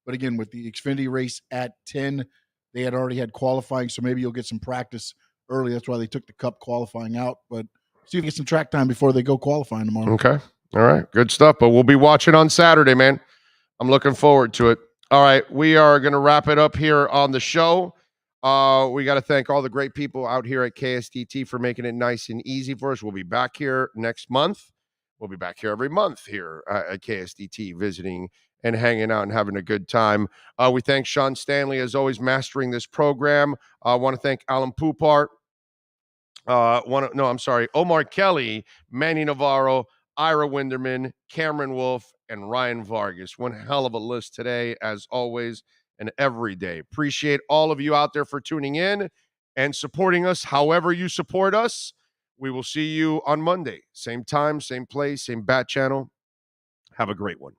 But again, with the Xfinity race at 10, they had already had qualifying, so maybe you'll get some practice early. That's why they took the Cup qualifying out. But see if you get some track time before they go qualifying tomorrow. Okay. All right. Good stuff. But we'll be watching on Saturday, man. I'm looking forward to it. All right. We are going to wrap it up here on the show. We got to thank all the great people out here at KSTT for making it nice and easy for us. We'll be back here next month. We'll be back here every month here at KSTT, visiting and hanging out and having a good time. We thank Sean Stanley, as always, mastering this program. I want to thank Alan Poupart. Omar Kelly, Manny Navarro, Ira Winderman, Cameron Wolf, and Ryan Vargas. One hell of a list today, as always, and every day. Appreciate all of you out there for tuning in and supporting us however you support us. We will see you on Monday. Same time, same place, same bat channel. Have a great one.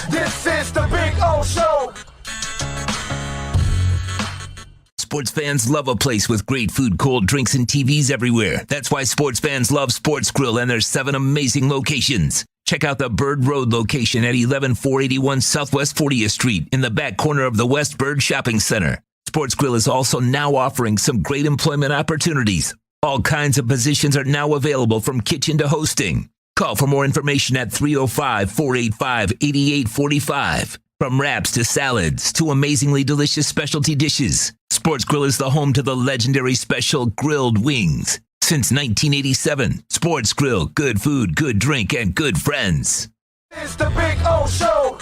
This is the Big O Show. Sports fans love a place with great food, cold drinks, and TVs everywhere. That's why sports fans love Sports Grill and their 7 amazing locations. Check out the Bird Road location at 11481 Southwest 40th Street in the back corner of the West Bird Shopping Center. Sports Grill is also now offering some great employment opportunities. All kinds of positions are now available, from kitchen to hosting. Call for more information at 305-485-8845. From wraps to salads to amazingly delicious specialty dishes, Sports Grill is the home to the legendary special grilled wings. Since 1987, Sports Grill, good food, good drink, and good friends. It's the Big O Show.